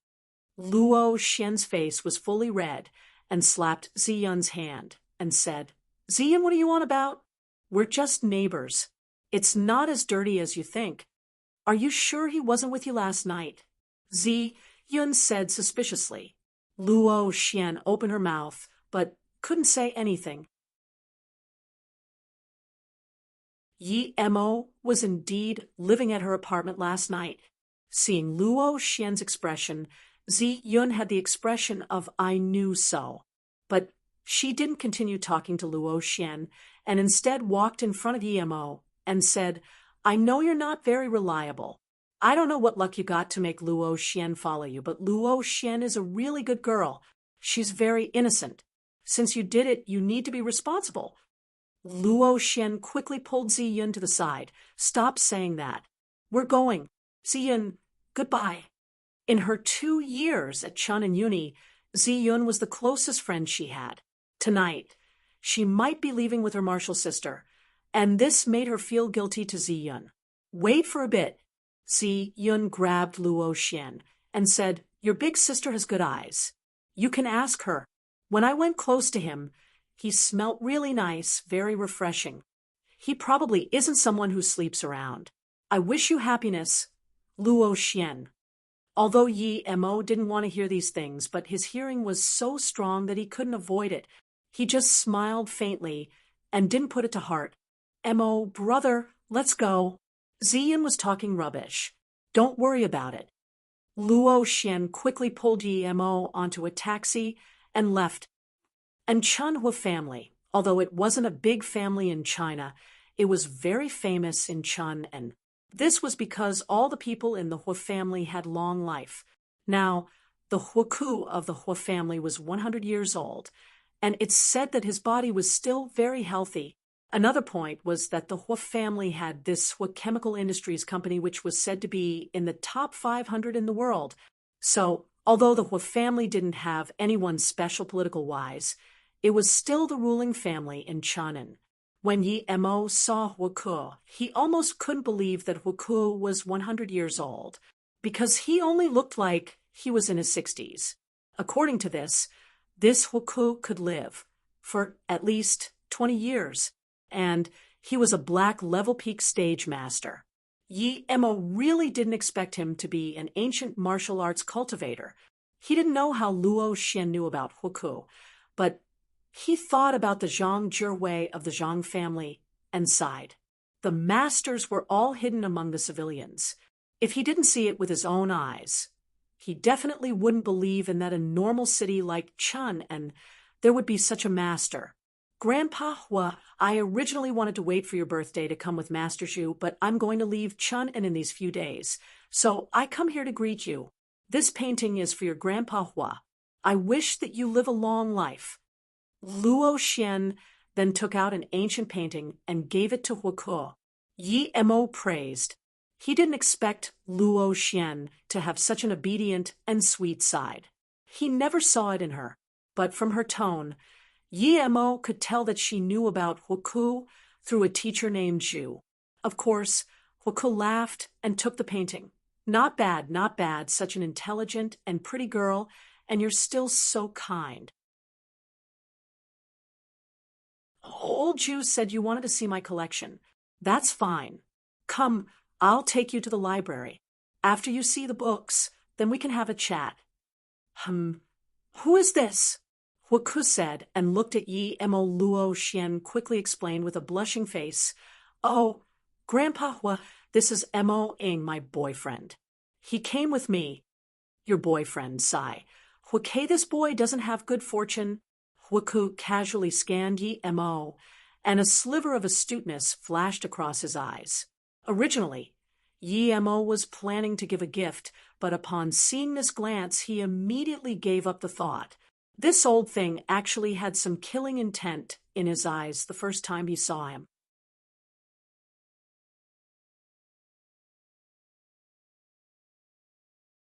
Luo Xian's face was fully red and slapped Ziyun's hand and said, Ziyun, what are you on about? We're just neighbors. It's not as dirty as you think. Are you sure he wasn't with you last night? Ziyun said suspiciously. Luo Xian opened her mouth, but couldn't say anything. Yi Mo was indeed living at her apartment last night. Seeing Luo Xian's expression, Ziyun had the expression of I knew so. But she didn't continue talking to Luo Xian, and instead walked in front of Yi Mo and said, I know you're not very reliable. I don't know what luck you got to make Luo Xian follow you, but Luo Xian is a really good girl. She's very innocent. Since you did it, you need to be responsible. Luo Xian quickly pulled Ziyun to the side. Stop saying that. We're going. Ziyun, goodbye. In her 2 years at Chun and Uni, Ziyun was the closest friend she had. Tonight, she might be leaving with her martial sister, and this made her feel guilty to Ziyun. Wait for a bit. Ziyun grabbed Luo Xian and said, Your big sister has good eyes. You can ask her. When I went close to him, he smelt really nice, very refreshing. He probably isn't someone who sleeps around. I wish you happiness, Luo Xian. Although Yi Mo didn't want to hear these things, but his hearing was so strong that he couldn't avoid it. He just smiled faintly and didn't put it to heart. Mo, brother, let's go. Ziyan was talking rubbish. Don't worry about it. Luo Xian quickly pulled Yimo onto a taxi and left. And Chunhua family, although it wasn't a big family in China, it was very famous in Chun, and this was because all the people in the Hua family had long life. Now, the Huaku of the Hua family was 100 years old, and it's said that his body was still very healthy. Another point was that the Hua family had this Hua Chemical Industries company, which was said to be in the top 500 in the world. So, although the Hua family didn't have anyone special political-wise, it was still the ruling family in Chanan. When Yi Mo saw Huaku, he almost couldn't believe that Huaku was 100 years old, because he only looked like he was in his 60s. According to this Huaku could live for at least 20 years, and he was a black level peak stage master. Yi Mo really didn't expect him to be an ancient martial arts cultivator. He didn't know how Luo Xian knew about Huaku, but he thought about the Zhang Jurwei of the Zhang family and sighed. The masters were all hidden among the civilians. If he didn't see it with his own eyes, he definitely wouldn't believe in that a normal city like Chun and there would be such a master. Grandpa Hua, I originally wanted to wait for your birthday to come with Master Zhu, but I'm going to leave Chun and in these few days, so I come here to greet you. This painting is for your Grandpa Hua. I wish that you live a long life. Luo Xian then took out an ancient painting and gave it to Huaku. Yi Mo praised. He didn't expect Luo Xian to have such an obedient and sweet side. He never saw it in her, but from her tone, Yi Mo could tell that she knew about Huaku through a teacher named Zhu. Of course, Huaku laughed and took the painting. Not bad, not bad, such an intelligent and pretty girl, and you're still so kind. Old Zhu said you wanted to see my collection. That's fine. Come, I'll take you to the library. After you see the books, then we can have a chat. Who is this? Huaku said and looked at Yi Mo. Luo Xian quickly explained with a blushing face. Oh, Grandpa Hua, this is Mo Ing, my boyfriend. He came with me. Your boyfriend, sigh. Huaku, this boy doesn't have good fortune. Huaku casually scanned Yi Mo, and a sliver of astuteness flashed across his eyes. Originally, Yi Mo was planning to give a gift, but upon seeing this glance, he immediately gave up the thought. This old thing actually had some killing intent in his eyes the first time he saw him.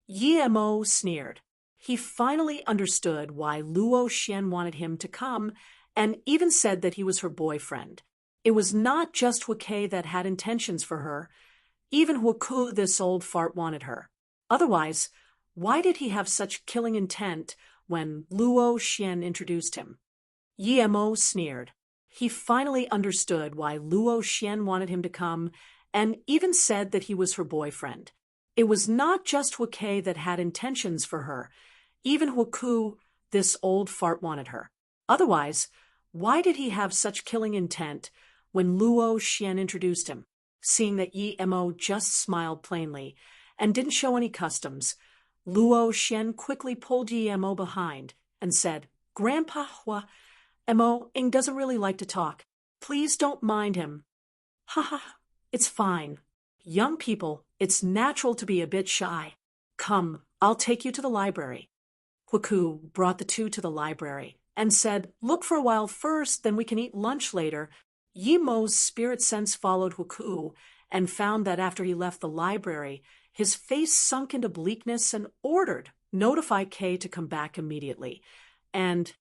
Yi Mo sneered. He finally understood why Luo Xian wanted him to come and even said that he was her boyfriend. It was not just Huaku that had intentions for her. Even Huaku, this old fart, wanted her. Otherwise, why did he have such killing intent when Luo Xian introduced him? Yi Mo sneered. He finally understood why Luo Xian wanted him to come and even said that he was her boyfriend. It was not just Huaku that had intentions for her. Even Huaku, this old fart, wanted her. Otherwise, why did he have such killing intent when Luo Xian introduced him? Seeing that Yi Mo just smiled plainly and didn't show any customs, Luo Xian quickly pulled Yi Mo behind and said, Grandpa Hua, Mo Ing doesn't really like to talk. Please don't mind him. Ha, it's fine. Young people, it's natural to be a bit shy. Come, I'll take you to the library. Huaku brought the two to the library and said, Look for a while first, then we can eat lunch later. Yi Mo's spirit sense followed Huaku and found that after he left the library, his face sunk into bleakness and ordered, Notify Kay to come back immediately. And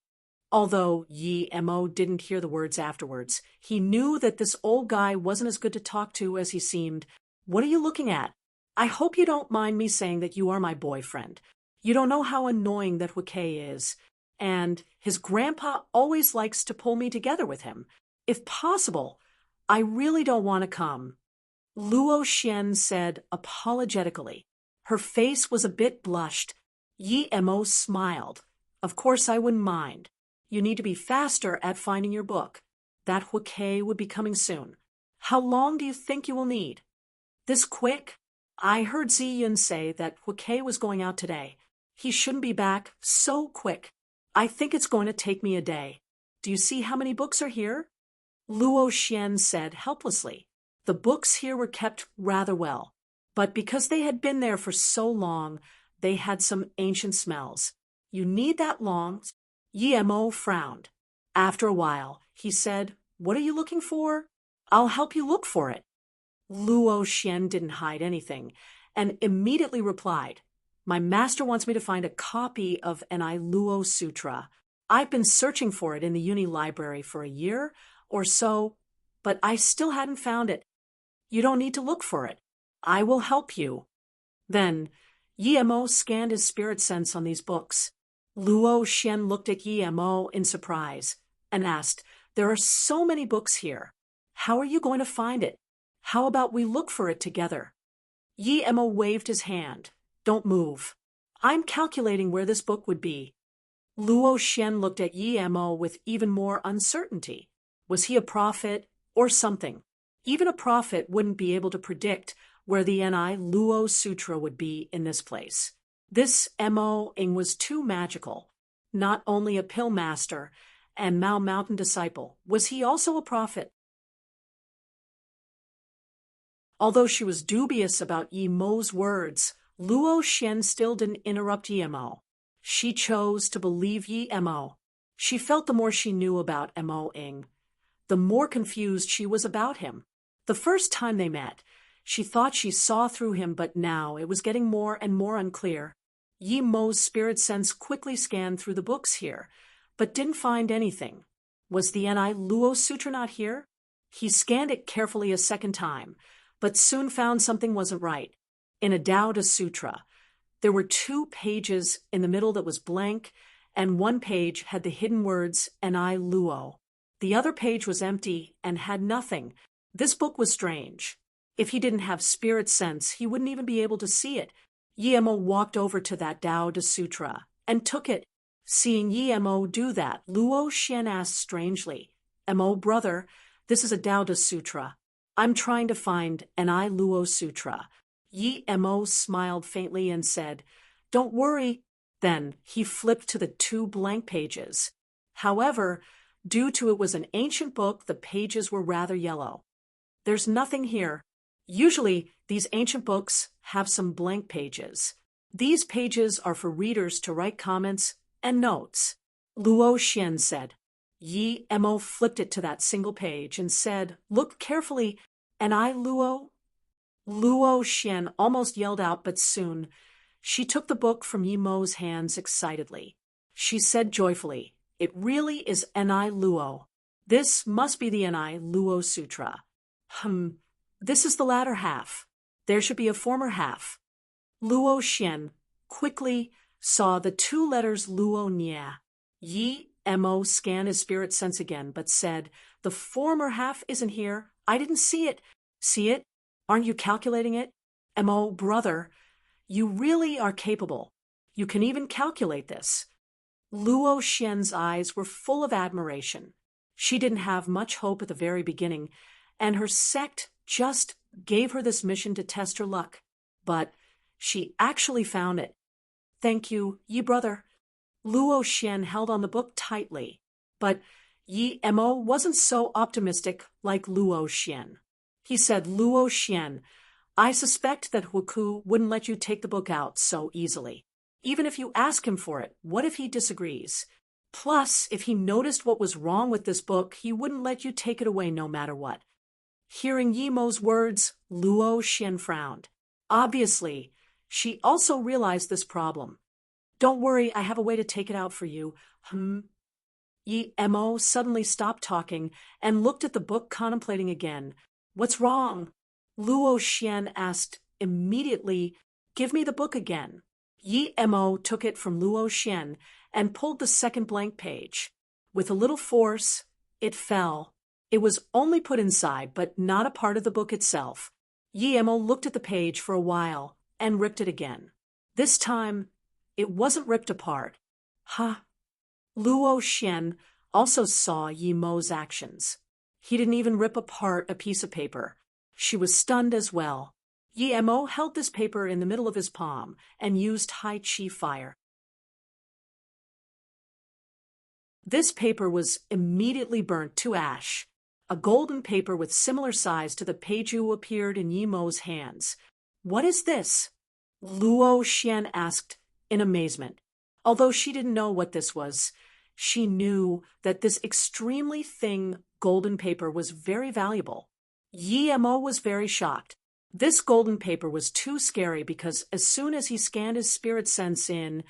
although Yi Mo didn't hear the words afterwards, he knew that this old guy wasn't as good to talk to as he seemed. What are you looking at? I hope you don't mind me saying that you are my boyfriend. You don't know how annoying that Huaku is, and his grandpa always likes to pull me together with him. If possible, I really don't want to come. Luo Xian said apologetically. Her face was a bit blushed. Yi Mo smiled. Of course I wouldn't mind. You need to be faster at finding your book. That Huaku would be coming soon. How long do you think you will need? This quick? I heard Ziyin say that Huike was going out today. He shouldn't be back so quick. I think it's going to take me a day. Do you see how many books are here? Luo Xian said helplessly. The books here were kept rather well, but because they had been there for so long, they had some ancient smells. You need that long? Yi Mo frowned. After a while, he said, What are you looking for? I'll help you look for it. Luo Xian didn't hide anything, and immediately replied, My master wants me to find a copy of an I Luo Sutra. I've been searching for it in the Uni Library for a year or so, but I still hadn't found it. You don't need to look for it. I will help you. Then, Yi Mo scanned his spirit sense on these books. Luo Xian looked at Yi Mo in surprise and asked, There are so many books here. How are you going to find it? How about we look for it together? Yi Mo waved his hand. Don't move. I'm calculating where this book would be. Luo Xian looked at Yi Mo with even more uncertainty. Was he a prophet or something? Even a prophet wouldn't be able to predict where the Ni Luo Sutra would be in this place. This Mo-ing was too magical. Not only a pill master and Mao Mountain disciple, was he also a prophet? Although she was dubious about Yi Mo's words, Luo Xian still didn't interrupt Yi Mo. She chose to believe Yi Mo. She felt the more she knew about Mo-ing, the more confused she was about him. The first time they met, she thought she saw through him, but now it was getting more and more unclear. Yi Mo's spirit sense quickly scanned through the books here, but didn't find anything. Was the Ni Luo Sutra not here? He scanned it carefully a second time, but soon found something wasn't right. In a Tao Te Sutra, there were 2 pages in the middle that was blank, and one page had the hidden words Ni Luo. The other page was empty and had nothing. This book was strange. If he didn't have spirit sense, he wouldn't even be able to see it. Yi Mo walked over to that Tao Te Sutra and took it. Seeing Yi Mo do that, Luo Xian asked strangely, Mo brother, this is a Tao Te Sutra. I'm trying to find an I Luo Sutra. Yi Mo smiled faintly and said, Don't worry. Then he flipped to the 2 blank pages. However, due to it was an ancient book, the pages were rather yellow. There's nothing here. Usually, these ancient books have some blank pages. These pages are for readers to write comments and notes. Luo Xian said. Yi Mo flipped it to that single page and said, Look carefully, and I Luo? Luo Xian almost yelled out, but soon she took the book from Yi Mo's hands excitedly. She said joyfully, It really is Ni Luo. This must be the Ni Luo Sutra. This is the latter half. There should be a former half. Luo Xian quickly saw the 2 letters Luo Nia. Yi Mo scanned his spirit sense again, but said, The former half isn't here. I didn't see it. See it? Aren't you calculating it? Mo brother, you really are capable. You can even calculate this. Luo Xian's eyes were full of admiration. She didn't have much hope at the very beginning, and her sect just gave her this mission to test her luck. But she actually found it. Thank you, Yi brother. Luo Xian held on the book tightly, but Yi Mo wasn't so optimistic like Luo Xian. He said, Luo Xian, I suspect that Huike wouldn't let you take the book out so easily. Even if you ask him for it, what if he disagrees? Plus, if he noticed what was wrong with this book, he wouldn't let you take it away no matter what. Hearing Yi Mo's words, Luo Xian frowned. Obviously, she also realized this problem. Don't worry, I have a way to take it out for you. Yi Mo suddenly stopped talking and looked at the book, contemplating again. What's wrong? Luo Xian asked immediately, Give me the book again. Yi Mo took it from Luo Xian and pulled the second blank page. With a little force, it fell. It was only put inside, but not a part of the book itself. Yi Mo looked at the page for a while and ripped it again. This time, it wasn't ripped apart. Luo Xian also saw Yi Mo's actions. He didn't even rip apart a piece of paper. She was stunned as well. Yi Mo held this paper in the middle of his palm and used Tai Chi fire. This paper was immediately burnt to ash, a golden paper with similar size to the peiju appeared in Yi Mo's hands. "What is this?" Luo Xian asked in amazement. Although she didn't know what this was, she knew that this extremely thin golden paper was very valuable. Yi Mo was very shocked. This golden paper was too scary because as soon as he scanned his spirit sense in,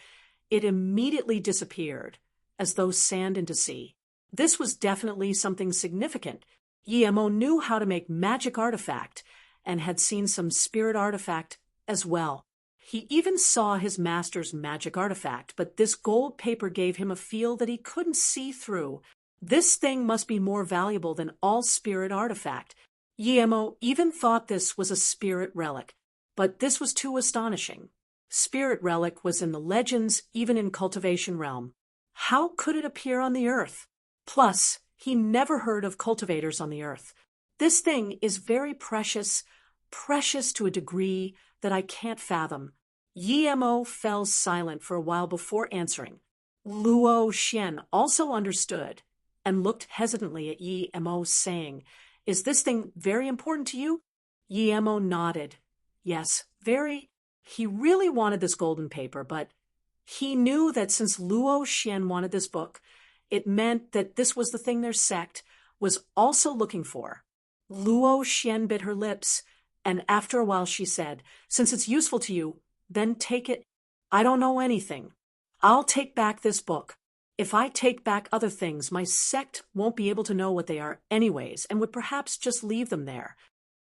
it immediately disappeared, as though sand into sea. This was definitely something significant. Yi Mo knew how to make magic artifact and had seen some spirit artifact as well. He even saw his master's magic artifact, but this gold paper gave him a feel that he couldn't see through. This thing must be more valuable than all spirit artifact. Yi Mo even thought this was a spirit relic, but this was too astonishing. Spirit relic was in the legends, even in cultivation realm. How could it appear on the earth? Plus, he never heard of cultivators on the earth. This thing is very precious, precious to a degree that I can't fathom. Yi Mo fell silent for a while before answering. Luo Xian also understood and looked hesitantly at Yi Mo, saying, "Is this thing very important to you?" Yi Mo nodded. Yes, very. He really wanted this golden paper, but he knew that since Luo Xian wanted this book, it meant that this was the thing their sect was also looking for. Luo Xian bit her lips, and after a while she said, "Since it's useful to you, then take it." "I don't know anything. I'll take back this book. If I take back other things, my sect won't be able to know what they are anyways, and would perhaps just leave them there."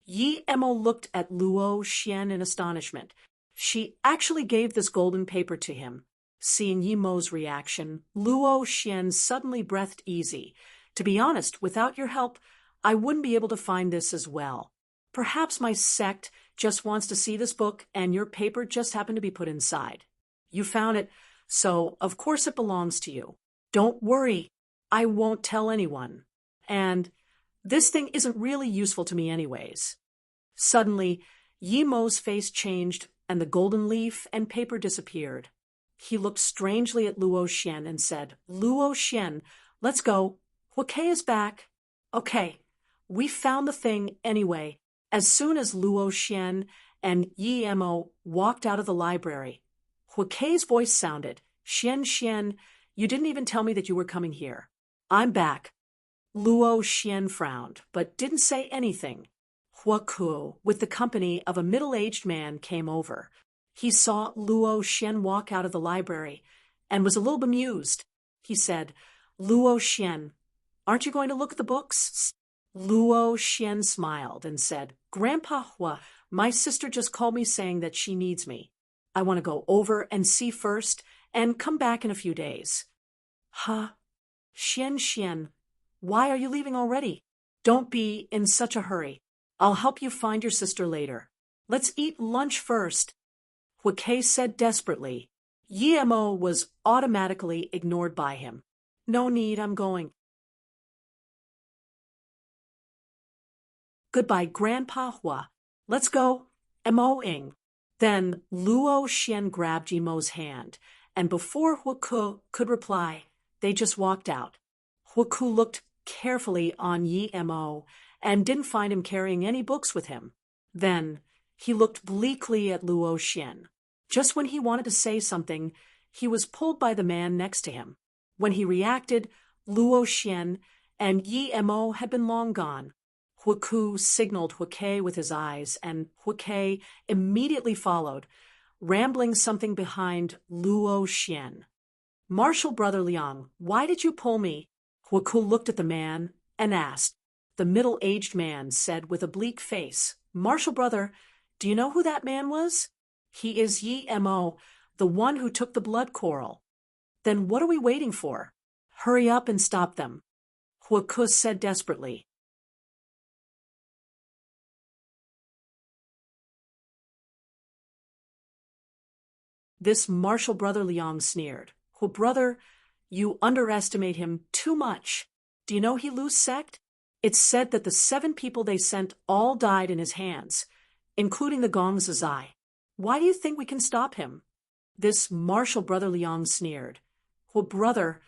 Yi Mo looked at Luo Xian in astonishment. She actually gave this golden paper to him. Seeing Yi Mo's reaction, Luo Xian suddenly breathed easy. "To be honest, without your help, I wouldn't be able to find this as well. Perhaps my sect just wants to see this book and your paper just happened to be put inside. You found it, so of course it belongs to you. Don't worry, I won't tell anyone. And this thing isn't really useful to me anyways." Suddenly, Yi Mo's face changed and the golden leaf and paper disappeared. He looked strangely at Luo Xian and said, "Luo Xian, let's go. Huake is back." "Okay, we found the thing anyway." As soon as Luo Xian and Yi Mo walked out of the library, Huake's voice sounded, Xian, you didn't even tell me that you were coming here." "I'm back." Luo Xian frowned, but didn't say anything. Huaku, with the company of a middle-aged man, came over. He saw Luo Xian walk out of the library and was a little bemused. He said, "Luo Xian, aren't you going to look at the books?" Luo Xian smiled and said, "Grandpa Hua, my sister just called me saying that she needs me. I want to go over and see first and come back in a few days." "Huh? Xian, why are you leaving already? Don't be in such a hurry. I'll help you find your sister later. Let's eat lunch first," Huake said desperately. Yi Mo was automatically ignored by him. "No need, I'm going." "Goodbye, Grandpa Hua. Let's go, Mo-ing." Then Luo Xian grabbed Yi Mo's hand, and before Huaku could reply, they just walked out. Huaku looked carefully on Yi Mo and didn't find him carrying any books with him. Then he looked bleakly at Luo Xian. Just when he wanted to say something, he was pulled by the man next to him. When he reacted, Luo Xian and Yi Mo had been long gone. Huaku signaled Huake with his eyes, and Huake immediately followed, rambling something behind Luo Xian. "Martial brother Liang, why did you pull me?" Huaku looked at the man and asked. The middle-aged man said with a bleak face, "Martial brother, do you know who that man was? He is Yi Mo, the one who took the blood coral." "Then what are we waiting for? Hurry up and stop them," Huaku said desperately. This martial brother Liang sneered. "Brother, you underestimate him too much. Do you know he lose sect? It's said that the 7 people they sent all died in his hands. including the Gong Zizai. Why do you think we can stop him? This martial brother Liang sneered. Well, brother,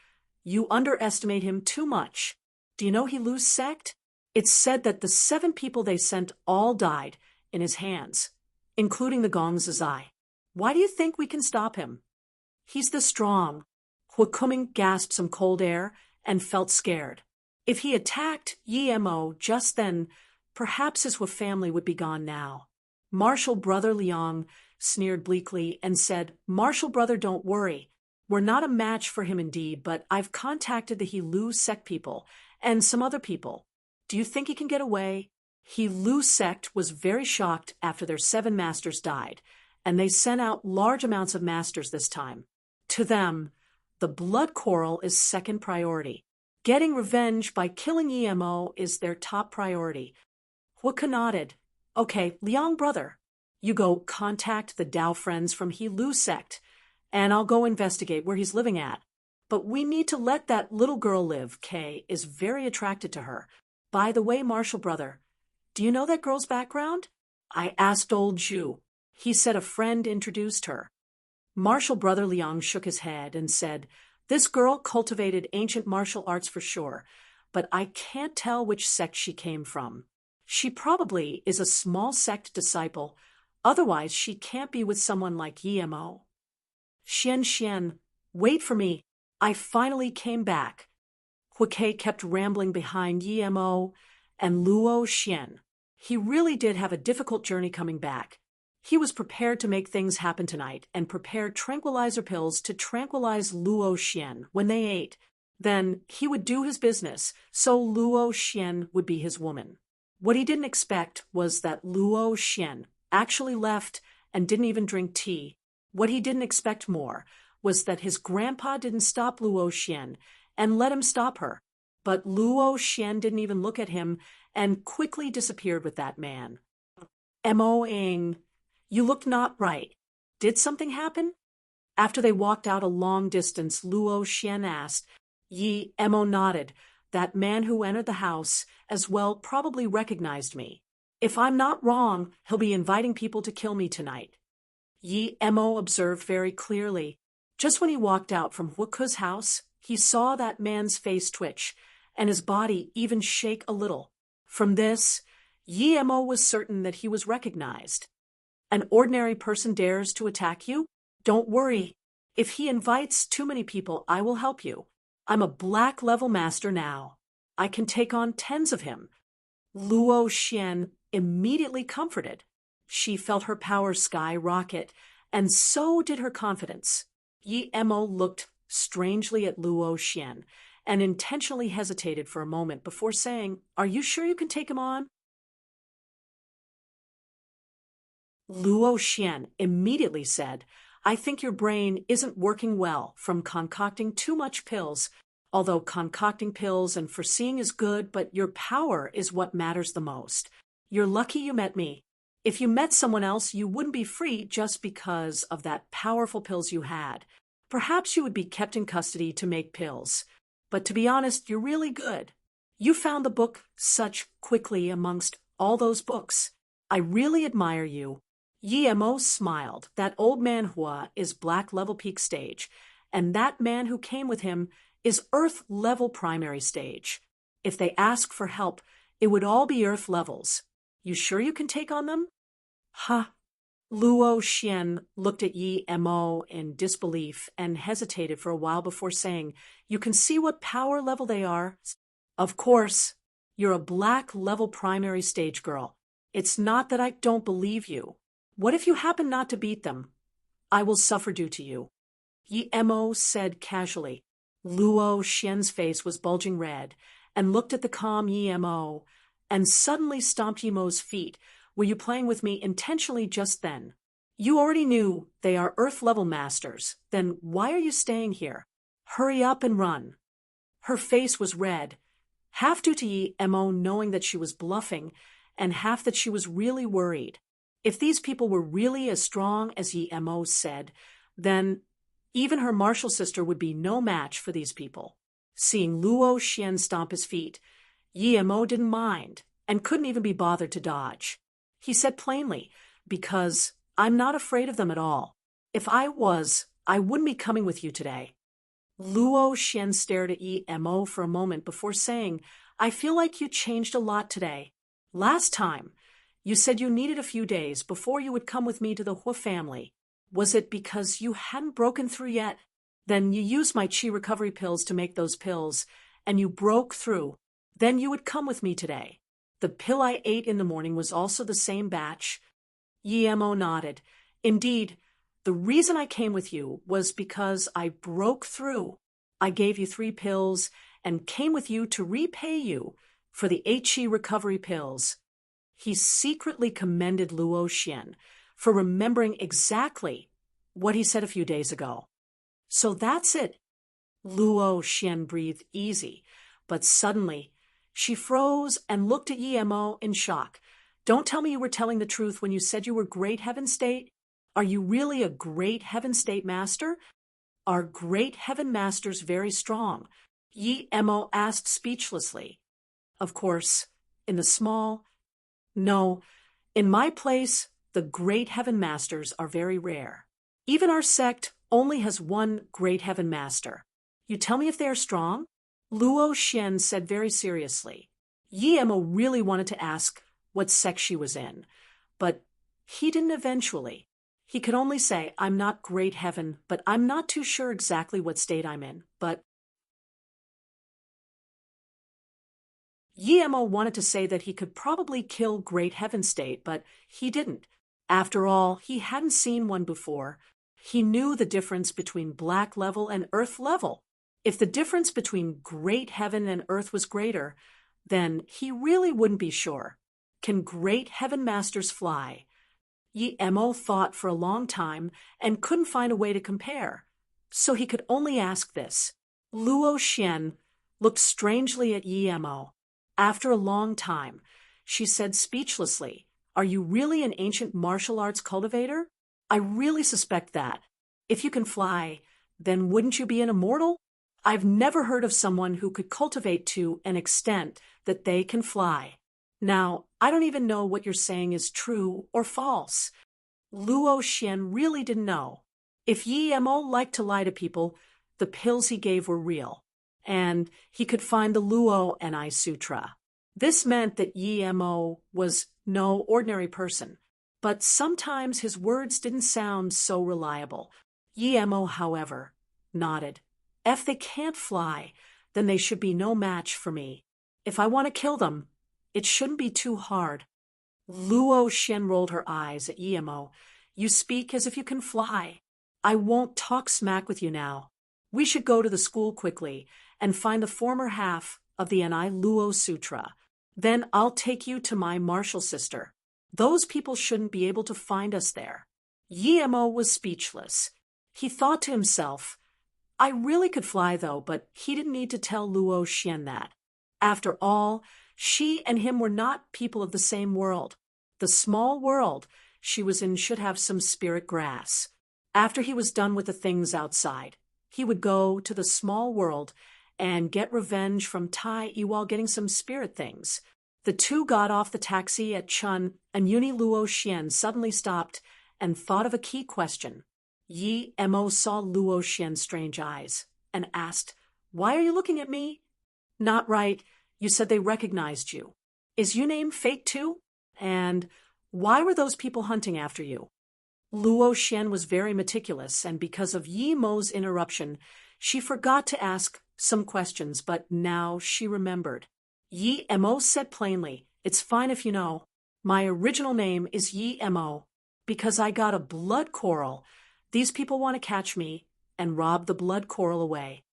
you underestimate him too much. Do you know he Lu's sect? It's said that the 7 people they sent all died in his hands, including the Gong Zizai. Why do you think we can stop him? He's the strong. Hukuming gasped some cold air and felt scared. If he attacked Yemo just then, perhaps his family would be gone now. Martial brother Liang sneered bleakly and said, Martial brother, don't worry. We're not a match for him indeed, but I've contacted the Lu sect people and some other people. Do you think he can get away? Lu sect was very shocked after their 7 masters died, and they sent out large amounts of masters this time. To them, the blood quarrel is second priority. Getting revenge by killing Yemo is their top priority. Huaka nodded. Okay, Liang brother, you go contact the Dao friends from Lu sect, and I'll go investigate where he's living at. But we need to let that little girl live. Kay is very attracted to her. By the way, martial brother, do you know that girl's background? I asked old Zhu. He said a friend introduced her. Martial brother Liang shook his head and said, this girl cultivated ancient martial arts for sure, but I can't tell which sect she came from. She probably is a small sect disciple, otherwise she can't be with someone like Yemo. Xian, wait for me. I finally came back. Huake kept rambling behind Yemo and Luo Xian. He really did have a difficult journey coming back. He was prepared to make things happen tonight and prepared tranquilizer pills to tranquilize Luo Xian when they ate. Then he would do his business, so Luo Xian would be his woman. What he didn't expect was that Luo Xian actually left and didn't even drink tea. What he didn't expect more was that his grandpa didn't stop Luo Xian and let him stop her. But Luo Xian didn't even look at him and quickly disappeared with that man. Mo-ing, you looked not right. Did something happen? After they walked out a long distance, Luo Xian asked. Mo nodded. That man who entered the house as well probably recognized me. If I'm not wrong, he'll be inviting people to kill me tonight. Mo observed very clearly. Just when he walked out from Huku's house, he saw that man's face twitch, and his body even shake a little. From this, Mo was certain that he was recognized. An ordinary person dares to attack you? Don't worry. If he invites too many people, I will help you. I'm a black level master now. I can take on 10s of him. Luo Xian immediately comforted. She felt her power skyrocket, and so did her confidence. Mo looked strangely at Luo Xian and intentionally hesitated for a moment before saying, Are you sure you can take him on? Luo Xian immediately said, I think your brain isn't working well from concocting too much pills, although concocting pills and foreseeing is good, but your power is what matters the most. You're lucky you met me. If you met someone else, you wouldn't be free just because of that powerful pills you had. Perhaps you would be kept in custody to make pills. But to be honest, you're really good. You found the book such quickly amongst all those books. I really admire you. Mo smiled. That old man Hua is black level peak stage, and that man who came with him is earth level primary stage. If they ask for help, it would all be earth levels. You sure you can take on them? Ha! Luo Xian looked at Mo in disbelief and hesitated for a while before saying, You can see what power level they are. Of course, you're a black level primary stage girl. It's not that I don't believe you. What if you happen not to beat them? I will suffer due to you. Mo said casually. Luo Xian's face was bulging red and looked at the calm Mo and suddenly stomped Mo's feet. Were you playing with me intentionally just then? You already knew they are earth-level masters. Then why are you staying here? Hurry up and run. Her face was red, half due to Mo knowing that she was bluffing and half that she was really worried. If these people were really as strong as Mo said, then even her martial sister would be no match for these people. Seeing Luo Xian stomp his feet, Mo didn't mind and couldn't even be bothered to dodge. He said plainly, because I'm not afraid of them at all. If I was, I wouldn't be coming with you today. Luo Xian stared at Yi Mo for a moment before saying, I feel like you changed a lot today. Last time, you said you needed a few days before you would come with me to the Hu family. Was it because you hadn't broken through yet? Then you used my qi recovery pills to make those pills, and you broke through. Then you would come with me today. The pill I ate in the morning was also the same batch. Yi Mo nodded. Indeed, the reason I came with you was because I broke through. I gave you 3 pills and came with you to repay you for the qi recovery pills. He secretly commended Luo Xian for remembering exactly what he said a few days ago. So that's it. Luo Xian breathed easy, but suddenly she froze and looked at Yi Mo in shock. Don't tell me you were telling the truth when you said you were Great Heaven State? Are you really a Great Heaven State Master? Are Great Heaven Masters very strong? Yi Mo asked speechlessly. Of course, in the small... No, in my place, the Great Heaven Masters are very rare. Even our sect only has 1 Great Heaven Master. You tell me if they are strong? Luo Xian said very seriously. Yi Mo really wanted to ask what sect she was in, but he didn't eventually. He could only say, I'm not Great Heaven, but I'm not too sure exactly what state I'm in, but... Yi Mo wanted to say that he could probably kill Great Heaven State, but he didn't. After all, he hadn't seen one before. He knew the difference between Black Level and Earth Level. If the difference between Great Heaven and Earth was greater, then he really wouldn't be sure. Can Great Heaven Masters fly? Yi Mo thought for a long time and couldn't find a way to compare, so he could only ask this. Luo Xian looked strangely at Yi Mo. After a long time, she said speechlessly, Are you really an ancient martial arts cultivator? I really suspect that. If you can fly, then wouldn't you be an immortal? I've never heard of someone who could cultivate to an extent that they can fly. Now, I don't even know what you're saying is true or false. Luo Xian really didn't know. If Yi Mo liked to lie to people, the pills he gave were real, and he could find the Luo Ni Sutra. This meant that Yi Mo was no ordinary person, but sometimes his words didn't sound so reliable. Yi Mo, however, nodded. If they can't fly, then they should be no match for me. If I want to kill them, it shouldn't be too hard. Luo Xian rolled her eyes at Yi Mo. You speak as if you can fly. I won't talk smack with you now. We should go to the school quickly and find the former half of the Ni Luo Sutra. Then I'll take you to my martial sister. Those people shouldn't be able to find us there. Yi Mo was speechless. He thought to himself, I really could fly though, but he didn't need to tell Luo Xian that. After all, she and him were not people of the same world. The small world she was in should have some spirit grass. After he was done with the things outside, he would go to the small world and get revenge from Tai Yi while getting some spirit things. The two got off the taxi at Chun, and Uni Luo Xian suddenly stopped and thought of a key question. Yi Mo saw Luo Xian's strange eyes and asked, Why are you looking at me? Not right. You said they recognized you. Is your name fake too? And why were those people hunting after you? Luo Xian was very meticulous, and because of Yi Mo's interruption, she forgot to ask some questions, but now she remembered. Yi Mo said plainly, It's fine if you know. My original name is Yi Mo. Because I got a blood coral, these people want to catch me and rob the blood coral away.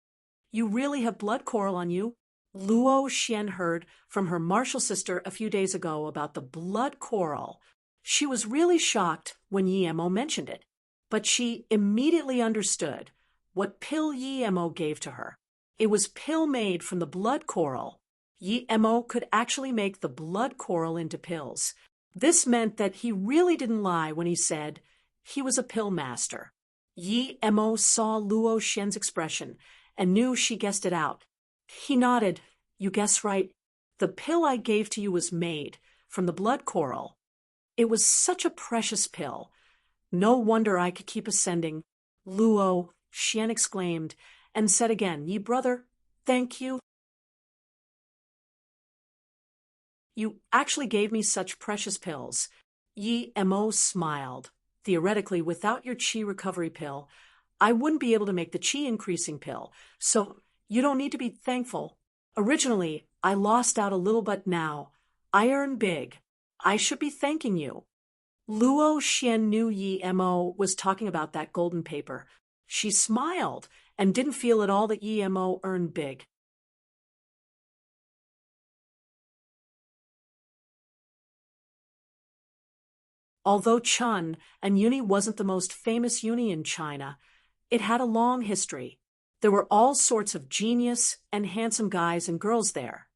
You really have blood coral on you? Luo Xian heard from her martial sister a few days ago about the blood coral. She was really shocked when Yi Mo mentioned it, but she immediately understood what pill Yi Mo gave to her. It was pill made from the blood coral. Yi Mo could actually make the blood coral into pills. This meant that he really didn't lie when he said he was a pill master. Yi Mo saw Luo Xian's expression and knew she guessed it out. He nodded. You guessed right. The pill I gave to you was made from the blood coral. It was such a precious pill. No wonder I could keep ascending. Luo, Xian exclaimed, and said again, Ye brother, thank you. You actually gave me such precious pills. Yi Mo smiled. Theoretically, without your qi recovery pill, I wouldn't be able to make the qi increasing pill, so you don't need to be thankful. Originally, I lost out a little, but now I earn big. I should be thanking you. Luo Xian knew Yi Mo was talking about that golden paper. She smiled and didn't feel at all that Yi Mo earned big. Although Chun and Uni wasn't the most famous uni in China, it had a long history. There were all sorts of genius and handsome guys and girls there.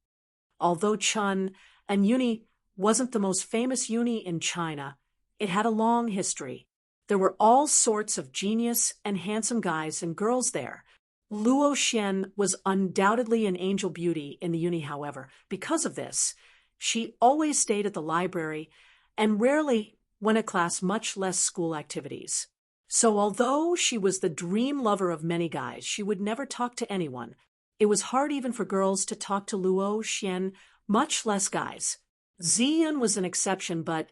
Although Chun and Uni wasn't the most famous uni in China, it had a long history. There were all sorts of genius and handsome guys and girls there. Luo Xian was undoubtedly an angel beauty in the uni, however. Because of this, she always stayed at the library and rarely went to class, much less school activities. So although she was the dream lover of many guys, she would never talk to anyone. It was hard even for girls to talk to Luo Xian, much less guys. Ziyun was an exception, but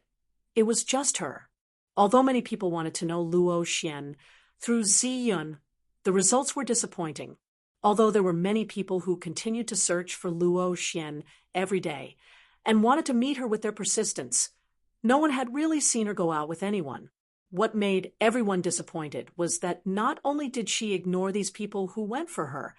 it was just her. Although many people wanted to know Luo Xian through Ziyun, the results were disappointing. Although there were many people who continued to search for Luo Xian every day and wanted to meet her with their persistence, no one had really seen her go out with anyone. What made everyone disappointed was that not only did she ignore these people who went for her,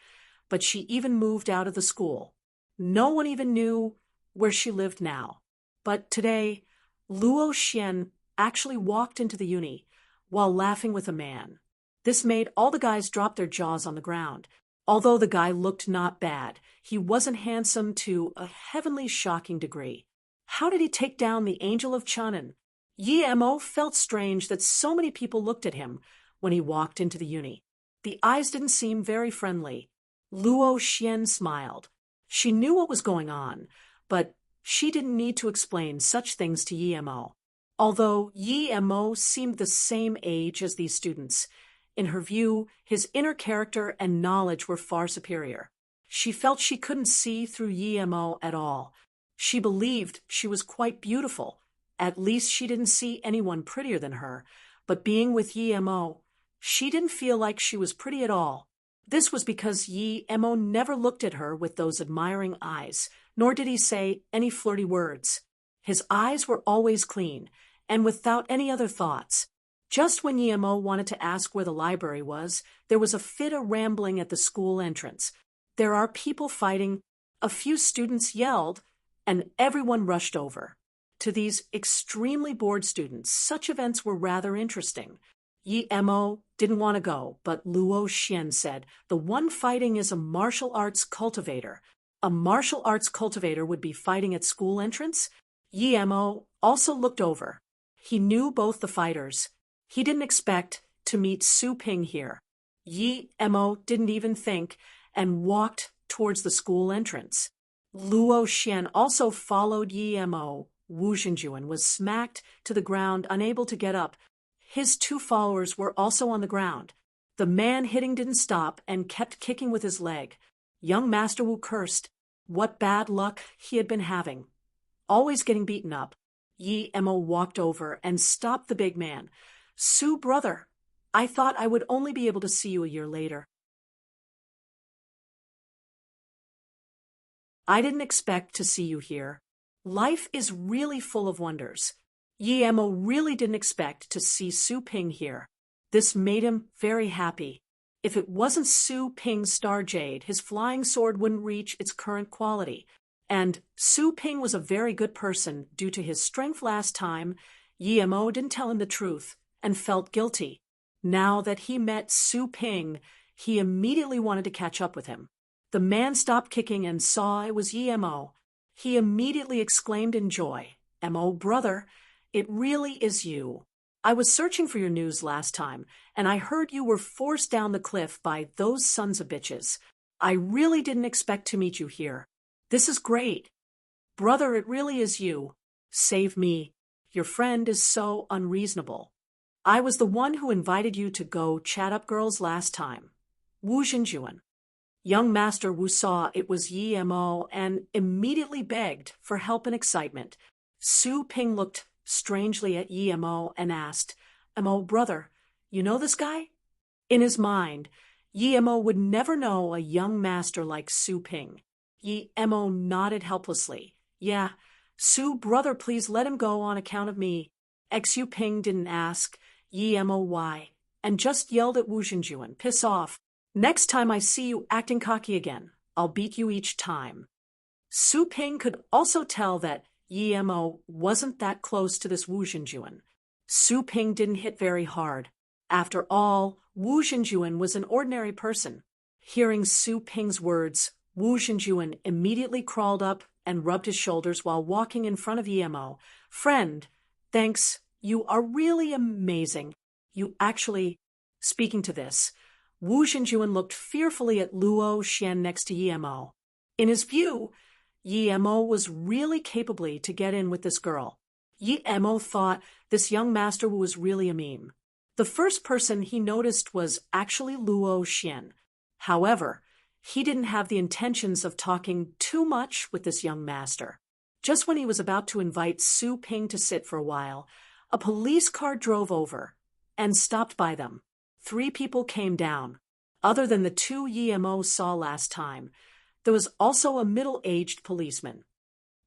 but she even moved out of the school. No one even knew where she lived now. But today, Luo Xian actually walked into the uni while laughing with a man. This made all the guys drop their jaws on the ground. Although the guy looked not bad, he wasn't handsome to a heavenly shocking degree. How did he take down the angel of Chunin? Yi Mo felt strange that so many people looked at him when he walked into the uni. The eyes didn't seem very friendly. Luo Xian smiled. She knew what was going on, but she didn't need to explain such things to Yi Mo. Although Yi Mo seemed the same age as these students, in her view, his inner character and knowledge were far superior. She felt she couldn't see through Yi Mo at all. She believed she was quite beautiful. At least she didn't see anyone prettier than her. But being with Yi Mo, she didn't feel like she was pretty at all. This was because Yi Mo never looked at her with those admiring eyes, nor did he say any flirty words. His eyes were always clean, and without any other thoughts. Just when Yi Mo wanted to ask where the library was, there was a fit of rambling at the school entrance. There are people fighting. A few students yelled, and everyone rushed over. To these extremely bored students, such events were rather interesting. Yi Mo didn't want to go, but Luo Xian said, the one fighting is a martial arts cultivator. A martial arts cultivator would be fighting at school entrance? Yi Mo also looked over. He knew both the fighters. He didn't expect to meet Su Ping here. Yi Mo didn't even think and walked towards the school entrance. Luo Xian also followed Yi Mo. Wu Xinjuan was smacked to the ground, unable to get up. His two followers were also on the ground. The man hitting didn't stop and kept kicking with his leg. Young Master Wu cursed. What bad luck he had been having. Always getting beaten up. Yi Mo walked over and stopped the big man. Su, brother, I thought I would only be able to see you a year later. I didn't expect to see you here. Life is really full of wonders. Yi Mo really didn't expect to see Su Ping here. This made him very happy. If it wasn't Su Ping's star jade, his flying sword wouldn't reach its current quality. And Su Ping was a very good person. Due to his strength last time, Yi Mo didn't tell him the truth and felt guilty. Now that he met Su Ping, he immediately wanted to catch up with him. The man stopped kicking and saw it was Yi Mo. He immediately exclaimed in joy, Mo, brother, it really is you. I was searching for your news last time, and I heard you were forced down the cliff by those sons of bitches. I really didn't expect to meet you here. This is great. Brother, it really is you. Save me. Your friend is so unreasonable. I was the one who invited you to go chat up girls last time. Wu Xinjuan. Young Master Wu saw it was Yi Mo and immediately begged for help and excitement. Su Ping looked strangely at Yi Mo and asked, Mo, brother, you know this guy? In his mind, Yi Mo would never know a young master like Su Ping. Yi Mo nodded helplessly. Yeah, Su, brother, please let him go on account of me. Xu Ping didn't ask Yi Mo why, and just yelled at Wu Xinjuan, piss off. Next time I see you acting cocky again, I'll beat you each time. Su Ping could also tell that Yi Mo wasn't that close to this Wu Xinjuan. Su Ping didn't hit very hard. After all, Wu Xinjuan was an ordinary person. Hearing Su Ping's words, Wu Xinjuan immediately crawled up and rubbed his shoulders while walking in front of Yi Mo. Friend, thanks, you are really amazing. You actually, speaking to this, Wu Xinjuan looked fearfully at Luo Xian next to Yi Mo. In his view, Yi Mo was really capable to get in with this girl. Yi Mo thought this young master was really a meme. The first person he noticed was actually Luo Xian. However, he didn't have the intentions of talking too much with this young master. Just when he was about to invite Su Ping to sit for a while, a police car drove over and stopped by them. 3 people came down. Other than the 2 Yi Mo saw last time, there was also a middle-aged policeman.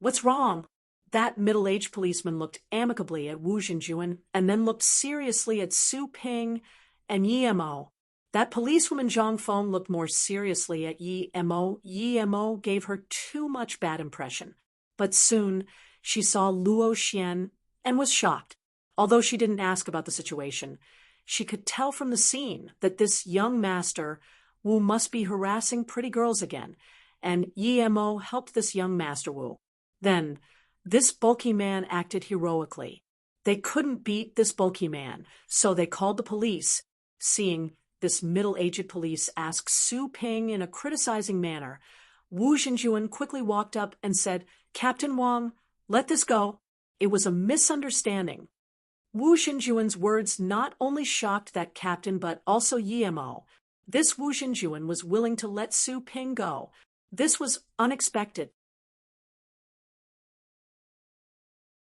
What's wrong? That middle-aged policeman looked amicably at Wu Xinjuan and then looked seriously at Su Ping and Yi Mo. That policewoman Zhang Feng looked more seriously at Yi Mo. Yi Mo gave her too much bad impression. But soon she saw Luo Xian and was shocked. Although she didn't ask about the situation, she could tell from the scene that this young master, Wu, must be harassing pretty girls again, and Yi Mo helped this young master Wu. Then, this bulky man acted heroically. They couldn't beat this bulky man, so they called the police. Seeing this middle-aged police ask Su Ping in a criticizing manner, Wu Xinjuan quickly walked up and said, Captain Wang, let this go. It was a misunderstanding. Wu Xinjuan's words not only shocked that captain but also Yi Mo. This Wu Xinjuan was willing to let Su Ping go. This was unexpected.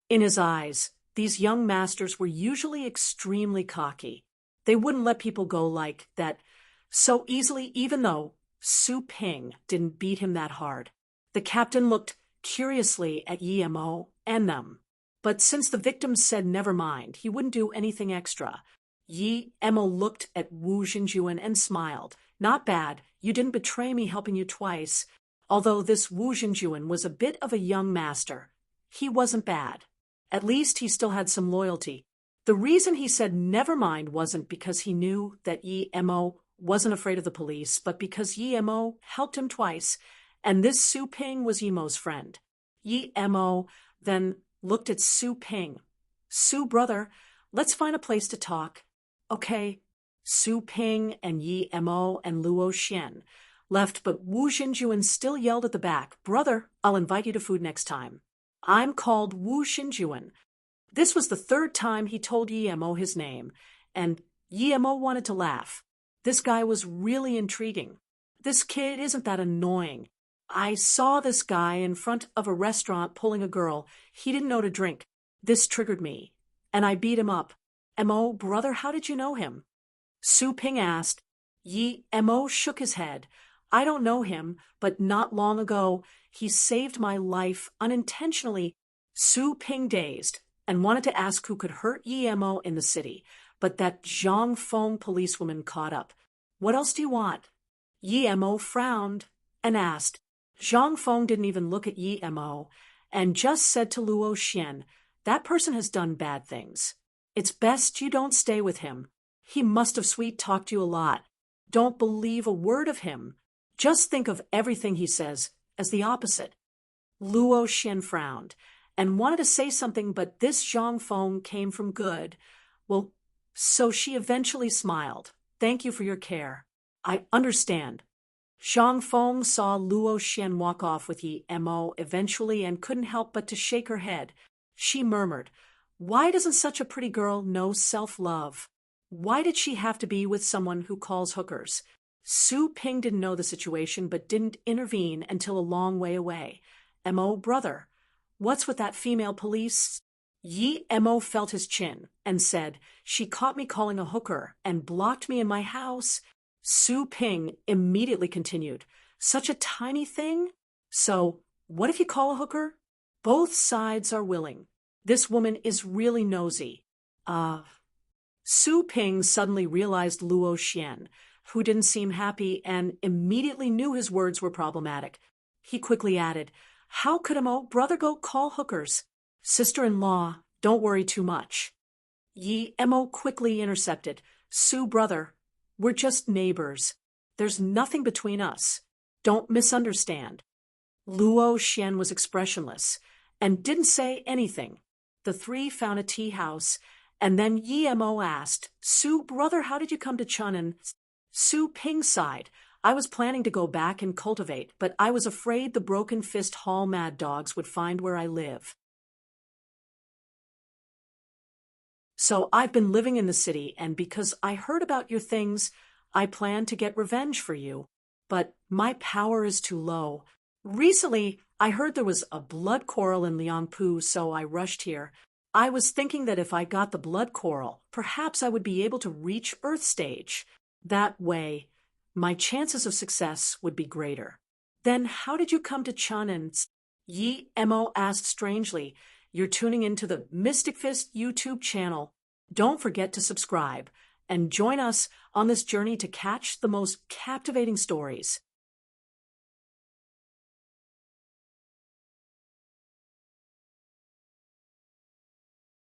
In his eyes, these young masters were usually extremely cocky. They wouldn't let people go like that so easily, even though Su Ping didn't beat him that hard. The captain looked curiously at Yi Mo and them. But since the victims said never mind, he wouldn't do anything extra. Yi Mo looked at Wu Xinjuan and smiled. Not bad, you didn't betray me helping you twice. Although this Wu Xinjuan was a bit of a young master, he wasn't bad. At least he still had some loyalty. The reason he said never mind wasn't because he knew that Yi Mo wasn't afraid of the police, but because Yi Mo helped him twice, and this Su Ping was Yi Mo's friend. Yi Mo then looked at Su Ping. Su, brother, let's find a place to talk. Okay. Su Ping and Yi Mo and Luo Xian left, but Wu Xinjuan still yelled at the back, Brother, I'll invite you to food next time. I'm called Wu Xinjuan. This was the 3rd time he told Yi Mo his name, and Yi Mo wanted to laugh. This guy was really intriguing. This kid isn't that annoying. I saw this guy in front of a restaurant pulling a girl. He didn't know to drink. This triggered me, and I beat him up. Mo, brother, how did you know him? Su Ping asked. Yi Mo shook his head. I don't know him, but not long ago, he saved my life unintentionally. Su Ping dazed and wanted to ask who could hurt Yi Mo in the city, but that Zhang Feng policewoman caught up. What else do you want? Yi Mo frowned and asked. Zhang Feng didn't even look at Yi Mo and just said to Luo Xian, that person has done bad things. It's best you don't stay with him. He must have sweet-talked you a lot. Don't believe a word of him. Just think of everything he says as the opposite. Luo Xian frowned and wanted to say something, but this Zhang Feng came from good. Well, so she eventually smiled. Thank you for your care. I understand. Zhang Feng saw Luo Xian walk off with Yi Mo eventually and couldn't help but to shake her head. She murmured, Why doesn't such a pretty girl know self-love? Why did she have to be with someone who calls hookers? Su Ping didn't know the situation but didn't intervene until a long way away. Mo, brother, what's with that female police? Yi Mo felt his chin and said, she caught me calling a hooker and blocked me in my house. Su Ping immediately continued, such a tiny thing? So, what if you call a hooker? Both sides are willing. This woman is really nosy. Su Ping suddenly realized Luo Xian, who didn't seem happy and immediately knew his words were problematic. He quickly added, how could a brother go call hookers? Sister-in-law, don't worry too much. Yi Mo quickly intercepted, Su brother, we're just neighbors. There's nothing between us. Don't misunderstand. Luo Xian was expressionless and didn't say anything. The three found a tea house, and then Yi Mo asked, Su brother, how did you come to Chun'an? Su Ping sighed, I was planning to go back and cultivate, but I was afraid the Broken Fist Hall mad dogs would find where I live. So I've been living in the city, and because I heard about your things, I plan to get revenge for you. But my power is too low. Recently, I heard there was a blood coral in Liangpu, so I rushed here. I was thinking that if I got the blood coral, perhaps I would be able to reach Earth stage. That way, my chances of success would be greater. Then how did you come to Chun'an? Yi Mo asked strangely. You're tuning into the Mystic Fist YouTube channel. Don't forget to subscribe and join us on this journey to catch the most captivating stories.